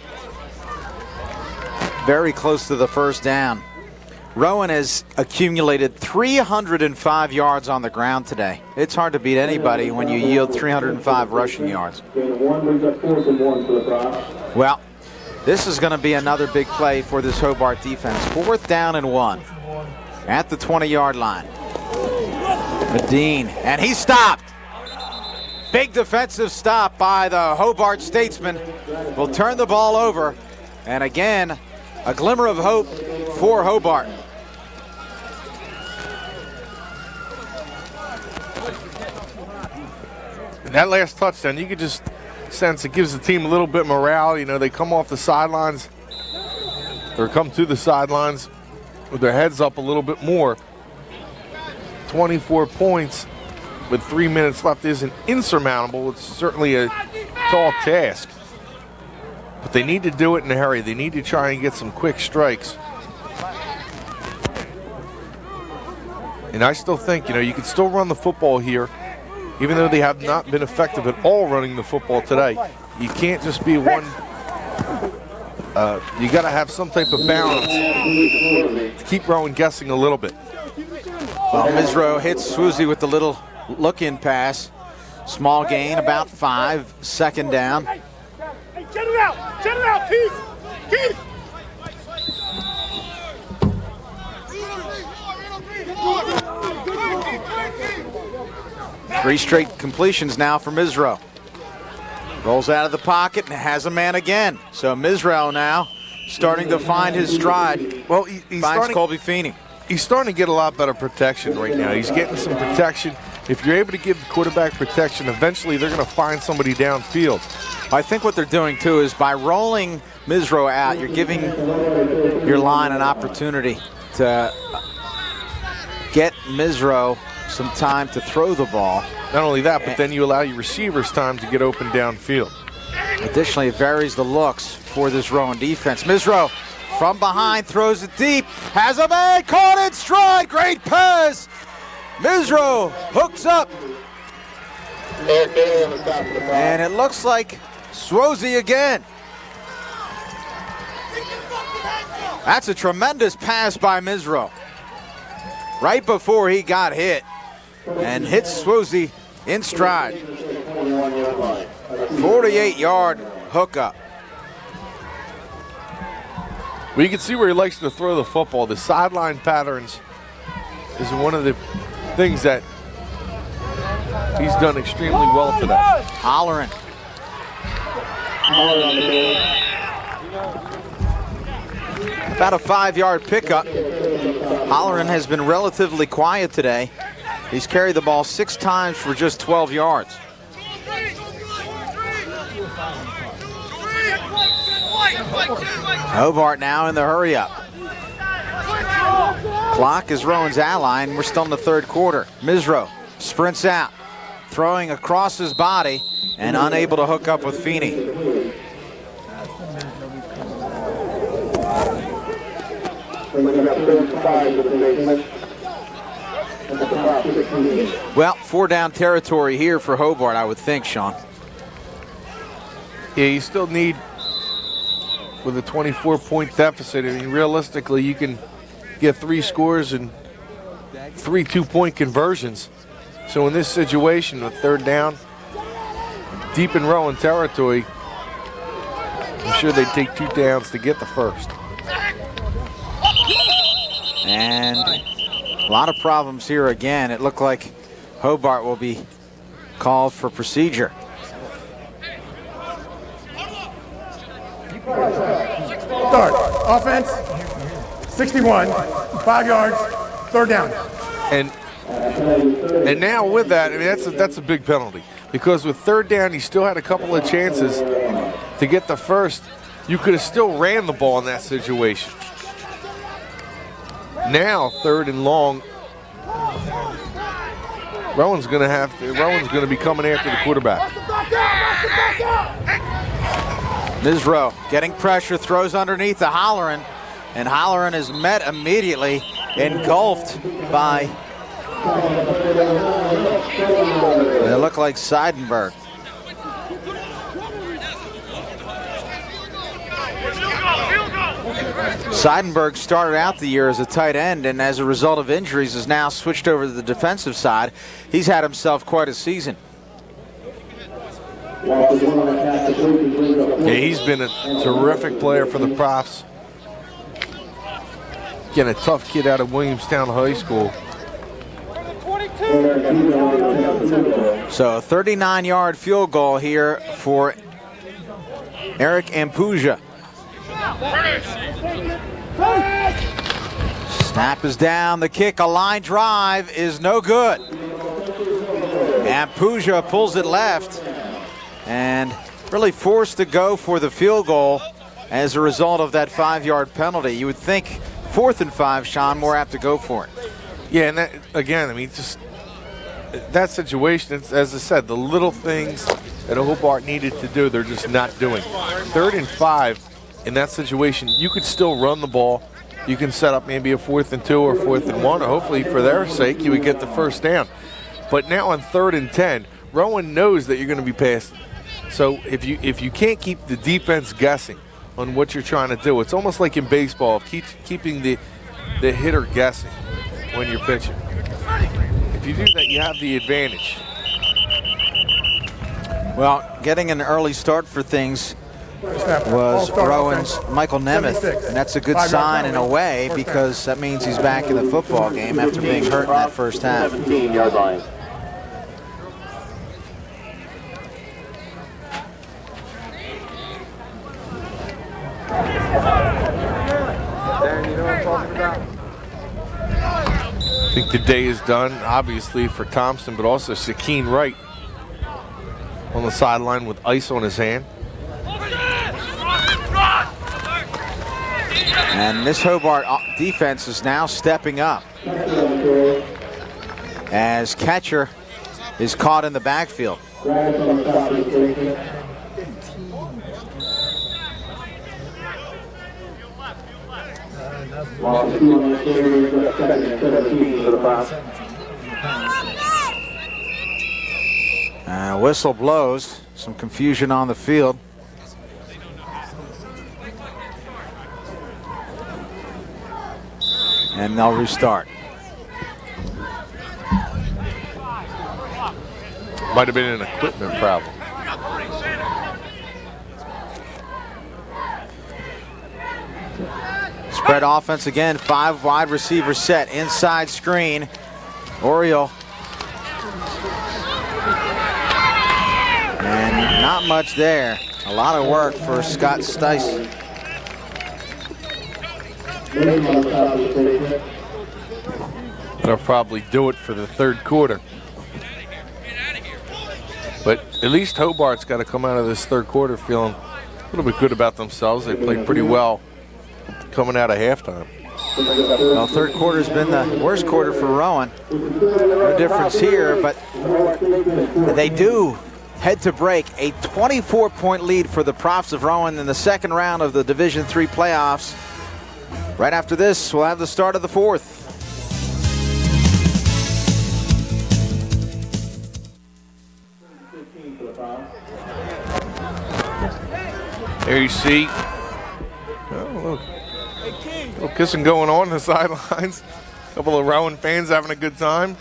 very close to the first down. Rowan has accumulated 305 yards on the ground today. It's hard to beat anybody when you yield 305 rushing yards. Well, this is going to be another big play for this Hobart defense. 4th down and 1 at the 20-yard line. Medine, and he stopped. Big defensive stop by the Hobart Statesman. Will turn the ball over, and again, a glimmer of hope for Hobart. That last touchdown, you could just sense it gives the team a little bit of morale. You know, they come off the sidelines, or come to the sidelines with their heads up a little bit more. 24 points with 3 minutes left isn't insurmountable. It's certainly a tall task. But they need to do it in a hurry. They need to try and get some quick strikes. And I still think, you know, you can still run the football here, even though they have not been effective at all running the football today. You can't just be one. You got to have some type of balance to keep Rowan guessing a little bit. Well, Misro hits Swoozy with the little look-in pass. Small gain, about 5. Second down. Hey, get it out! Get it out, Keith! Keith! 3 straight completions now for Misro. Rolls out of the pocket and has a man again. So Misro now starting to find his stride. Well, he's finds Colby Feeney. He's starting to get a lot better protection right now. He's getting some protection. If you're able to give the quarterback protection, eventually they're going to find somebody downfield. I think what they're doing, too, is by rolling Misro out, you're giving your line an opportunity to get Misro some time to throw the ball. Not only that, but then you allow your receivers time to get open downfield. Additionally, it varies the looks for this Rowan defense. Misro from behind throws it deep. Has a man caught in stride. Great pass. Misro hooks up. And it looks like Swoozy again. That's a tremendous pass by Misro. Right before he got hit. And hits Swoozy in stride. 48-yard hookup. Well, you can see where he likes to throw the football. The sideline patterns is one of the things that he's done extremely well today. Holleran. About a 5-yard pickup. Holleran has been relatively quiet today. He's carried the ball 6 times for just 12 yards. Hobart now in the hurry up. Clock is Rowan's ally, and we're still in the 3rd quarter. Misro sprints out, throwing across his body and unable to hook up with Feeney. Well, 4 down territory here for Hobart, I would think, Sean. Yeah, you still need, with a 24-point deficit, I mean, realistically, you can get 3 scores and 3 2-point conversions. So in this situation, with 3rd down, deep in Rowan territory, I'm sure they'd take 2 downs to get the first. And a lot of problems here again. It looked like Hobart will be called for procedure. Start. Offense, 61, 5 yards, 3rd down. And now with that, I mean, that's a big penalty, because with 3rd down, he still had a couple of chances to get the first. You could have still ran the ball in that situation. Now 3rd and long, Rowan's going to be coming after the quarterback. Misro getting pressure, throws underneath the Holleran, and Holleran is met immediately, engulfed by, it looked like Seidenberg. Seidenberg started out the year as a tight end, and as a result of injuries has now switched over to the defensive side. He's had himself quite a season. Yeah, he's been a terrific player for the Profs. Getting a tough kid out of Williamstown High School. So a 39-yard field goal here for Eric Ampuja. Snap is down, the kick, a line drive is no good. Ampuja pulls it left and really forced to go for the field goal as a result of that 5-yard penalty. You would think 4th and 5, Shawn, more apt to go for it. Yeah, and that, again, I mean, just that situation, it's, as I said, the little things that Hobart needed to do, they're just not doing. 3rd and 5, in that situation, you could still run the ball. You can set up maybe a 4th and 2 or 4th and 1, or hopefully for their sake, you would get the first down. But now on 3rd and 10, Rowan knows that you're going to be passing. So if you can't keep the defense guessing on what you're trying to do, it's almost like in baseball, keeping the hitter guessing when you're pitching. If you do that, you have the advantage. Well, getting an early start for things was Rowan's Michael Nemeth, and that's a good sign in a way, because that means he's back in the football game after being hurt in that first half. 17-yard line. I think the day is done, obviously, for Thompson, but also Sakeen Wright on the sideline with ice on his hand. And this Hobart defense is now stepping up as catcher is caught in the backfield. Whistle blows, some confusion on the field. And they'll restart. Might have been an equipment problem. Spread offense again, 5 wide receivers set, inside screen. Oriole. And not much there. A lot of work for Scott Stice. That'll probably do it for the 3rd quarter. But at least Hobart's got to come out of this 3rd quarter feeling a little bit good about themselves. They played pretty well coming out of halftime. Well, 3rd quarter's been the worst quarter for Rowan. No difference here, but they do head to break a 24-point lead for the Profs of Rowan in the 2nd round of the Division III playoffs. Right after this, we'll have the start of the 4th. There you see, oh, a little kissing going on the sidelines. A couple of Rowan fans having a good time.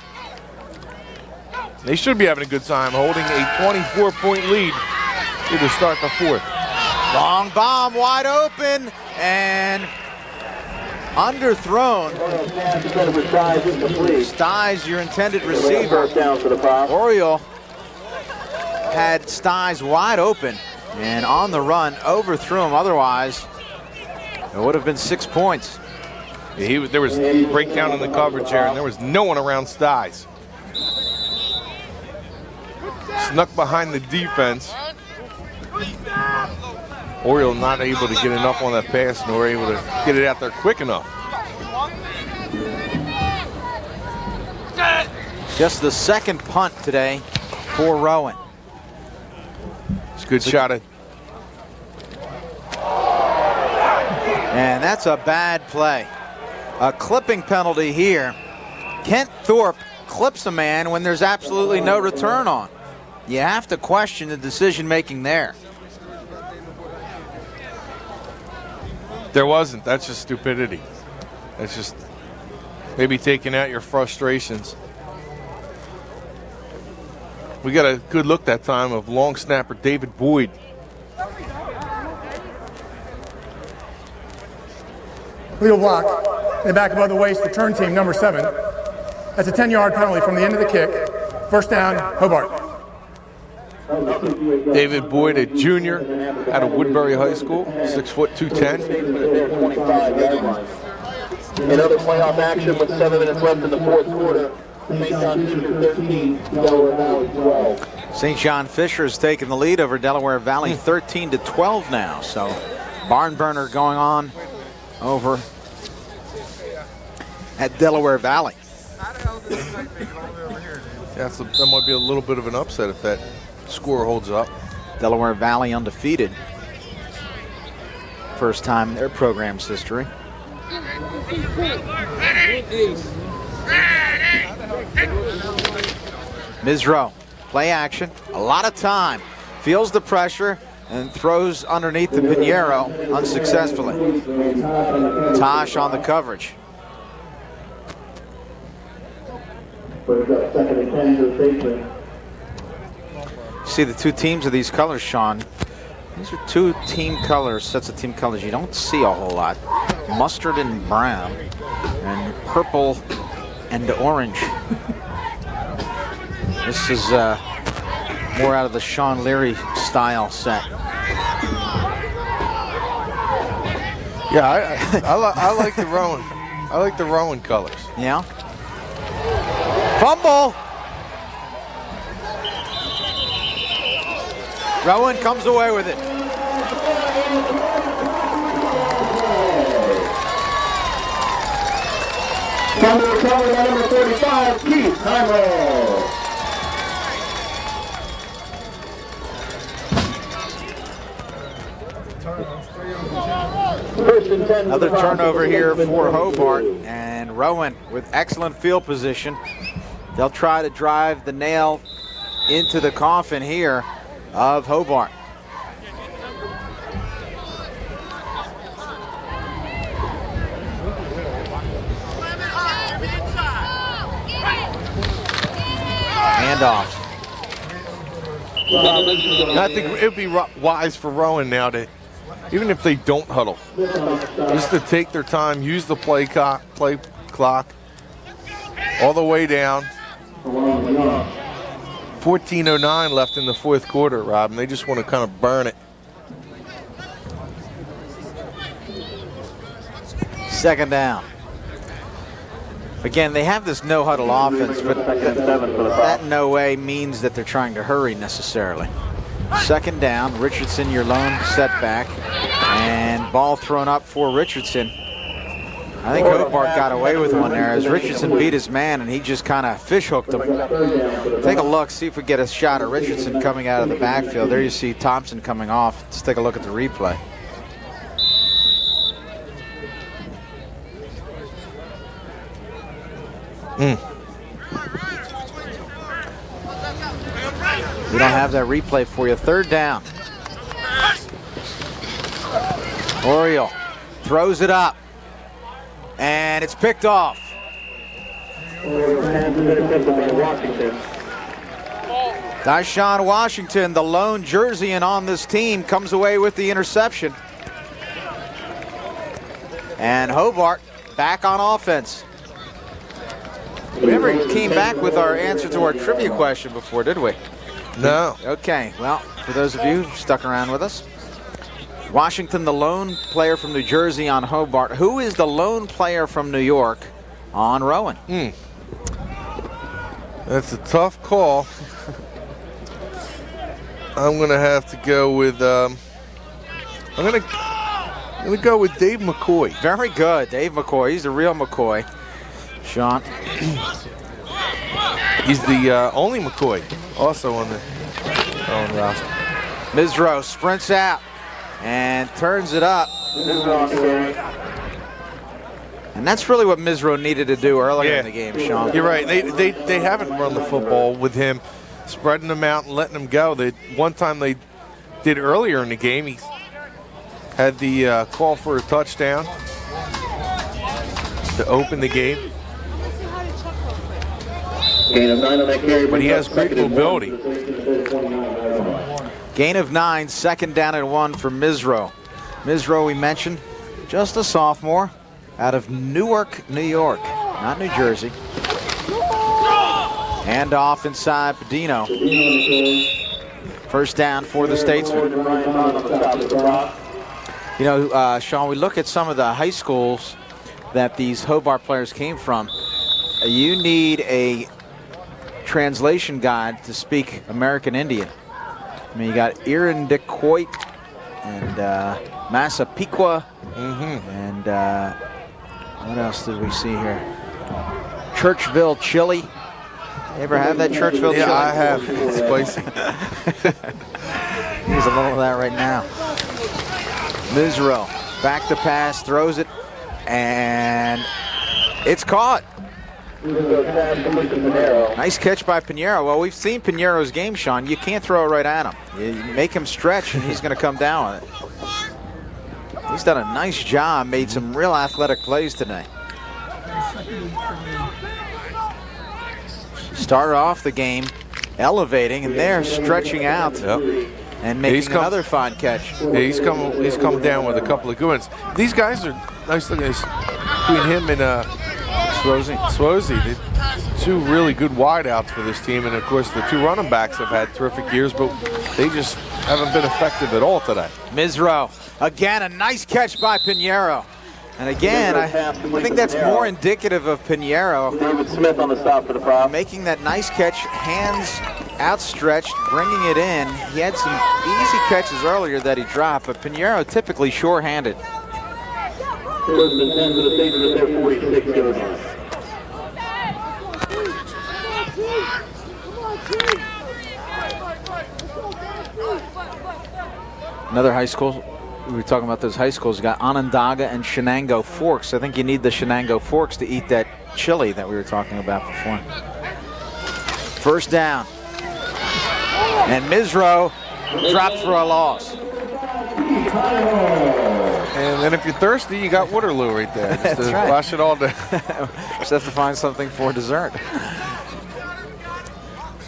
They should be having a good time, holding a 24-point lead to start the fourth. Long bomb, wide open, and underthrown. Stiles, your intended receiver. Oriole had Stiles wide open and on the run, overthrew him. Otherwise, it would have been 6 points. Yeah, there was a breakdown in the coverage here, and there was no one around Stiles. Snuck behind the defense. Oriole not able to get enough on that pass, nor able to get it out there quick enough. Just the second punt today for Rowan. It's a good shot at. And that's a bad play. A clipping penalty here. Kent Thorpe clips a man when there's absolutely no return on. You have to question the decision making there. There wasn't. That's just stupidity. That's just maybe taking out your frustrations. We got a good look that time of long snapper David Boyd. Legal block in the back above the waist, return team number 7. That's a 10-yard penalty from the end of the kick. First down, Hobart. David Boyd, a junior out of Woodbury High School, 6 foot 210. Another playoff action with 7 minutes left in the fourth quarter. St. John Fisher 13, Delaware Valley 12. St. John Fisher has taken the lead over Delaware Valley 13-12 now. So barn burner going on over at Delaware Valley. Yeah, so that might be a little bit of an upset if that score holds up. Delaware Valley undefeated. First time in their program's history. Misro, play action, a lot of time. Feels the pressure and throws underneath the Pinheiro unsuccessfully. Tosh on the coverage. See the two teams of these colors, Sean. These are two team colors, sets of team colors you don't see a whole lot. Mustard and brown, and purple and orange. This is more out of the Shawn Leary style set. Yeah, I like the Rowan. I like the Rowan colors. Yeah. Fumble. Rowan comes away with it. Fumble recovered by number 35, Keith Hyrule. Another turnover here for Hobart, and Rowan with excellent field position. They'll try to drive the nail into the coffin here of Hobart. Handoff. I think it would be wise for Rowan now to, even if they don't huddle, just to take their time, use the play clock all the way down. 14:09 left in the fourth quarter, Rob, and they just want to kind of burn it. Second down. Again, they have this no-huddle offense, but that in no way means that they're trying to hurry necessarily. Second down, Richardson, your lone setback, and ball thrown up for Richardson. I think Hobart got away with one there as Richardson beat his man and he just kind of fish hooked him. Take a look, see if we get a shot of Richardson coming out of the backfield. There you see Thompson coming off. Let's take a look at the replay. We don't have that replay for you. Third down. Oriole throws it up, and it's picked off. Deshaun Washington, the lone Jerseyan on this team, comes away with the interception. And Hobart back on offense. We never came back with our answer to our trivia question before, did we? No. Okay, well, for those of you who stuck around with us, Washington, the lone player from New Jersey on Hobart. Who is the lone player from New York on Rowan? That's a tough call. I'm gonna have to go with. I'm gonna go with Dave McCoy. Very good, Dave McCoy. He's the real McCoy. Shawn. He's the only McCoy also on the roster. Misro sprints out and turns it up. And that's really what Misro needed to do earlier in the game, Shawn. You're right. They haven't run the football with him, spreading them out and letting them go. One time they did earlier in the game, he had the call for a touchdown to open the game. But he has great mobility. Gain of 9, 2nd down and 1 for Misro. Misro, we mentioned, just a sophomore out of Newark, New York, not New Jersey. Hand off inside Padino. First down for the Statesman. You know, Shawn, we look at some of the high schools that these Hobart players came from. You need a translation guide to speak American Indian. I mean, you got Irindequoit and Massapequa, and what else did we see here? Churchville chili. You ever have that Churchville chili? Yeah, I have. It's spicy. Here's a little of that right now. Misro back to pass, throws it, and it's caught. Nice catch by Pinheiro. Well, we've seen Pinheiro's game, Shawn. You can't throw it right at him. You make him stretch, and he's going to come down with it. He's done a nice job, made some real athletic plays today. Started off the game elevating, and they're stretching out and making another fine catch. Yeah, he's come down with a couple of good ones. These guys are nice looking. Between him and Swozey, two really good wideouts for this team, and of course the two running backs have had terrific years, but they just haven't been effective at all today. Misro, again, a nice catch by Pinheiro. And again, I think that's more indicative of Pinheiro. David Smith on the stop for the prop. Making that nice catch, hands outstretched, bringing it in. He had some easy catches earlier that he dropped, but Pinheiro typically sure-handed. First and 10 for the Statesman at their 46 yards. Another high school. We were talking about those high schools. You got Onondaga and Shenango Forks. I think you need the Shenango Forks to eat that chili that we were talking about before. First down. And Misro dropped for a loss. And then if you're thirsty, you got Waterloo right there. Just to wash it all down. Just have to find something for dessert.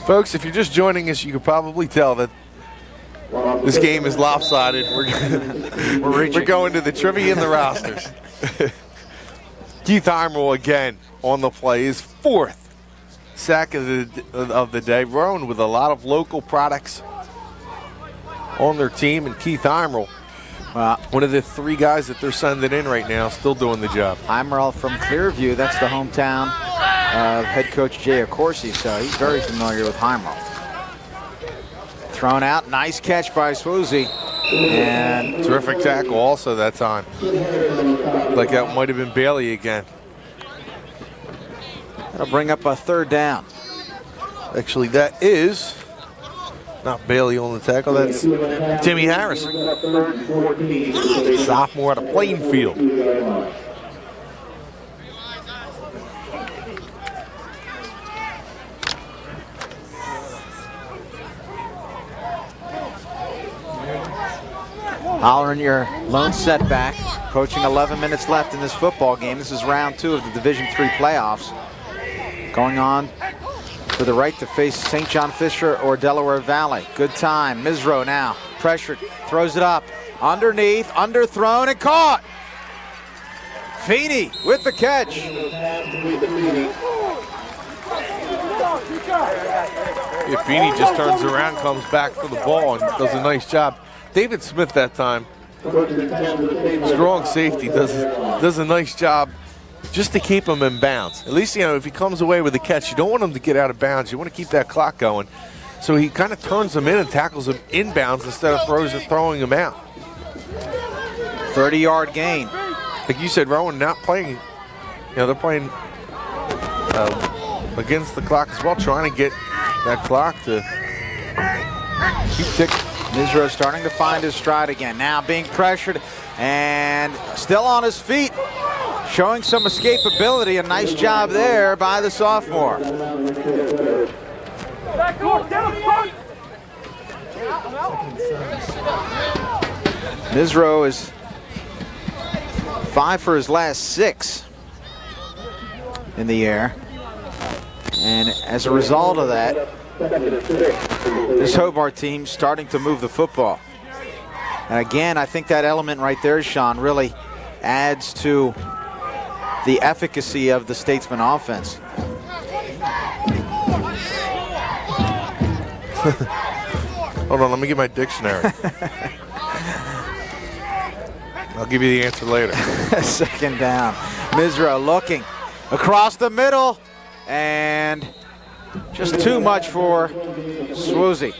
Folks, if you're just joining us, you could probably tell that this game is lopsided. We're going to the trivia and the rosters. Keith Heimerl again on the play, his 4th sack of the day. Rowan with a lot of local products on their team, and Keith Heimerl, one of the 3 guys that they're sending in right now, still doing the job. Heimerl from Clearview, that's the hometown of head coach Jay Accorsi, so he's very familiar with Heimerl. Thrown out, nice catch by Swozey. And terrific tackle also that time. Like that might have been Bailey again. That'll bring up a 3rd down. Actually, that is not Bailey on the tackle, that's Timmy Harris. Sophomore out of Plainfield. Hollering your lone setback. Approaching 11 minutes left in this football game. This is round 2 of the Division III playoffs. Going on for the right to face St. John Fisher or Delaware Valley. Good time. Misro now pressured, throws it up. Underneath, underthrown, and caught. Feeney with the catch. If Feeney just turns around, comes back for the ball, and does a nice job. David Smith that time, strong safety, does a nice job just to keep him in bounds. At least, if he comes away with a catch, you don't want him to get out of bounds. You want to keep that clock going. So he kind of turns him in and tackles him inbounds instead of throwing him out. 30-yard gain. Like you said, Rowan not playing, they're playing against the clock as well, trying to get that clock to keep ticking. Misro starting to find his stride again. Now being pressured and still on his feet. Showing some escapability. A nice job there by the sophomore. Misro is 5 for his last 6 in the air. And as a result of that, this Hobart team starting to move the football. And again, I think that element right there, Shawn, really adds to the efficacy of the Statesman offense. Hold on, let me get my dictionary. I'll give you the answer later. Second down. Misro looking across the middle, and just too much for Swoozie.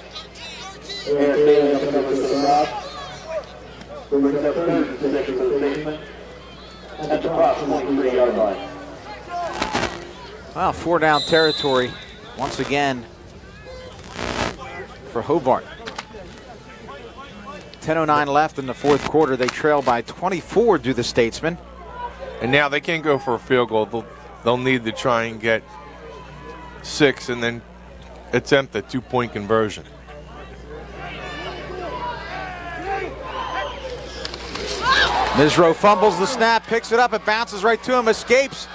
Well, 4-down territory once again for Hobart. 10:09 left in the fourth quarter. They trail by 24 to the Statesmen. And now they can't go for a field goal. They'll need to try and get 6 and then attempt a 2-point conversion. Misro fumbles the snap, picks it up, it bounces right to him, escapes.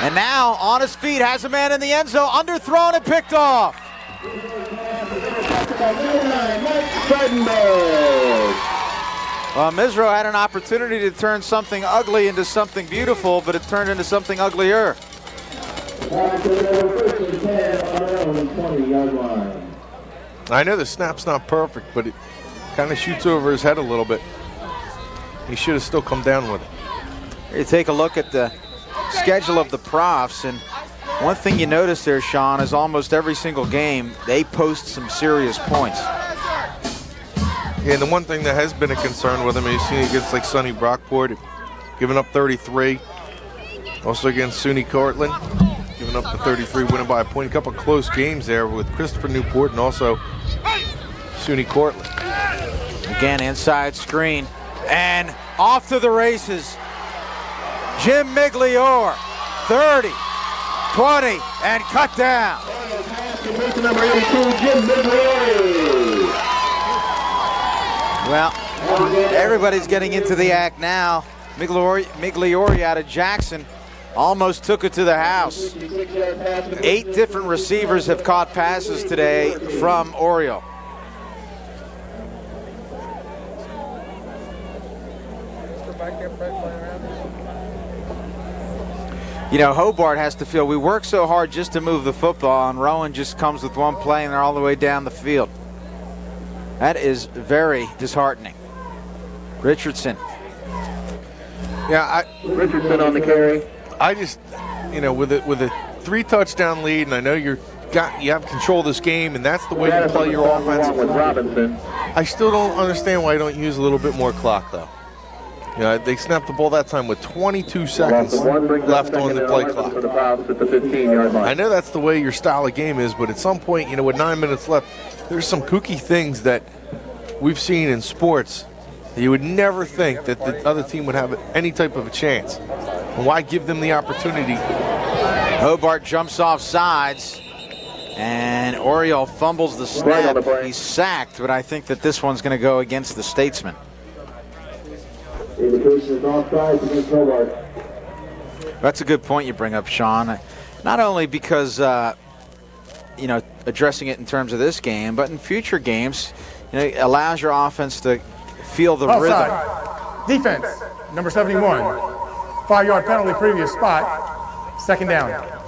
And now on his feet, has a man in the end zone, underthrown and picked off. Well, Misro had an opportunity to turn something ugly into something beautiful, but it turned into something uglier. I know the snap's not perfect, but it kind of shoots over his head a little bit. He should have still come down with it. You take a look at the schedule of the profs, and one thing you notice there, Shawn, is almost every single game they post some serious points. Yeah, and the one thing that has been a concern with him is seen against like Sonny Brockport, giving up 33. Also against SUNY Cortland, giving up the 33, winning by a point. A couple close games there with Christopher Newport and also SUNY Cortland. Again, inside screen. And off to the races. Jim Migliore, 30, 20, and cut down. Well, everybody's getting into the act now. Migliore out of Jackson almost took it to the house. 8 different receivers have caught passes today from Oriole. You know, Hobart has to feel we work so hard just to move the football, and Rowan just comes with one play and they're all the way down the field. That is very disheartening. Richardson. Yeah, Richardson on the carry. I just, with a 3-touchdown lead, and I know you have control of this game, and that's the way you play your offense. With Robinson. I still don't understand why you don't use a little bit more clock, though. They snapped the ball that time with 22 seconds left on the play clock. I know that's the way your style of game is, but at some point, with 9 minutes left, there's some kooky things that we've seen in sports that you would never think that the other team would have any type of a chance. And why give them the opportunity? Hobart jumps off sides, and Oriole fumbles the snap. He's sacked, but I think that this one's going to go against the Statesman. Indication is offside against Hobart. That's a good point you bring up, Shawn. Not only because, addressing it in terms of this game, but in future games, it allows your offense to feel the rhythm. Offside. Defense, number 71. 5-yard penalty, previous spot. Second down.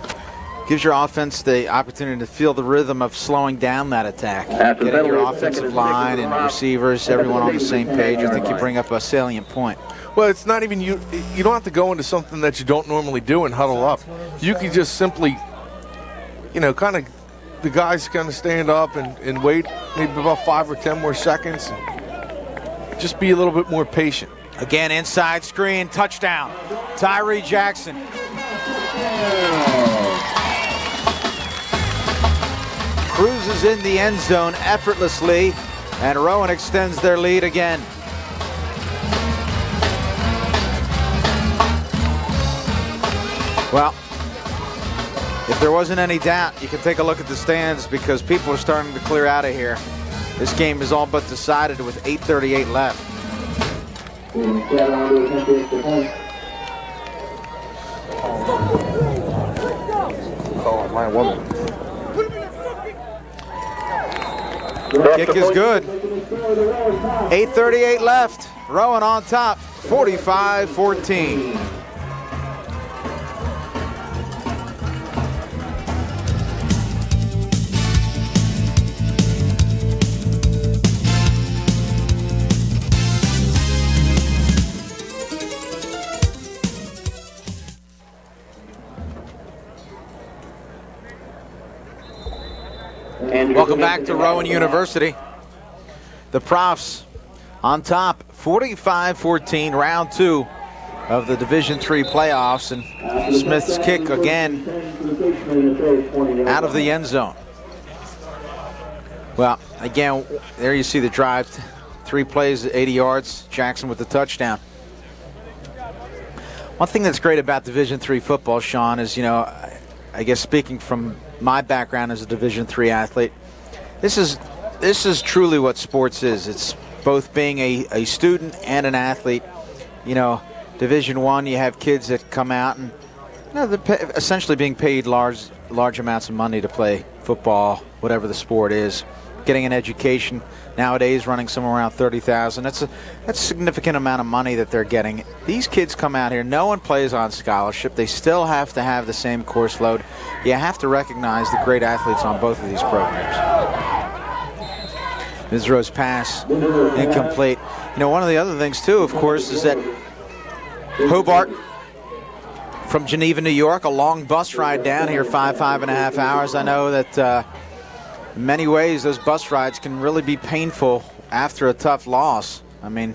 Gives your offense the opportunity to feel the rhythm of slowing down that attack. After Getting your penalty, offensive second line and and receivers, everyone on the same page. I think you bring up a salient point. Well, it's not even you don't have to go into something that you don't normally do and huddle up. You can just simply, kind of, the guys kind of stand up and wait maybe about 5 or 10 more seconds. And just be a little bit more patient. Again, inside screen, touchdown. Tyree Jackson. Cruises in the end zone effortlessly, and Rowan extends their lead again. Well, if there wasn't any doubt, you can take a look at the stands because people are starting to clear out of here. This game is all but decided with 8:38 left. Oh, my woman. Kick is good. 8:38 left. Rowan on top, 45-14. Welcome back to Rowan University. The Profs on top, 45-14, round 2 of the Division III playoffs, and Smith's kick again out of the end zone. Well, again, there you see the drive. 3 plays, 80 yards. Jackson with the touchdown. One thing that's great about Division III football, Shawn, is, I guess speaking from my background as a Division III athlete, this is truly what sports is. It's both being a student and an athlete. Division I, you have kids that come out and they're essentially being paid large amounts of money to play football, whatever the sport is. Getting an education nowadays running somewhere around $30,000. That's a significant amount of money that they're getting. These kids come out here, no one plays on scholarship. They still have to have the same course load. You have to recognize the great athletes on both of these programs. Misro's pass incomplete. One of the other things too, of course, is that Hobart from Geneva, New York, a long bus ride down here, 5.5 hours. I know that in many ways those bus rides can really be painful after a tough loss. I mean,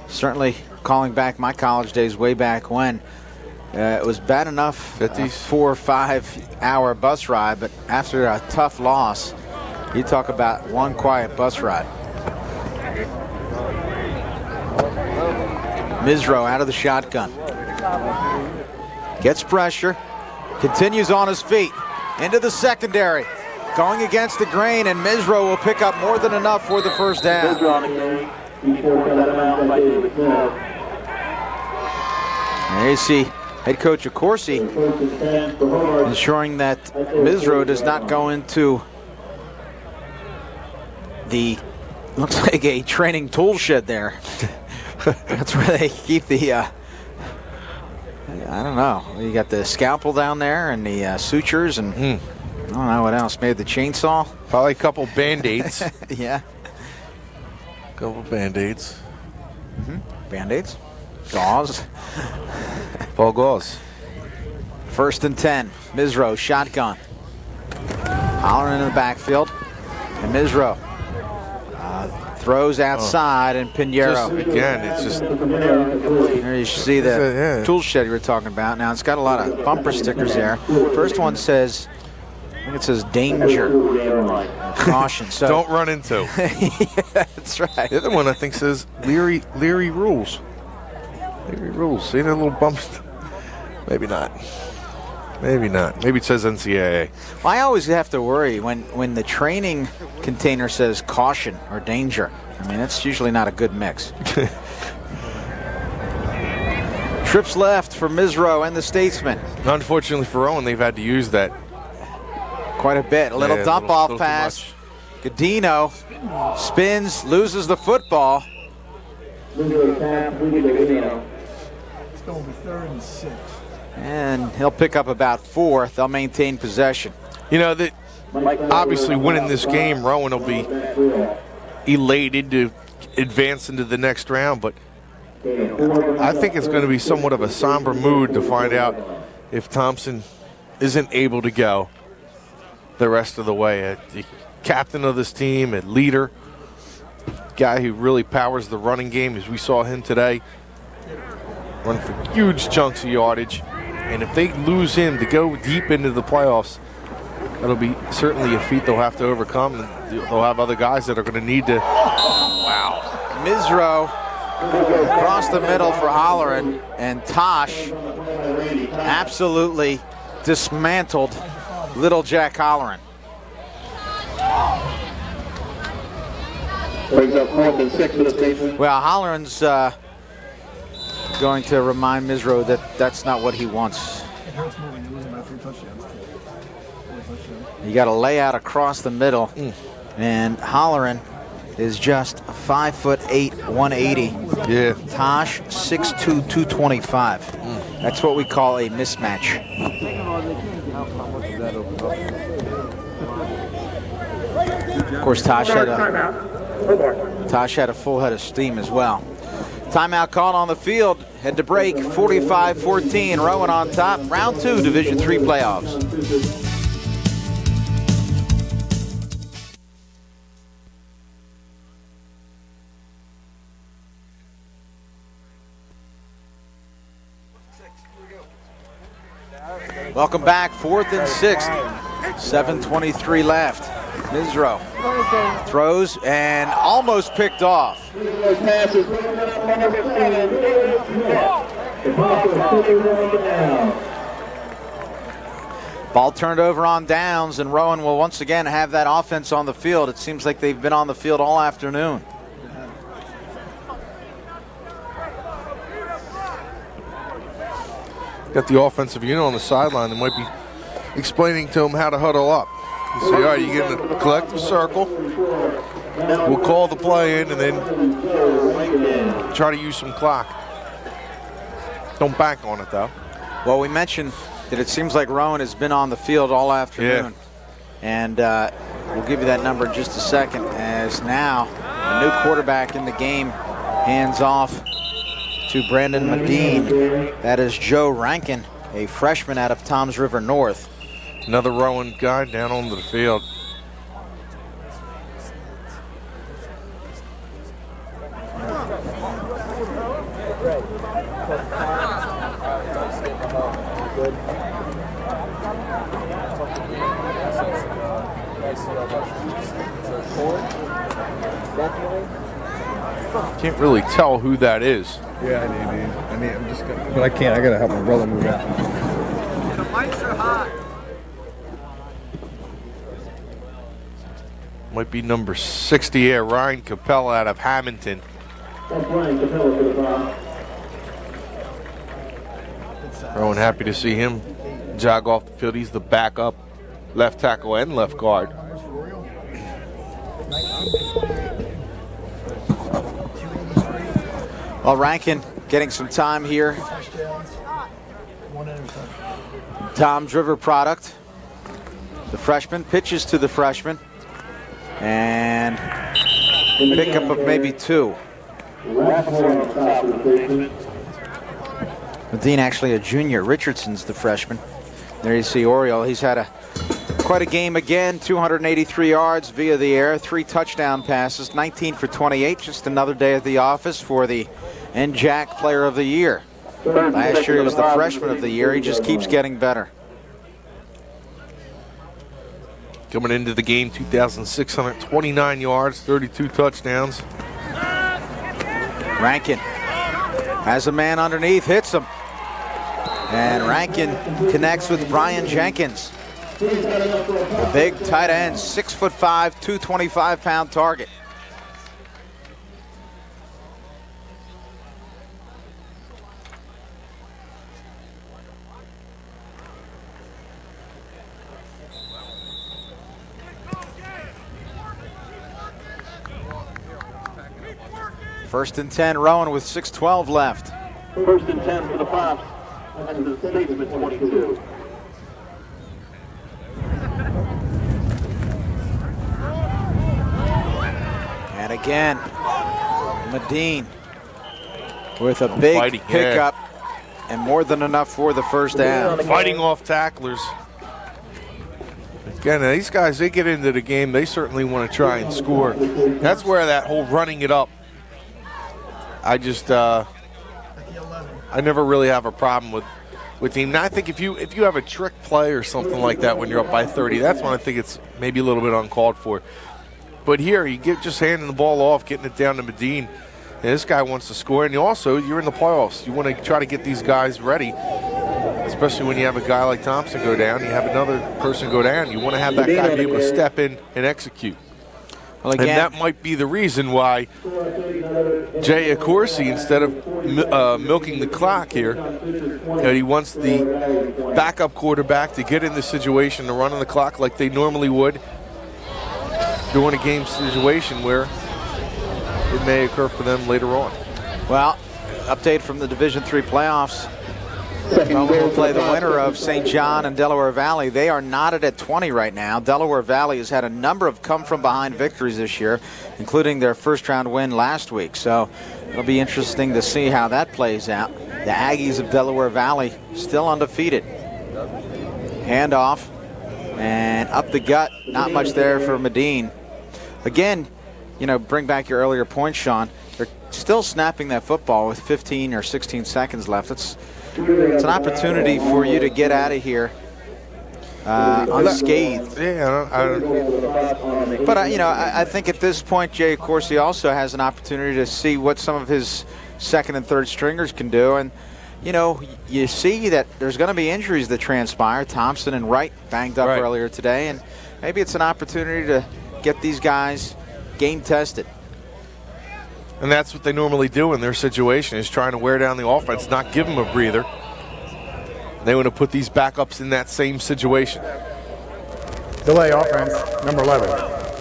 certainly calling back my college days way back when, it was bad enough, 4 or 5 hour bus ride, but after a tough loss, you talk about one quiet bus ride. Misro out of the shotgun. Gets pressure, continues on his feet, into the secondary. Going against the grain, and Misro will pick up more than enough for the first down. There you see head coach Accorsi ensuring that Misro does not go into the, looks like a training tool shed there. That's where they keep the, I don't know. You got the scalpel down there and the sutures and I don't know what else. Maybe the chainsaw? Probably a couple Band-Aids. Yeah. A couple Band-Aids. Band-Aids? Gauze? Paul gauze. 1st and 10. Misro, shotgun. Hollering in the backfield. And Misro throws outside, and Pinheiro. Again, it's just... There you see the tool shed you were talking about. Now, it's got a lot of bumper stickers there. First one says, I think it says danger, caution. So don't run into. Yeah, that's right. The other one I think says Leary rules. Leary rules. See that little bump? Maybe not. Maybe not. Maybe it says NCAA. Well, I always have to worry when the training container says caution or danger. I mean, that's usually not a good mix. Trips left for Misro and the Statesman. Unfortunately for Rowan, they've had to use that. Quite a bit. A little Yeah, dump little off pass. Godino spins, loses the football. It's going to be 3rd and 6. And he'll pick up about 4. They'll maintain possession. You know, that obviously winning this game, Rowan will be elated to advance into the next round, but I think it's going to be somewhat of a somber mood to find out if Thompson isn't able to go the rest of the way. The captain of this team, a leader, guy who really powers the running game, as we saw him today, run for huge chunks of yardage. And if they lose him to go deep into the playoffs, that'll be certainly a feat they'll have to overcome. And they'll have other guys that are going to need to. Wow. Misro across the middle for Holleran, and Tosh absolutely dismantled little Jack Holleran. Brings up 4th and 6 for the Statesman. Well, Holleran's going to remind Misro that that's not what he wants. You got to lay out across the middle, and Holleran is just 5'8", 180. Yeah. Tosh 6'2", 225. That's what we call a mismatch. Of course, Tosh had a full head of steam as well. Timeout called on the field. Head to break. 45-14. Rowan on top. Round 2, Division III playoffs. Welcome back, 4th and 6th. 7:23 left. Misro throws and almost picked off. Ball turned over on downs, and Rowan will once again have that offense on the field. It seems like they've been on the field all afternoon. Got the offensive unit on the sideline that might be explaining to him how to huddle up. You say, all right, you get in a collective circle. We'll call the play in and then try to use some clock. Don't bank on it, though. Well, we mentioned that it seems like Rowan has been on the field all afternoon. Yeah. And we'll give you that number in just a second, as now a new quarterback in the game hands off to Brandon Medine. That is Joe Rankin, a freshman out of Toms River North. Another Rowan guy down onto the field. Can't really tell who that is. Yeah, I need. I'm just gonna, but I can't. I gotta help my brother move out. The mics are hot. Might be number 60 here, Ryan Capella out of Hamilton. That's Ryan Capella for the ball. Rowan happy to see him jog off the field. He's the backup left tackle and left guard. Well, Rankin getting some time here. Toms River product. The freshman pitches to the freshman. And pickup of maybe 2. Medine actually a junior. Richardson's the freshman. There you see Oriole. He's had quite a game again. 283 yards via the air, 3 touchdown passes, 19 for 28. Just another day at the office for the NJAC Player of the Year. Last year he was the Freshman of the Year. He just keeps getting better. Coming into the game, 2,629 yards, 32 touchdowns. Rankin has a man underneath, hits him. And Rankin connects with Brian Jenkins. The big tight end, 6'5", 225-pound target. First and 10, Rowan with 6:12 left. First and 10 for the Pops. And the Statesman 22. And again, Medine with a big pickup and more than enough for the first down. Fighting off tacklers. Again, these guys, they get into the game, they certainly want to try and score. That's where that whole running it up, I never really have a problem with team. Now, I think if you have a trick play or something like that when you're up by 30, that's when I think it's maybe a little bit uncalled for. But here, you get just handing the ball off, getting it down to Medine. And this guy wants to score, and you're in the playoffs. You want to try to get these guys ready, especially when you have a guy like Thompson go down, you have another person go down. You want to have that guy be able to step in and execute. Well, again, and that might be the reason why Jay Accorsi, instead of milking the clock here, he wants the backup quarterback to get in the situation to run on the clock like they normally would during a game situation where it may occur for them later on. Well, update from the Division III playoffs. Rowan will play the winner of St. John and Delaware Valley. They are knotted at 20 right now. Delaware Valley has had a number of come-from-behind victories this year, including their first-round win last week. So it'll be interesting to see how that plays out. The Aggies of Delaware Valley still undefeated. Handoff and up the gut. Not much there for Medine. Again, bring back your earlier point, Shawn. They're still snapping that football with 15 or 16 seconds left. It's an opportunity for you to get out of here unscathed. Yeah, but I think at this point, Jay Accorsi also has an opportunity to see what some of his second and third stringers can do. And you see that there's going to be injuries that transpire. Thompson and Wright banged up earlier today, and maybe it's an opportunity to get these guys game tested. And that's what they normally do in their situation, is trying to wear down the offense, not give them a breather. They want to put these backups in that same situation. Delay offense, number 11,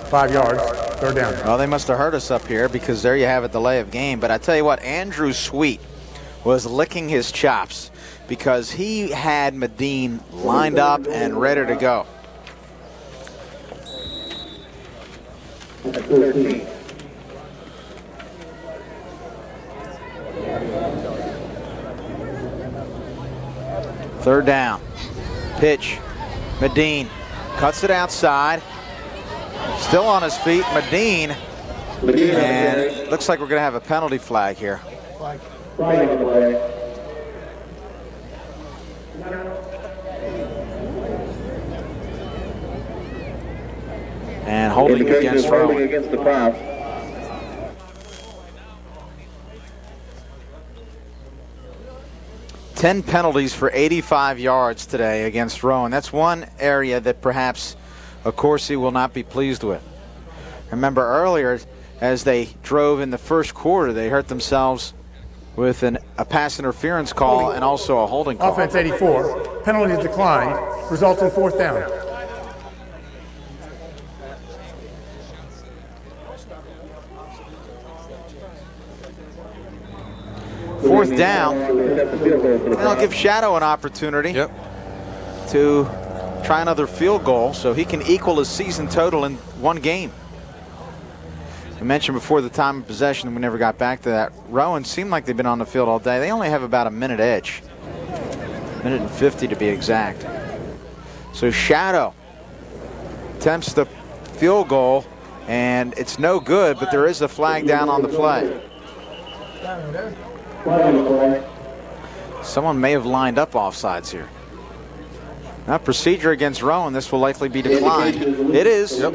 5 yards, third down. Well, they must have heard us up here, because there you have a delay of game. But I tell you what, Andrew Sweet was licking his chops because he had Medine lined up and ready to go. 13. Third down. Pitch. Medine cuts it outside. Still on his feet. Medine. And it looks like we're going to have a penalty flag here. And holding against Rowan. Against the Pops. Ten penalties for 85 yards today against Rowan. That's one area that perhaps Accorsi will not be pleased with. Remember earlier, as they drove in the first quarter, they hurt themselves with a pass interference call and also a holding call. Offense 84, penalties declined, results in fourth down. Fourth down, and I'll give Shadow an opportunity to try another field goal so he can equal his season total in one game. I mentioned before the time of possession, and we never got back to that. Rowan seemed like they've been on the field all day. They only have about a minute edge. Minute and 50 to be exact. So Shadow attempts the field goal, and it's no good, but there is a flag down on the play. Someone may have lined up offsides here. Now, procedure against Rowan, this will likely be declined. It is. 6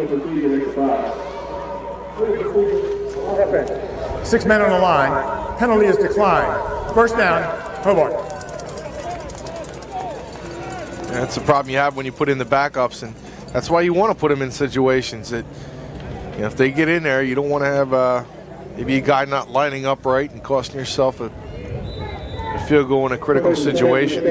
men on the line. Penalty is declined. First down, Hobart. That's the problem you have when you put in the backups, and that's why you want to put them in situations that, if they get in there, you don't want to have maybe a guy not lining up right and costing yourself a field goal in a critical situation.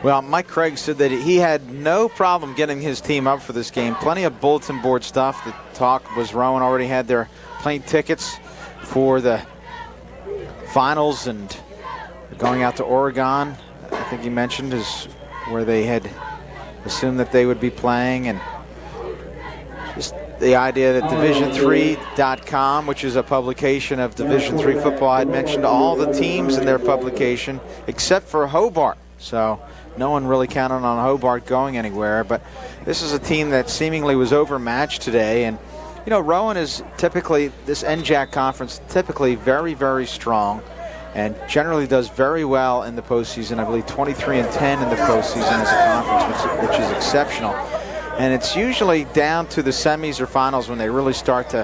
Well, Mike Craig said that he had no problem getting his team up for this game. Plenty of bulletin board stuff. The talk was Rowan already had their plane tickets for the finals, and going out to Oregon, I think he mentioned, is where they had assumed that they would be playing. And just the idea that Division3.com, which is a publication of Division III football, I had mentioned all the teams in their publication except for Hobart. So no one really counted on Hobart going anywhere. But this is a team that seemingly was overmatched today. And, you know, Rowan is typically, this NJAC conference, typically very, very strong and generally does very well in the postseason. I believe 23-10 in the postseason as a conference, which is exceptional. And it's usually down to the semis or finals when they really start to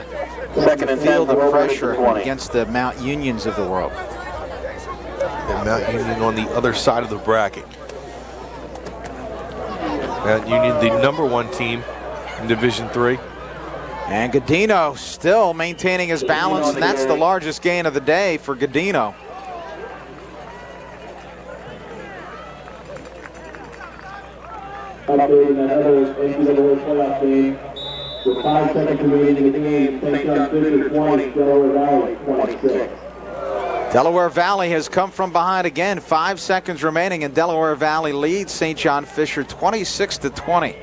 feel the pressure against the Mount Unions of the world. And Mount Union on the other side of the bracket. Mount Union, the #1 team in Division III. And Godino still maintaining his balance, and that's the largest gain of the day for Godino. Updating another NCAA playoff game with 5 seconds remaining in the game. St. John Fisher 20, Delaware Valley 26. Delaware Valley has come from behind again. 5 seconds remaining, and Delaware Valley leads St. John Fisher 26-20.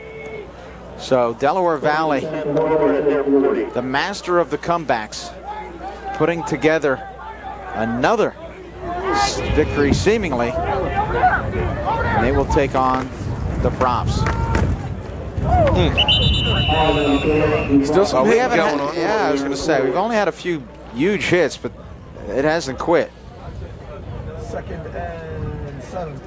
So Delaware Valley, the master of the comebacks, putting together another victory seemingly, and they will take on the Props. Still some we hit haven't going had, on. yeah, I was going to say, we've only had a few huge hits, but it hasn't quit. 2nd and 7.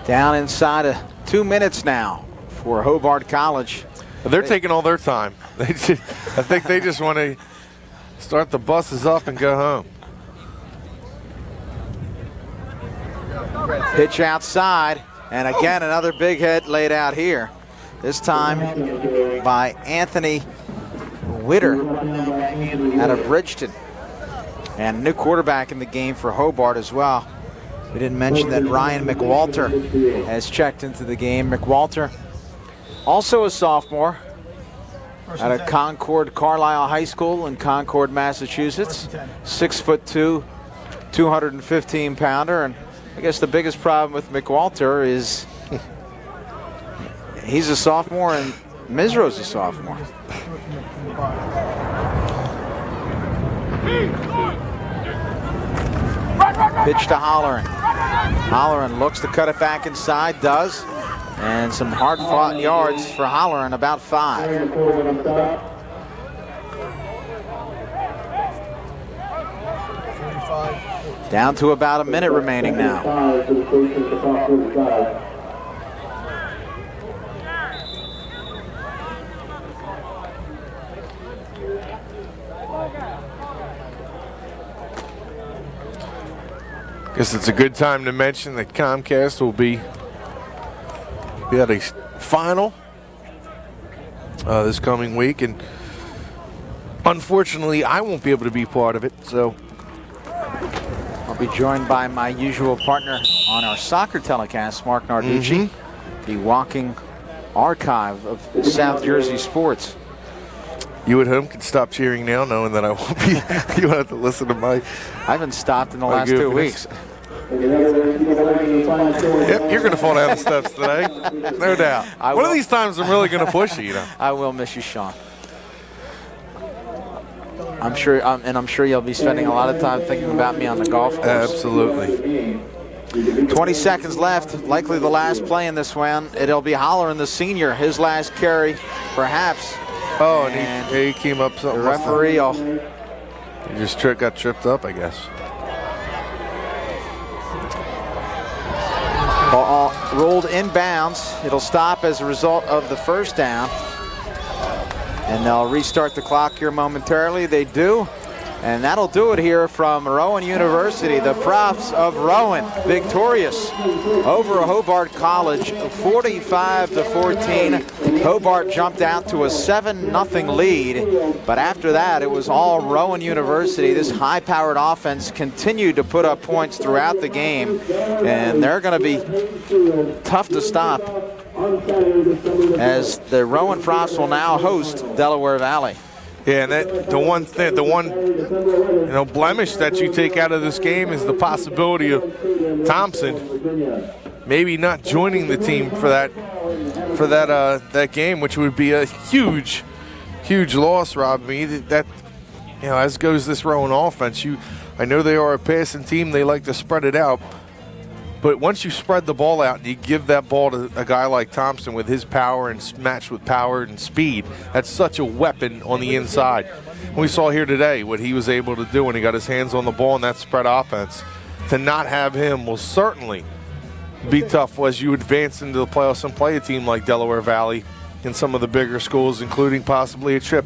Down inside of 2 minutes now for Hobart College. They're taking all their time. I think they just want to start the buses up and go home. Pitch outside, and again another big hit laid out here. This time by Anthony Witter out of Bridgeton. And a new quarterback in the game for Hobart as well. We didn't mention that Ryan McWalter has checked into the game. McWalter, also a sophomore out of Concord Carlisle High School in Concord, Massachusetts. 6'2", 215-pounder. And I guess the biggest problem with McWalter is he's a sophomore and Misro's a sophomore. Pitch to Holleran. Holleran looks to cut it back inside, does. And some hard-fought yards for Holleran, about 5. Down to about a minute remaining now. Guess it's a good time to mention that Comcast will be at a final this coming week, and unfortunately I won't be able to be part of it, so I'll be joined by my usual partner on our soccer telecast, Mark Narducci, the walking archive of South Jersey sports. you at home can stop cheering now knowing that I won't be. You won't have to listen to my. I haven't stopped in the last 2 weeks. Yep, you're going to fall down the steps today, no doubt. One of these times I'm really going to push you, you know. I will miss you, Shawn. I'm sure, and I'm sure you'll be spending a lot of time thinking about me on the golf course. Absolutely. 20 seconds left, likely the last play in this one. It'll be Holleran, the senior, his last carry, perhaps. Oh, and he came up something. The referee will. He just got tripped up, I guess. Ball rolled inbounds. It'll stop as a result of the first down. And they'll restart the clock here momentarily. They do. And that'll do it here from Rowan University. The Profs of Rowan victorious over Hobart College, 45-14. Hobart jumped out to a 7-0 lead, but after that it was all Rowan University. This high-powered offense continued to put up points throughout the game, and they're going to be tough to stop as the Rowan Profs will now host Delaware Valley. Yeah, and the one blemish that you take out of this game is the possibility of Thompson maybe not joining the team for that game, which would be a huge loss, Rob. I mean, that as goes this Rowan offense, I know they are a passing team. They like to spread it out. But once you spread the ball out and you give that ball to a guy like Thompson with his power and matched with power and speed, that's such a weapon on the inside. We saw here today what he was able to do when he got his hands on the ball in that spread offense. To not have him will certainly be tough as you advance into the playoffs and play a team like Delaware Valley and some of the bigger schools, including possibly a trip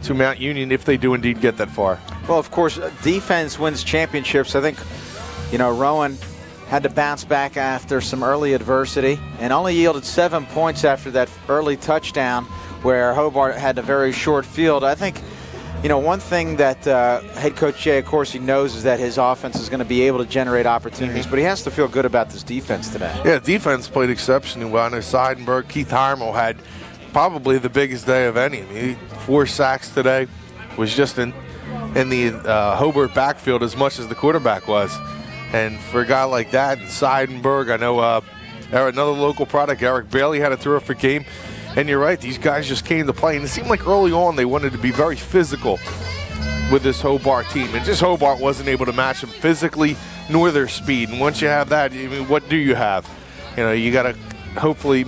to Mount Union if they do indeed get that far. Well, of course, defense wins championships. I think, Rowan had to bounce back after some early adversity and only yielded 7 points after that early touchdown where Hobart had a very short field. I think, one thing that head coach Jay Accorsi knows is that his offense is going to be able to generate opportunities, but he has to feel good about this defense today. Yeah, defense played exceptionally well. I know Seidenberg, Keith Heimel had probably the biggest day of any. I mean, 4 sacks today, was just in the Hobart backfield as much as the quarterback was. And for a guy like that, and Seidenberg, I know another local product, Eric Bailey, had a terrific game. And you're right, these guys just came to play. And it seemed like early on they wanted to be very physical with this Hobart team. And just Hobart wasn't able to match them physically nor their speed. And once you have that, I mean, what do you have? You got to hopefully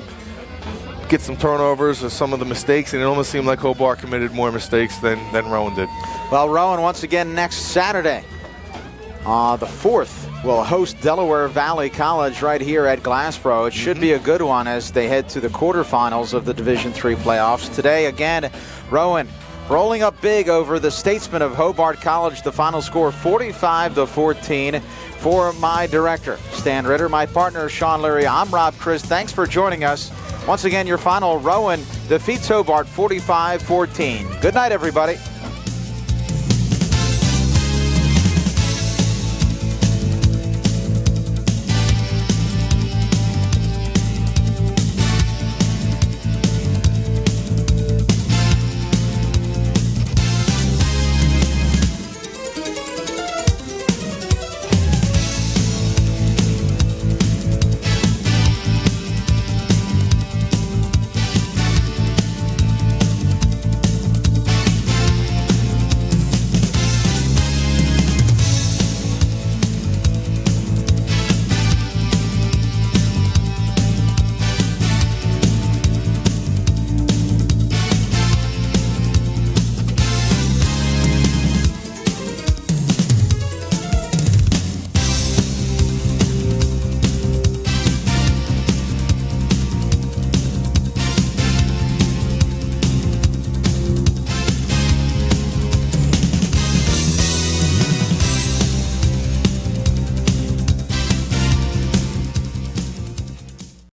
get some turnovers or some of the mistakes. And it almost seemed like Hobart committed more mistakes than Rowan did. Well, Rowan once again next Saturday, the 4th, will host Delaware Valley College right here at Glassboro. It should be a good one as they head to the quarterfinals of the Division III playoffs. Today, again, Rowan rolling up big over the Statesmen of Hobart College. The final score, 45-14. For my director, Stan Ritter, my partner, Shawn Leary, I'm Rob Christ. Thanks for joining us. Once again, your final, Rowan defeats Hobart 45-14. Good night, everybody.